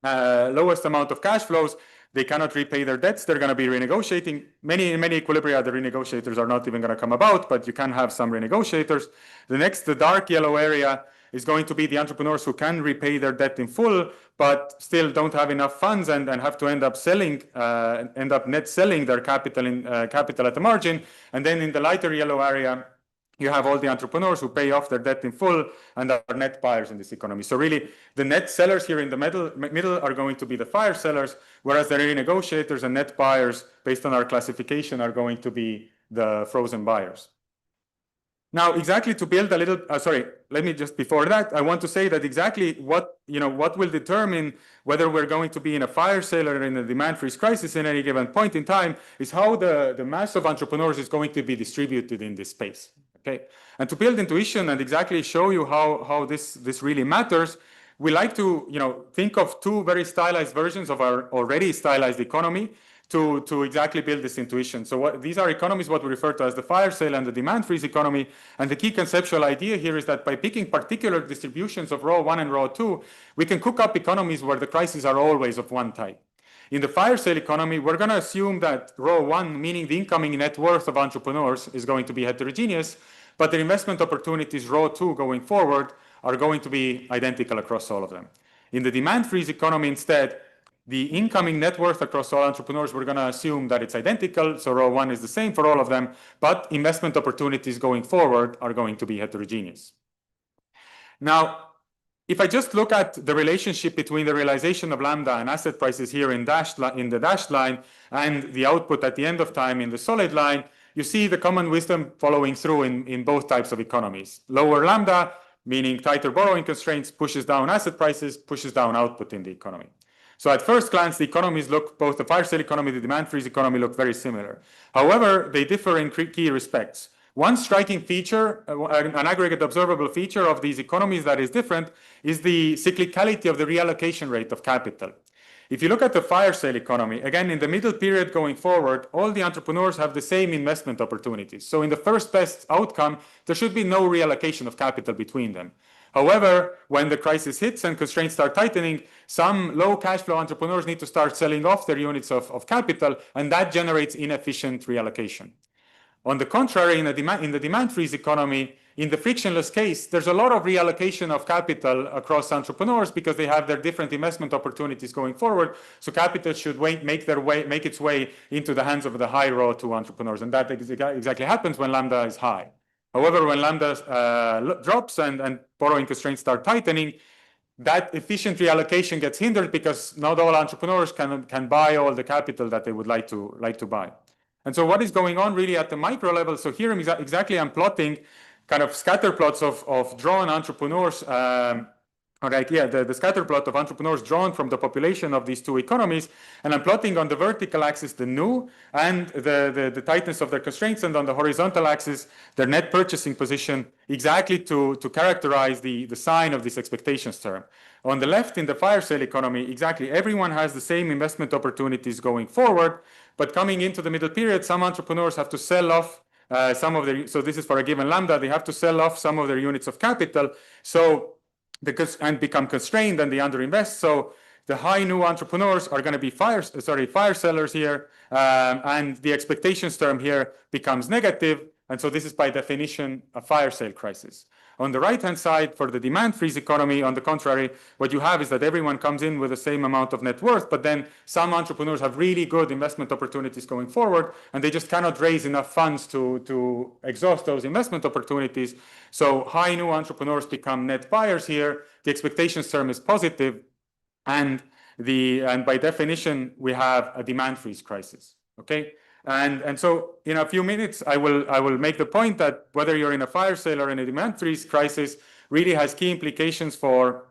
amount of cash flows. They cannot repay their debts. They're going to be renegotiating. Many equilibria, the renegotiators are not even going to come about, but you can have some renegotiators. The dark yellow area is going to be the entrepreneurs who can repay their debt in full, but still don't have enough funds and have to end up net selling their capital at the margin. And then in the lighter yellow area, you have all the entrepreneurs who pay off their debt in full and are net buyers in this economy. So really, the net sellers here in the middle are going to be the fire sellers, whereas the renegotiators and net buyers, based on our classification, are going to be the frozen buyers. Now, exactly to build a little, let me just, before that, I want to say that exactly what will determine whether we're going to be in a fire sale or in a demand freeze crisis in any given point in time is how the mass of entrepreneurs is going to be distributed in this space. Okay, and to build intuition and exactly show you how this really matters, we like to think of 2 very stylized versions of our already stylized economy to exactly build this intuition. So these are economies what we refer to as the fire sale and the demand freeze economy. And the key conceptual idea here is that by picking particular distributions of row 1 and row 2, we can cook up economies where the crises are always of one type. In the fire sale economy, we're going to assume that row 1, meaning the incoming net worth of entrepreneurs, is going to be heterogeneous, but the investment opportunities, row 2 going forward, are going to be identical across all of them. In the demand freeze economy, instead, the incoming net worth across all entrepreneurs, we're going to assume that it's identical, so row 1 is the same for all of them, but investment opportunities going forward are going to be heterogeneous. Now, if I just look at the relationship between the realization of lambda and asset prices here in the dashed line and the output at the end of time in the solid line, you see the common wisdom following through in both types of economies. Lower lambda, meaning tighter borrowing constraints, pushes down asset prices, pushes down output in the economy. So at first glance, the economies look, both the fire sale economy, the demand freeze economy look very similar. However, they differ in key respects. One striking feature, an aggregate observable feature of these economies that is different is the cyclicality of the reallocation rate of capital. If you look at the fire sale economy, again, in the middle period going forward, all the entrepreneurs have the same investment opportunities. So in the first best outcome, there should be no reallocation of capital between them. However, when the crisis hits and constraints start tightening, some low cash flow entrepreneurs need to start selling off their units of capital, and that generates inefficient reallocation. On the contrary, in the demand freeze economy, in the frictionless case, there's a lot of reallocation of capital across entrepreneurs because they have their different investment opportunities going forward. So capital should make its way into the hands of the high row to entrepreneurs. And that exactly happens when lambda is high. However, when lambda drops and borrowing constraints start tightening, that efficient reallocation gets hindered because not all entrepreneurs can buy all the capital that they would like to buy. And so what is going on really at the micro level? So here exactly I'm plotting kind of scatter plots of drawn entrepreneurs, the scatter plot of entrepreneurs drawn from the population of these two economies. And I'm plotting on the vertical axis the new and the tightness of their constraints, and on the horizontal axis their net purchasing position, exactly to characterize the sign of this expectations term. On the left, in the fire sale economy, exactly everyone has the same investment opportunities going forward, but coming into the middle period, some entrepreneurs have to sell off some of their, so this is for a given lambda, they have to sell off some of their units of capital, and become constrained and they underinvest. So the high new entrepreneurs are going to be fire sellers here, and the expectations term here becomes negative. And so this is by definition a fire sale crisis. On the right-hand side, for the demand freeze economy, on the contrary, what you have is that everyone comes in with the same amount of net worth, but then some entrepreneurs have really good investment opportunities going forward, and they just cannot raise enough funds to exhaust those investment opportunities. So high new entrepreneurs become net buyers here. The expectations term is positive, and by definition, we have a demand freeze crisis. Okay. And so in a few minutes, I will make the point that whether you're in a fire sale or in a demand freeze crisis really has key implications for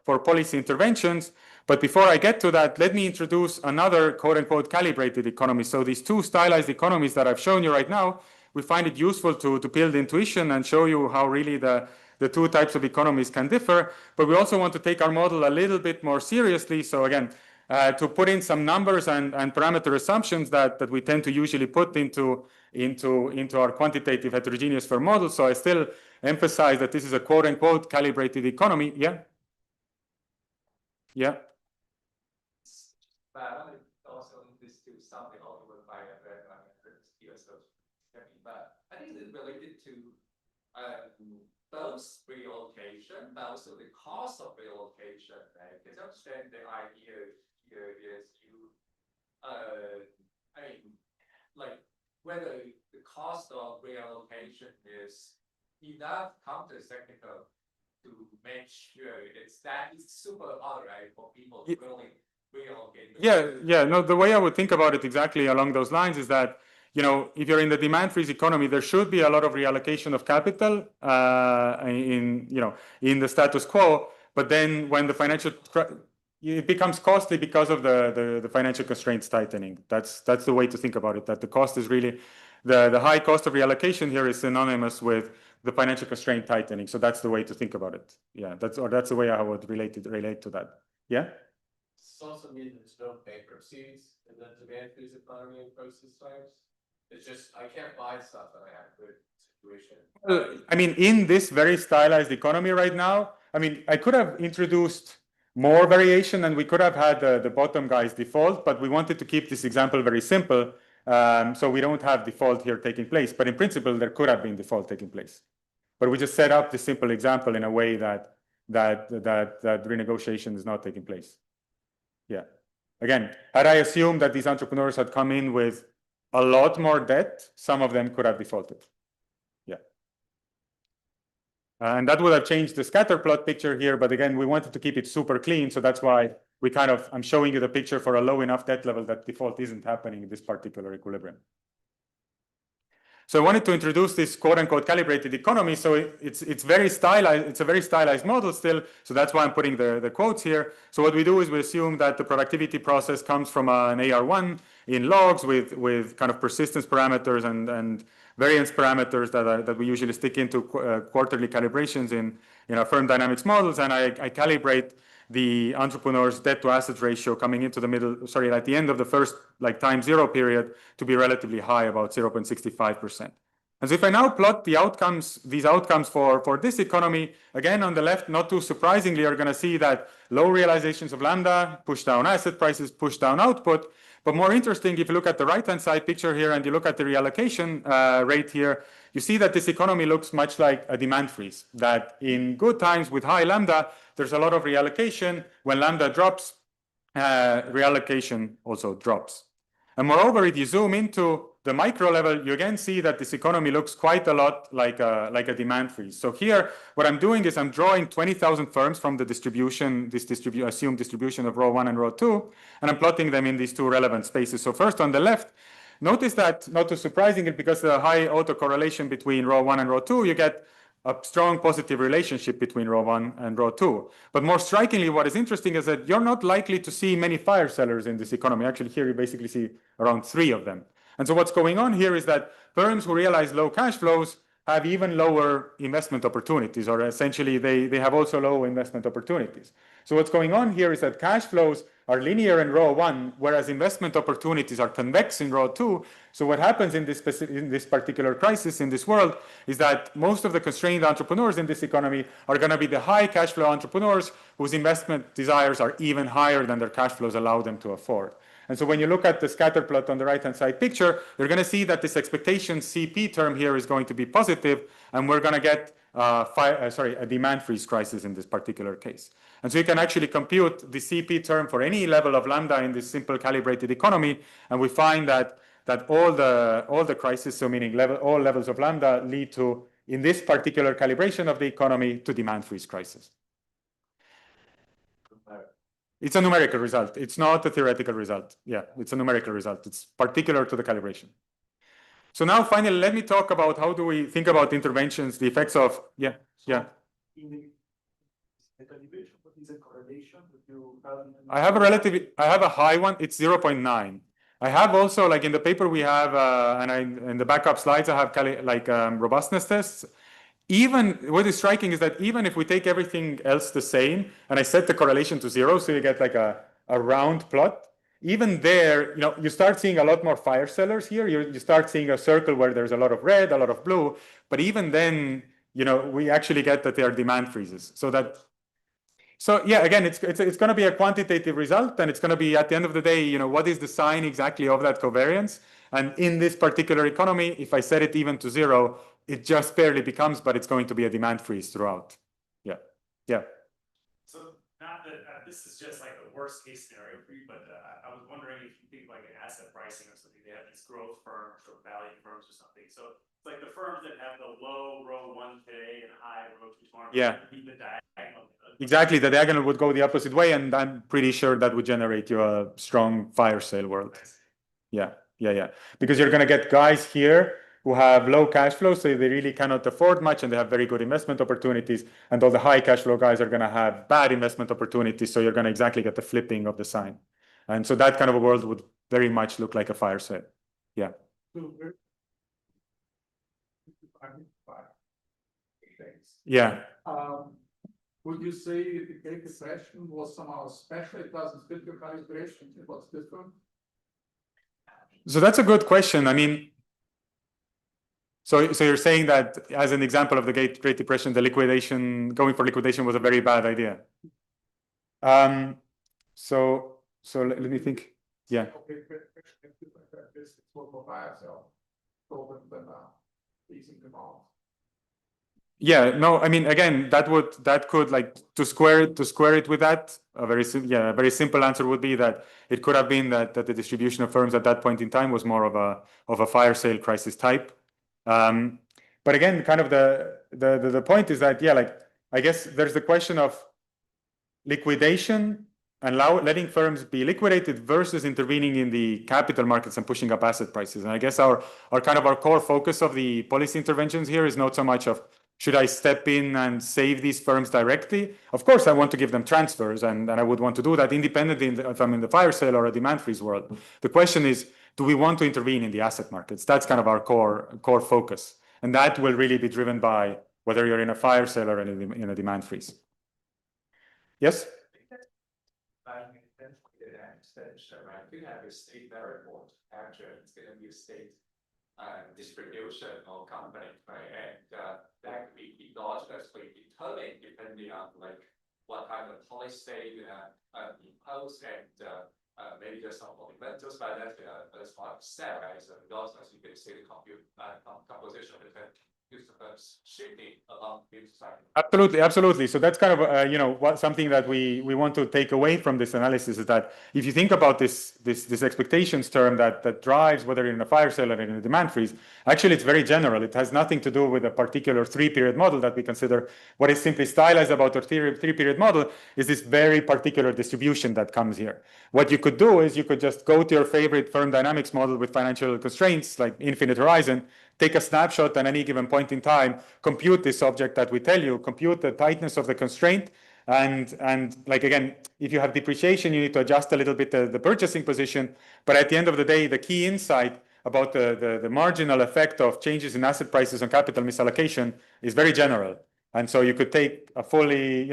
policy interventions. But before I get to that, let me introduce another quote unquote calibrated economy. So these two stylized economies that I've shown you right now, we find it useful to build intuition and show you how really the two types of economies can differ. But we also want to take our model a little bit more seriously. So again, to put in some numbers and parameter assumptions that we tend to usually put into our quantitative heterogeneous firm model. So I still emphasize that this is a quote unquote calibrated economy. Yeah. Yeah. But I want to also link this to something also by but I think it's related to both relocation, but also the cost of relocation, right? Because I understand the idea here is like whether the cost of reallocation is enough counter-cyclical to make sure it's super hard, right, for people to really relocate. Yeah. No, the way I would think about it exactly along those lines is that, you know, if you're in the demand freeze economy, there should be a lot of reallocation of capital in the status quo. But then when it becomes costly because of the financial constraints tightening. That's the way to think about it, that the cost is really, the high cost of reallocation here is synonymous with the financial constraint tightening. So that's the way to think about it. Yeah, that's the way I would relate to that. Yeah? This also means there's no bankruptcies in the demand freeze economy and crisis times. It's just, I can't buy stuff that I have a good situation. Well, I mean, in this very stylized economy right now, I mean, I could have introduced more variation and we could have had the bottom guys default, but we wanted to keep this example very simple. So we don't have default here taking place, but in principle, there could have been default taking place. But we just set up this simple example in a way that renegotiation is not taking place. Yeah. Again, had I assumed that these entrepreneurs had come in with a lot more debt, some of them could have defaulted. Yeah. And that would have changed the scatter plot picture here. But again, we wanted to keep it super clean. So that's why I'm showing you the picture for a low enough debt level that default isn't happening in this particular equilibrium. So I wanted to introduce this quote unquote calibrated economy. So it's very stylized. It's a very stylized model still. So that's why I'm putting the quotes here. So what we do is we assume that the productivity process comes from an AR1 in logs with kind of persistence parameters and variance parameters that we usually stick into quarterly calibrations in our firm dynamics models. And I calibrate the entrepreneur's debt to asset ratio coming into the at the end of the first time zero period to be relatively high, about 0.65%. And so if I now plot these outcomes for this economy, again, on the left, not too surprisingly, you're going to see that low realizations of lambda push down asset prices, push down output. But more interesting, if you look at the right-hand side picture here and you look at the reallocation rate here, you see that this economy looks much like a demand freeze, that in good times with high lambda, there's a lot of reallocation. When lambda drops, reallocation also drops. And moreover, if you zoom into the micro level, you again see that this economy looks quite a lot like a demand freeze. So here, what I'm doing is I'm drawing 20,000 firms from the distribution, assumed distribution of row 1 and row 2, and I'm plotting them in these two relevant spaces. So first on the left, notice that, not too surprisingly, because of the high autocorrelation between row 1 and row 2, you get a strong positive relationship between row 1 and row 2. But more strikingly, what is interesting is that you're not likely to see many fire sellers in this economy. Actually, here you basically see around 3 of them. And so what's going on here is that firms who realize low cash flows have even lower investment opportunities, or essentially they have also low investment opportunities. So what's going on here is that cash flows are linear in row 1, whereas investment opportunities are convex in row 2. So what happens in this particular crisis in this world is that most of the constrained entrepreneurs in this economy are going to be the high cash flow entrepreneurs whose investment desires are even higher than their cash flows allow them to afford. And so when you look at the scatter plot on the right-hand side picture, you're going to see that this expectation CP term here is going to be positive, and we're going to get a demand freeze crisis in this particular case. And so you can actually compute the CP term for any level of lambda in this simple calibrated economy, and we find that all the crises, so meaning all levels of lambda, lead to, in this particular calibration of the economy, to demand freeze crisis. It's a numerical result. It's not a theoretical result. Yeah, it's a numerical result. It's particular to the calibration. So now finally, let me talk about how do we think about interventions, the effects of, In the calibration, what is the correlation that you have? I have a high one, it's 0.9. I have also, like in the paper we have, in the backup slides, I have robustness tests. Even what is striking is that even if we take everything else the same and I set the correlation to 0, so you get like a round plot, even there, you start seeing a lot more fire sellers here. You start seeing a circle where there's a lot of red, a lot of blue, but even then, we actually get that there are demand freezes. So yeah, again, it's going to be a quantitative result, and it's going to be at the end of the day, what is the sign exactly of that covariance? And in this particular economy, if I set it even to 0, it just barely becomes, but it's going to be a demand freeze throughout. Yeah. So not that this is just like the worst case scenario for you, but I was wondering if you think like an asset pricing or something. They have these growth firms or value firms or something. So it's like the firms that have the low row 1 today and high row 2 tomorrow. Yeah. The diagonal. Exactly, the diagonal would go the opposite way, and I'm pretty sure that would generate you a strong fire sale world. Yeah. Because you're going to get guys here who have low cash flow, so they really cannot afford much, and they have very good investment opportunities, and all the high cash flow guys are going to have bad investment opportunities, so you're going to exactly get the flipping of the sign. And so that kind of a world would very much look like a fire sale. Yeah. Yeah. Would you say the Great Depression was somehow special? It doesn't fit your calibration. What's different? So that's a good question. I mean, so you're saying that as an example of the Great Depression, going for liquidation was a very bad idea. So let me think. Yeah. Yeah, no, I mean, again, that could like to square it with that, a very simple answer would be that it could have been that the distribution of firms at that point in time was more of a fire sale crisis type. But again, kind of the point is that, I guess there's the question of liquidation letting firms be liquidated versus intervening in the capital markets and pushing up asset prices. And I guess our core focus of the policy interventions here is not so much of should I step in and save these firms directly? Of course, I want to give them transfers, and I would want to do that independently if I'm in the fire sale or a demand freeze world. The question is, do we want to intervene in the asset markets? That's kind of our core focus. And that will really be driven by whether you're in a fire sale or in a demand freeze. Yes? If you have a state variable after it's going to be a state distribution or company, right? And that could be largely determined depending on like what kind of policy imposed and maybe there's some fundamentals, but that's what said, right? So also as you can see the composition of the shifting along the side. Absolutely. So that's kind of something that we want to take away from this analysis is that if you think about this expectations term that drives whether you're in a fire sale or in a demand freeze, actually it's very general. It has nothing to do with a particular 3-period model that we consider. What is simply stylized about our 3-period model is this very particular distribution that comes here. What you could do is you could just go to your favorite firm dynamics model with financial constraints like infinite horizon, take a snapshot at any given point in time, compute this object that we tell you, compute the tightness of the constraint, and like again, if you have depreciation, you need to adjust a little bit the purchasing position. But at the end of the day, the key insight about the marginal effect of changes in asset prices on capital misallocation is very general. And so you could take a fully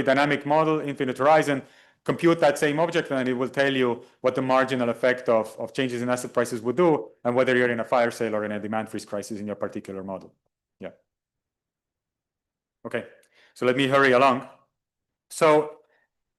dynamic model, infinite horizon, compute that same object, and it will tell you what the marginal effect of changes in asset prices would do, and whether you're in a fire sale or in a demand freeze crisis in your particular model. Yeah. Okay, so let me hurry along. So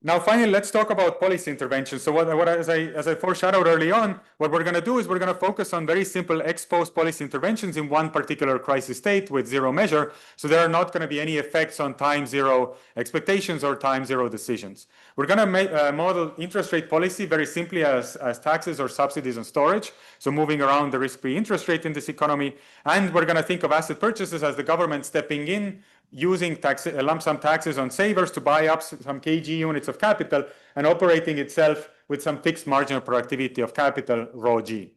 now finally, let's talk about policy intervention. So as I foreshadowed early on, what we're going to do is we're going to focus on very simple ex-post policy interventions in one particular crisis state with zero measure. So there are not going to be any effects on time zero expectations or time zero decisions. We're going to model interest rate policy very simply as taxes or subsidies on storage. So moving around the risk-free interest rate in this economy. And we're going to think of asset purchases as the government stepping in, using lump sum taxes on savers to buy up some kg units of capital and operating itself with some fixed marginal productivity of capital, rho G.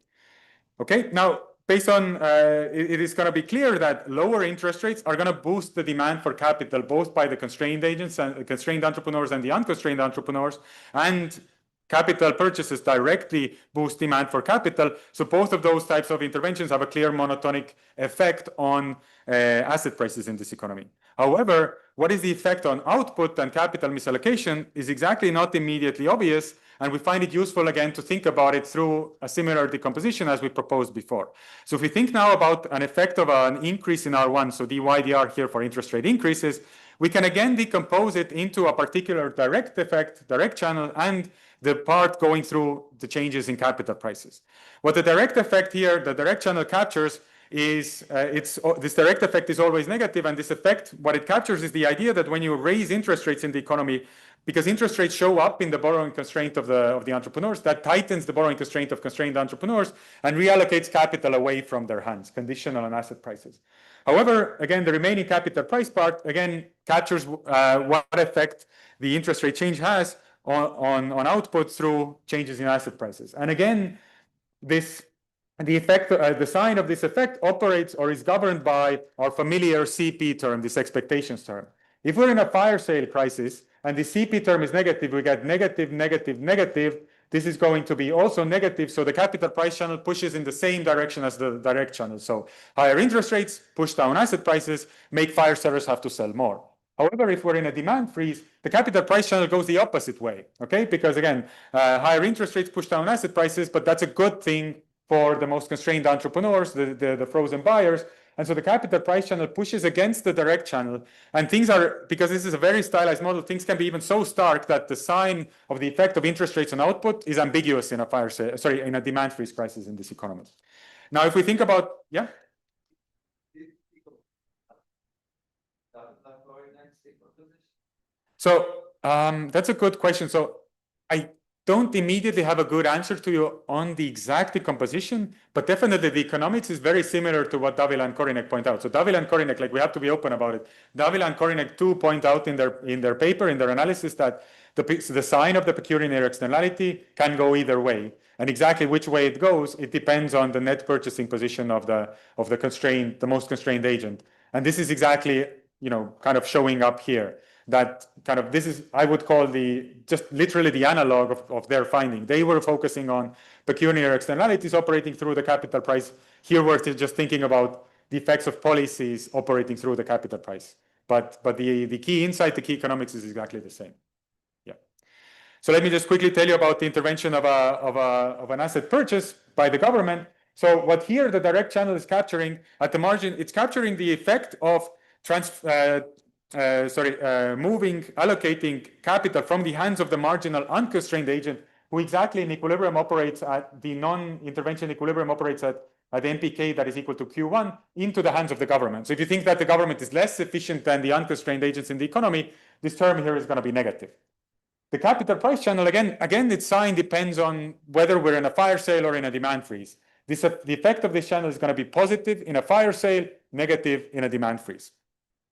Okay, now based on, it is going to be clear that lower interest rates are going to boost the demand for capital, both by the constrained agents and constrained entrepreneurs and the unconstrained entrepreneurs, and capital purchases directly boost demand for capital. So both of those types of interventions have a clear monotonic effect on asset prices in this economy. However, what is the effect on output and capital misallocation is exactly not immediately obvious, and we find it useful again to think about it through a similar decomposition as we proposed before. So if we think now about an effect of an increase in R1, so dY/dR here for interest rate increases, we can again decompose it into a particular direct effect, direct channel, and the part going through the changes in capital prices. What the direct effect here, the direct channel captures is this direct effect is always negative, and this effect, what it captures is the idea that when you raise interest rates in the economy, because interest rates show up in the borrowing constraint of the entrepreneurs, that tightens the borrowing constraint of constrained entrepreneurs and reallocates capital away from their hands, conditional on asset prices. However, again, the remaining capital price part, again, captures what effect the interest rate change has on output through changes in asset prices. And again, the sign of this effect operates or is governed by our familiar CP term, this expectations term. If we're in a fire sale crisis and the CP term is negative, we get negative, negative, negative. This is going to be also negative, so the capital price channel pushes in the same direction as the direct channel. So higher interest rates push down asset prices, make fire sellers have to sell more. However, if we're in a demand freeze, the capital price channel goes the opposite way, okay? Because again, higher interest rates push down asset prices, but that's a good thing for the most constrained entrepreneurs, the frozen buyers. And so the capital price channel pushes against the direct channel. And things are, because this is a very stylized model, things can be even so stark that the sign of the effect of interest rates on output is ambiguous in a demand freeze crisis in this economy. Now, if we think about, yeah? So that's a good question. So don't immediately have a good answer to you on the exact decomposition, but definitely the economics is very similar to what Davila and Korinek point out. So Davila and Korinek, like we have to be open about it. Davila and Korinek too point out in their paper, in their analysis, that the sign of the pecuniary externality can go either way. And exactly which way it goes, it depends on the net purchasing position of the most constrained agent. And this is exactly, kind of showing up here. That kind of, this is, I would call just literally the analog of their finding. They were focusing on pecuniary externalities operating through the capital price. Here we're just thinking about the effects of policies operating through the capital price. But the key insight, the key economics is exactly the same. Yeah. So let me just quickly tell you about the intervention of an asset purchase by the government. So what here the direct channel is capturing at the margin, it's capturing the effect of allocating capital from the hands of the marginal unconstrained agent, who exactly in equilibrium operates at the non-intervention equilibrium operates at NPK that is equal to Q1, into the hands of the government. So if you think that the government is less efficient than the unconstrained agents in the economy, this term here is going to be negative. The capital price channel, again, its sign depends on whether we're in a fire sale or in a demand freeze. The effect of this channel is going to be positive in a fire sale, negative in a demand freeze.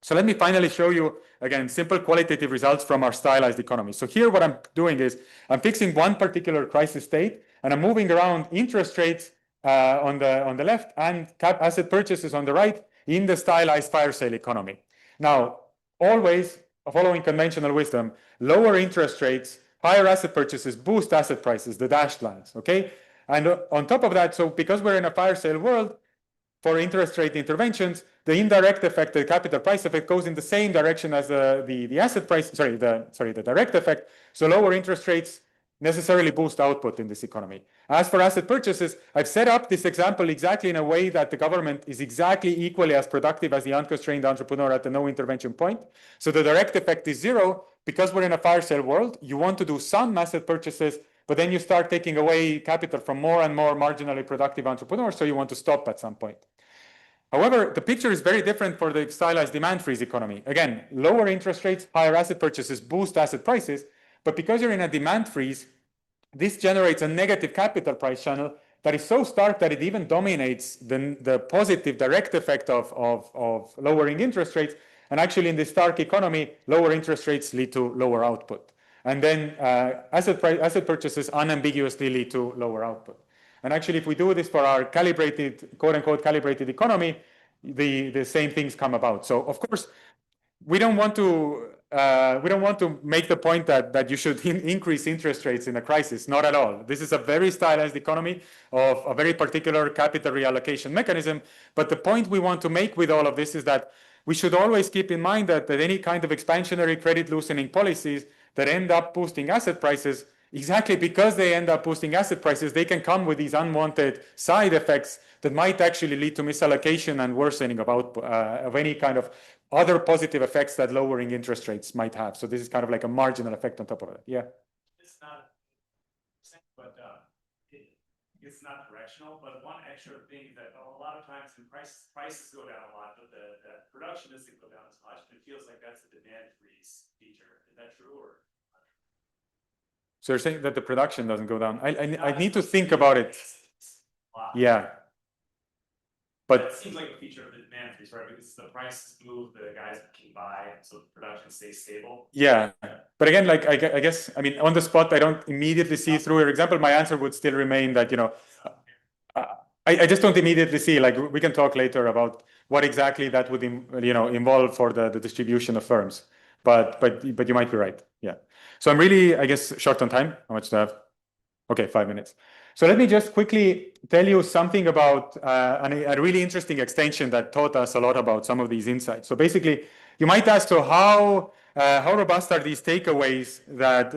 So let me finally show you, again, simple qualitative results from our stylized economy. So here what I'm doing is I'm fixing one particular crisis state, and I'm moving around interest rates on the left and asset purchases on the right in the stylized fire sale economy. Now, always following conventional wisdom, lower interest rates, higher asset purchases boost asset prices, the dashed lines, okay? And on top of that, so because we're in a fire sale world, for interest rate interventions, the indirect effect, the capital price effect, goes in the same direction as the asset price, the direct effect. So lower interest rates necessarily boost output in this economy. As for asset purchases, I've set up this example exactly in a way that the government is exactly equally as productive as the unconstrained entrepreneur at the no intervention point. So the direct effect is zero. Because we're in a fire sale world, you want to do some asset purchases, but then you start taking away capital from more and more marginally productive entrepreneurs, so you want to stop at some point. However, the picture is very different for the stylized demand freeze economy. Again, lower interest rates, higher asset purchases boost asset prices, but because you're in a demand freeze, this generates a negative capital price channel that is so stark that it even dominates the positive direct effect of lowering interest rates. And actually in this stark economy, lower interest rates lead to lower output. And then asset purchases unambiguously lead to lower output. And actually, if we do this for our calibrated, quote unquote, calibrated economy, the same things come about. So of course, we don't want to make the point that you should increase interest rates in a crisis. Not at all. This is a very stylized economy of a very particular capital reallocation mechanism. But the point we want to make with all of this is that we should always keep in mind that any kind of expansionary credit loosening policies that end up boosting asset prices, exactly because they end up boosting asset prices, they can come with these unwanted side effects that might actually lead to misallocation and worsening of any kind of other positive effects that lowering interest rates might have. So this is kind of like a marginal effect on top of it. Yeah. It's not, but it's not directional. But one extra thing that a lot of times when prices go down a lot, but the production doesn't go down as much. It feels like that's a demand freeze feature. Is that true or? So you're saying that the production doesn't go down. I need to think about it. Yeah. But it seems like a feature of the demand freeze, right? Because the prices move, the guys can buy, so production stays stable. Yeah. But again, like I guess, I mean, on the spot, I don't immediately see through your example. My answer would still remain that, I just don't immediately see, like we can talk later about what exactly that would, involve for the distribution of firms. But you might be right. Yeah. So I'm really, I guess, short on time. How much do I have? Okay, 5 minutes. So let me just quickly tell you something about a really interesting extension that taught us a lot about some of these insights. So basically, you might ask, so how robust are these takeaways that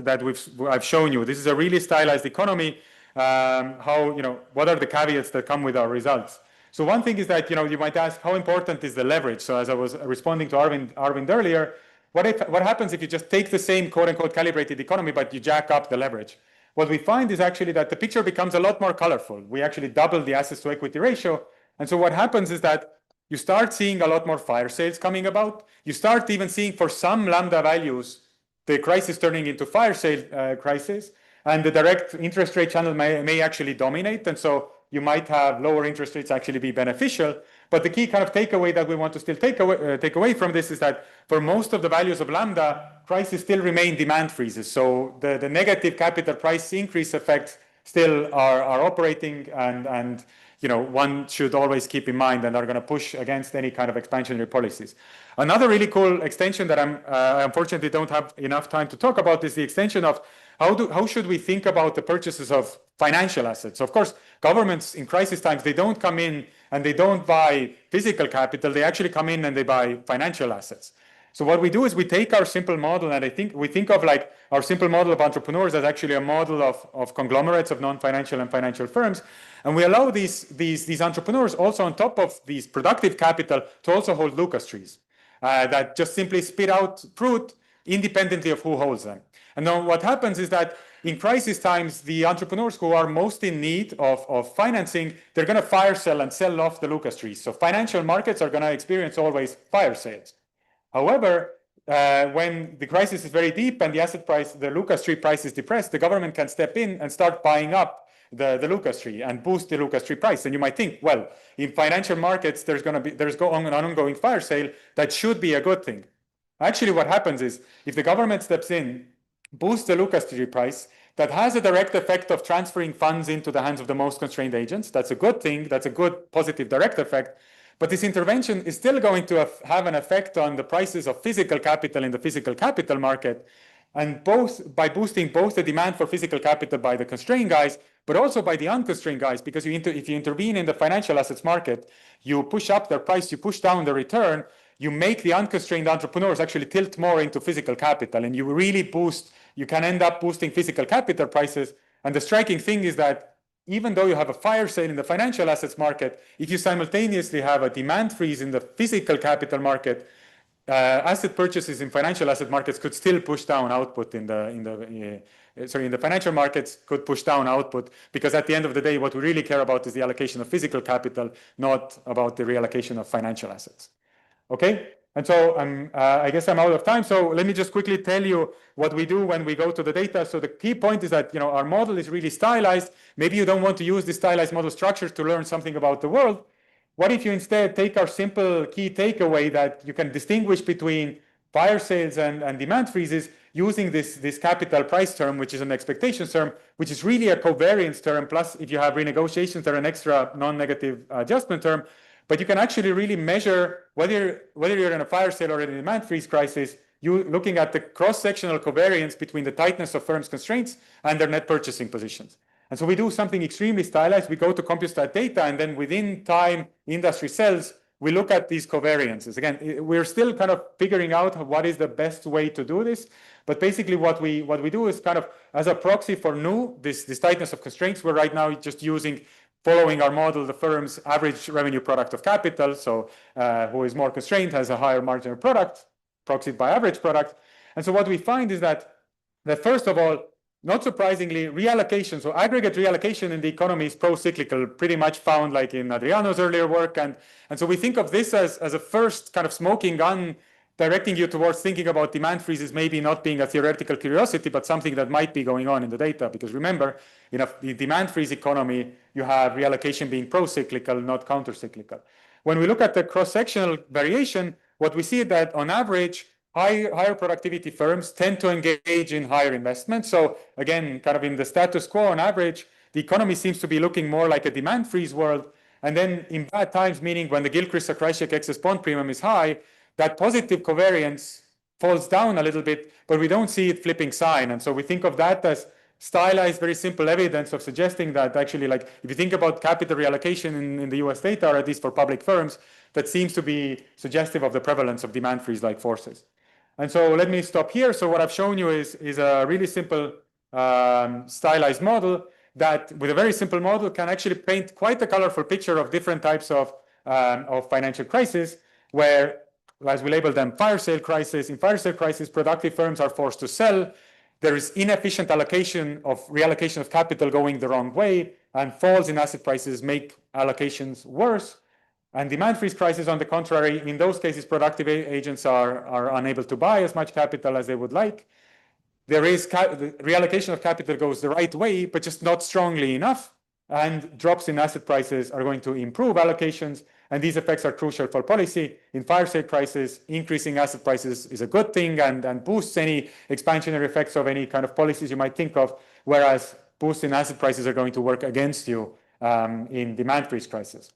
I've shown you? This is a really stylized economy. What are the caveats that come with our results? So one thing is that, you might ask, how important is the leverage? So as I was responding to Arvind earlier, what happens if you just take the same quote unquote calibrated economy, but you jack up the leverage? What we find is actually that the picture becomes a lot more colorful. We actually double the assets to equity ratio. And so what happens is that you start seeing a lot more fire sales coming about. You start even seeing for some lambda values, the crisis turning into fire sale crisis. and the direct interest rate channel may actually dominate. And so you might have lower interest rates actually be beneficial. But the key kind of takeaway that we want to still take away from this is that for most of the values of lambda, prices still remain demand freezes. So the negative capital price increase effects still are operating, and one should always keep in mind and are going to push against any kind of expansionary policies. Another really cool extension that I unfortunately don't have enough time to talk about is the extension of how should we think about the purchases of financial assets. Of course, governments in crisis times, they don't come in and they don't buy physical capital, they actually come in and they buy financial assets. So what we do is we take our simple model, and we think of like our simple model of entrepreneurs as actually a model of conglomerates of non-financial and financial firms. And we allow these entrepreneurs also on top of these productive capital to also hold Lucas trees that just simply spit out fruit independently of who holds them. And now what happens is that in crisis times, the entrepreneurs who are most in need of financing, they're going to fire sell and sell off the Lucas trees. So financial markets are going to experience always fire sales. However, when the crisis is very deep and the asset price, the Lucas tree price is depressed, the government can step in and start buying up the Lucas tree and boost the Lucas tree price. And you might think, well, in financial markets, there's an ongoing fire sale. That should be a good thing. Actually, what happens is if the government steps in, boosts the Lucas tree price, that has a direct effect of transferring funds into the hands of the most constrained agents. That's a good thing. That's a good positive direct effect. But this intervention is still going to have an effect on the prices of physical capital in the physical capital market, and by boosting both the demand for physical capital by the constrained guys, but also by the unconstrained guys, because if you intervene in the financial assets market, you push up their price, you push down the return, you make the unconstrained entrepreneurs actually tilt more into physical capital, and you can end up boosting physical capital prices. And the striking thing is that even though you have a fire sale in the financial assets market, if you simultaneously have a demand freeze in the physical capital market, asset purchases in financial asset markets could still push down output in the financial markets could push down output, because at the end of the day, what we really care about is the allocation of physical capital, not about the reallocation of financial assets. Okay? And so I guess I'm out of time. So let me just quickly tell you what we do when we go to the data. So the key point is that our model is really stylized. Maybe you don't want to use the stylized model structure to learn something about the world. What if you instead take our simple key takeaway that you can distinguish between fire sales and demand freezes using this capital price term, which is an expectation term, which is really a covariance term. Plus, if you have renegotiations, there are an extra non-negative adjustment term. But you can actually really measure whether you're in a fire sale or in a demand freeze crisis, you looking at the cross-sectional covariance between the tightness of firms' constraints and their net purchasing positions. And so we do something extremely stylized. We go to CompuStat data, and then within time industry cells, we look at these covariances. Again, we're still kind of figuring out what is the best way to do this. But basically what we do is kind of as a proxy for nu, this tightness of constraints, we're right now just following our model, the firm's average revenue product of capital. So who is more constrained has a higher marginal product, proxied by average product. And so what we find is that first of all, not surprisingly, reallocation, so aggregate reallocation in the economy is pro-cyclical, pretty much found like in Adriano's earlier work. And so we think of this as a first kind of smoking gun, directing you towards thinking about demand freezes maybe not being a theoretical curiosity, but something that might be going on in the data. Because remember, in a demand freeze economy, you have reallocation being pro-cyclical, not counter-cyclical. When we look at the cross-sectional variation, what we see is that on average, higher productivity firms tend to engage in higher investments. So again, kind of in the status quo on average, the economy seems to be looking more like a demand freeze world. And then in bad times, meaning when the Gilchrist-Zakrajsek excess bond premium is high, that positive covariance falls down a little bit, but we don't see it flipping sign. And so we think of that as stylized, very simple evidence of suggesting that actually, like, if you think about capital reallocation in the US data, or at least for public firms, that seems to be suggestive of the prevalence of demand freeze-like forces. And so let me stop here. So what I've shown you is a really simple stylized model that, with a very simple model, can actually paint quite a colorful picture of different types of financial crisis, where, as we label them, fire sale crisis. In fire sale crisis, productive firms are forced to sell. There is inefficient reallocation of capital going the wrong way, and falls in asset prices make allocations worse. And demand freeze crisis, on the contrary, in those cases, productive agents are unable to buy as much capital as they would like. there is the reallocation of capital goes the right way, but just not strongly enough, and drops in asset prices are going to improve allocations, and these effects are crucial for policy. In fire sale crisis, increasing asset prices is a good thing and boosts any expansionary effects of any kind of policies you might think of, whereas boosts in asset prices are going to work against you in demand freeze crisis.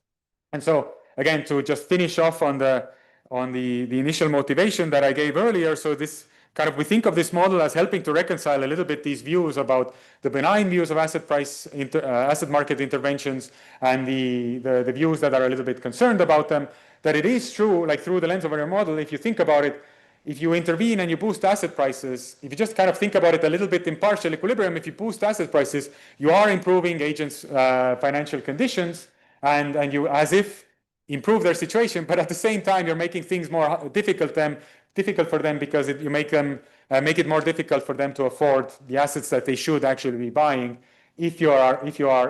And so again, to just finish off on the initial motivation that I gave earlier, so this kind of, we think of this model as helping to reconcile a little bit these views about the benign views of asset market interventions and the views that are a little bit concerned about them, that it is true, like through the lens of our model, if you think about it, if you intervene and you boost asset prices, if you just kind of think about it a little bit in partial equilibrium, if you boost asset prices, you are improving agents' financial conditions, and you as if improve their situation, but at the same time, you're making things more difficult for them because you make it more difficult for them to afford the assets that they should actually be buying if you are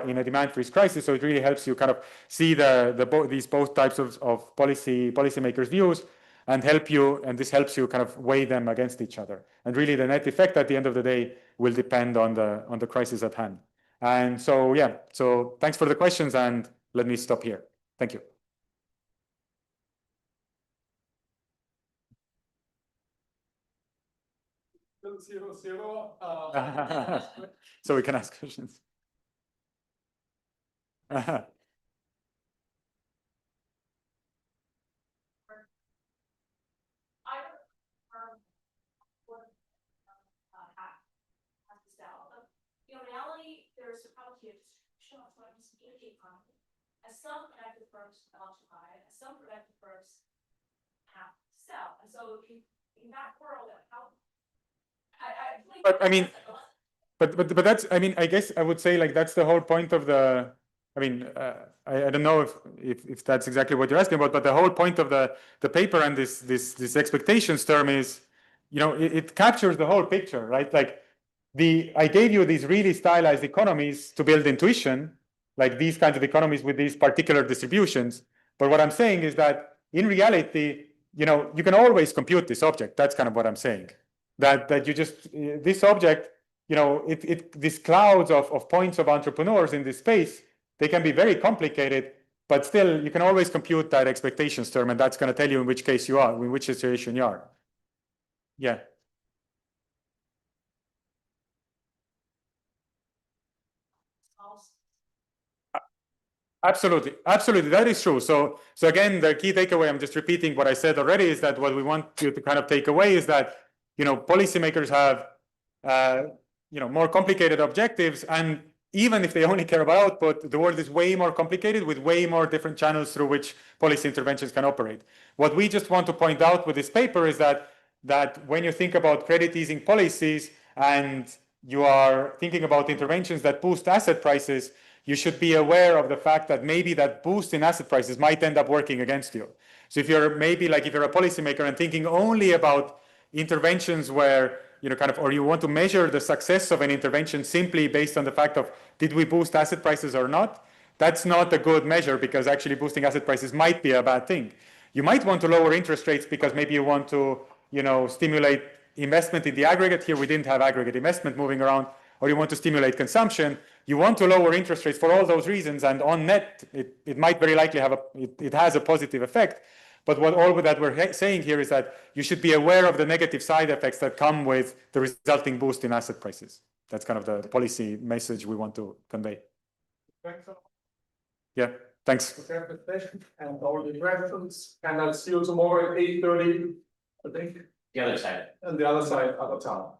in a demand freeze crisis. So it really helps you kind of see these both types of policymakers' views and this helps you kind of weigh them against each other. And really the net effect at the end of the day will depend on the crisis at hand. And so, yeah, so thanks for the questions, and let me stop here. Thank you. So we can ask questions. In reality, there's a probability of distribution of funds in the economy, as some productive firms want to buy, as some productive firms have to sell. And so in that world, how but I mean, but that's, I mean, I guess I would say like that's the whole point of the, I mean, I don't know if that's exactly what you're asking about, but the whole point of the paper and this expectations term is, you know, it captures the whole picture, right? Like I gave you these really stylized economies to build intuition, like these kinds of economies with these particular distributions. But what I'm saying is that in reality, you know, you can always compute this object. That's kind of what I'm saying. That you just, this object, you know, these clouds of points of entrepreneurs in this space, they can be very complicated, but still you can always compute that expectations term, and that's going to tell you in which case you are, in which situation you are. Yeah. Absolutely, absolutely, that is true. So again, the key takeaway, I'm just repeating what I said already, is that what we want you to kind of take away is that, you know, policymakers have, you know, more complicated objectives, and even if they only care about output, the world is way more complicated with way more different channels through which policy interventions can operate. What we just want to point out with this paper is that when you think about credit easing policies and you are thinking about interventions that boost asset prices, you should be aware of the fact that maybe that boost in asset prices might end up working against you. So if you're maybe like, if you're a policymaker and thinking only about interventions where, you know, kind of, or you want to measure the success of an intervention simply based on the fact of, did we boost asset prices or not? That's not a good measure, because actually boosting asset prices might be a bad thing. You might want to lower interest rates because maybe you want to, you know, stimulate investment in the aggregate. Here we didn't have aggregate investment moving around. Or you want to stimulate consumption. You want to lower interest rates for all those reasons, and on net, it might very likely have it has a positive effect. But all that we're saying here is that you should be aware of the negative side effects that come with the resulting boost in asset prices. That's kind of the policy message we want to convey. Thanks a lot. Yeah, thanks. And all the questions, and I'll see you tomorrow at 8:30, I think. The other side. And the other side, other town.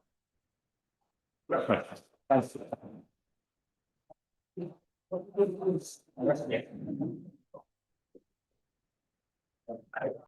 Thanks.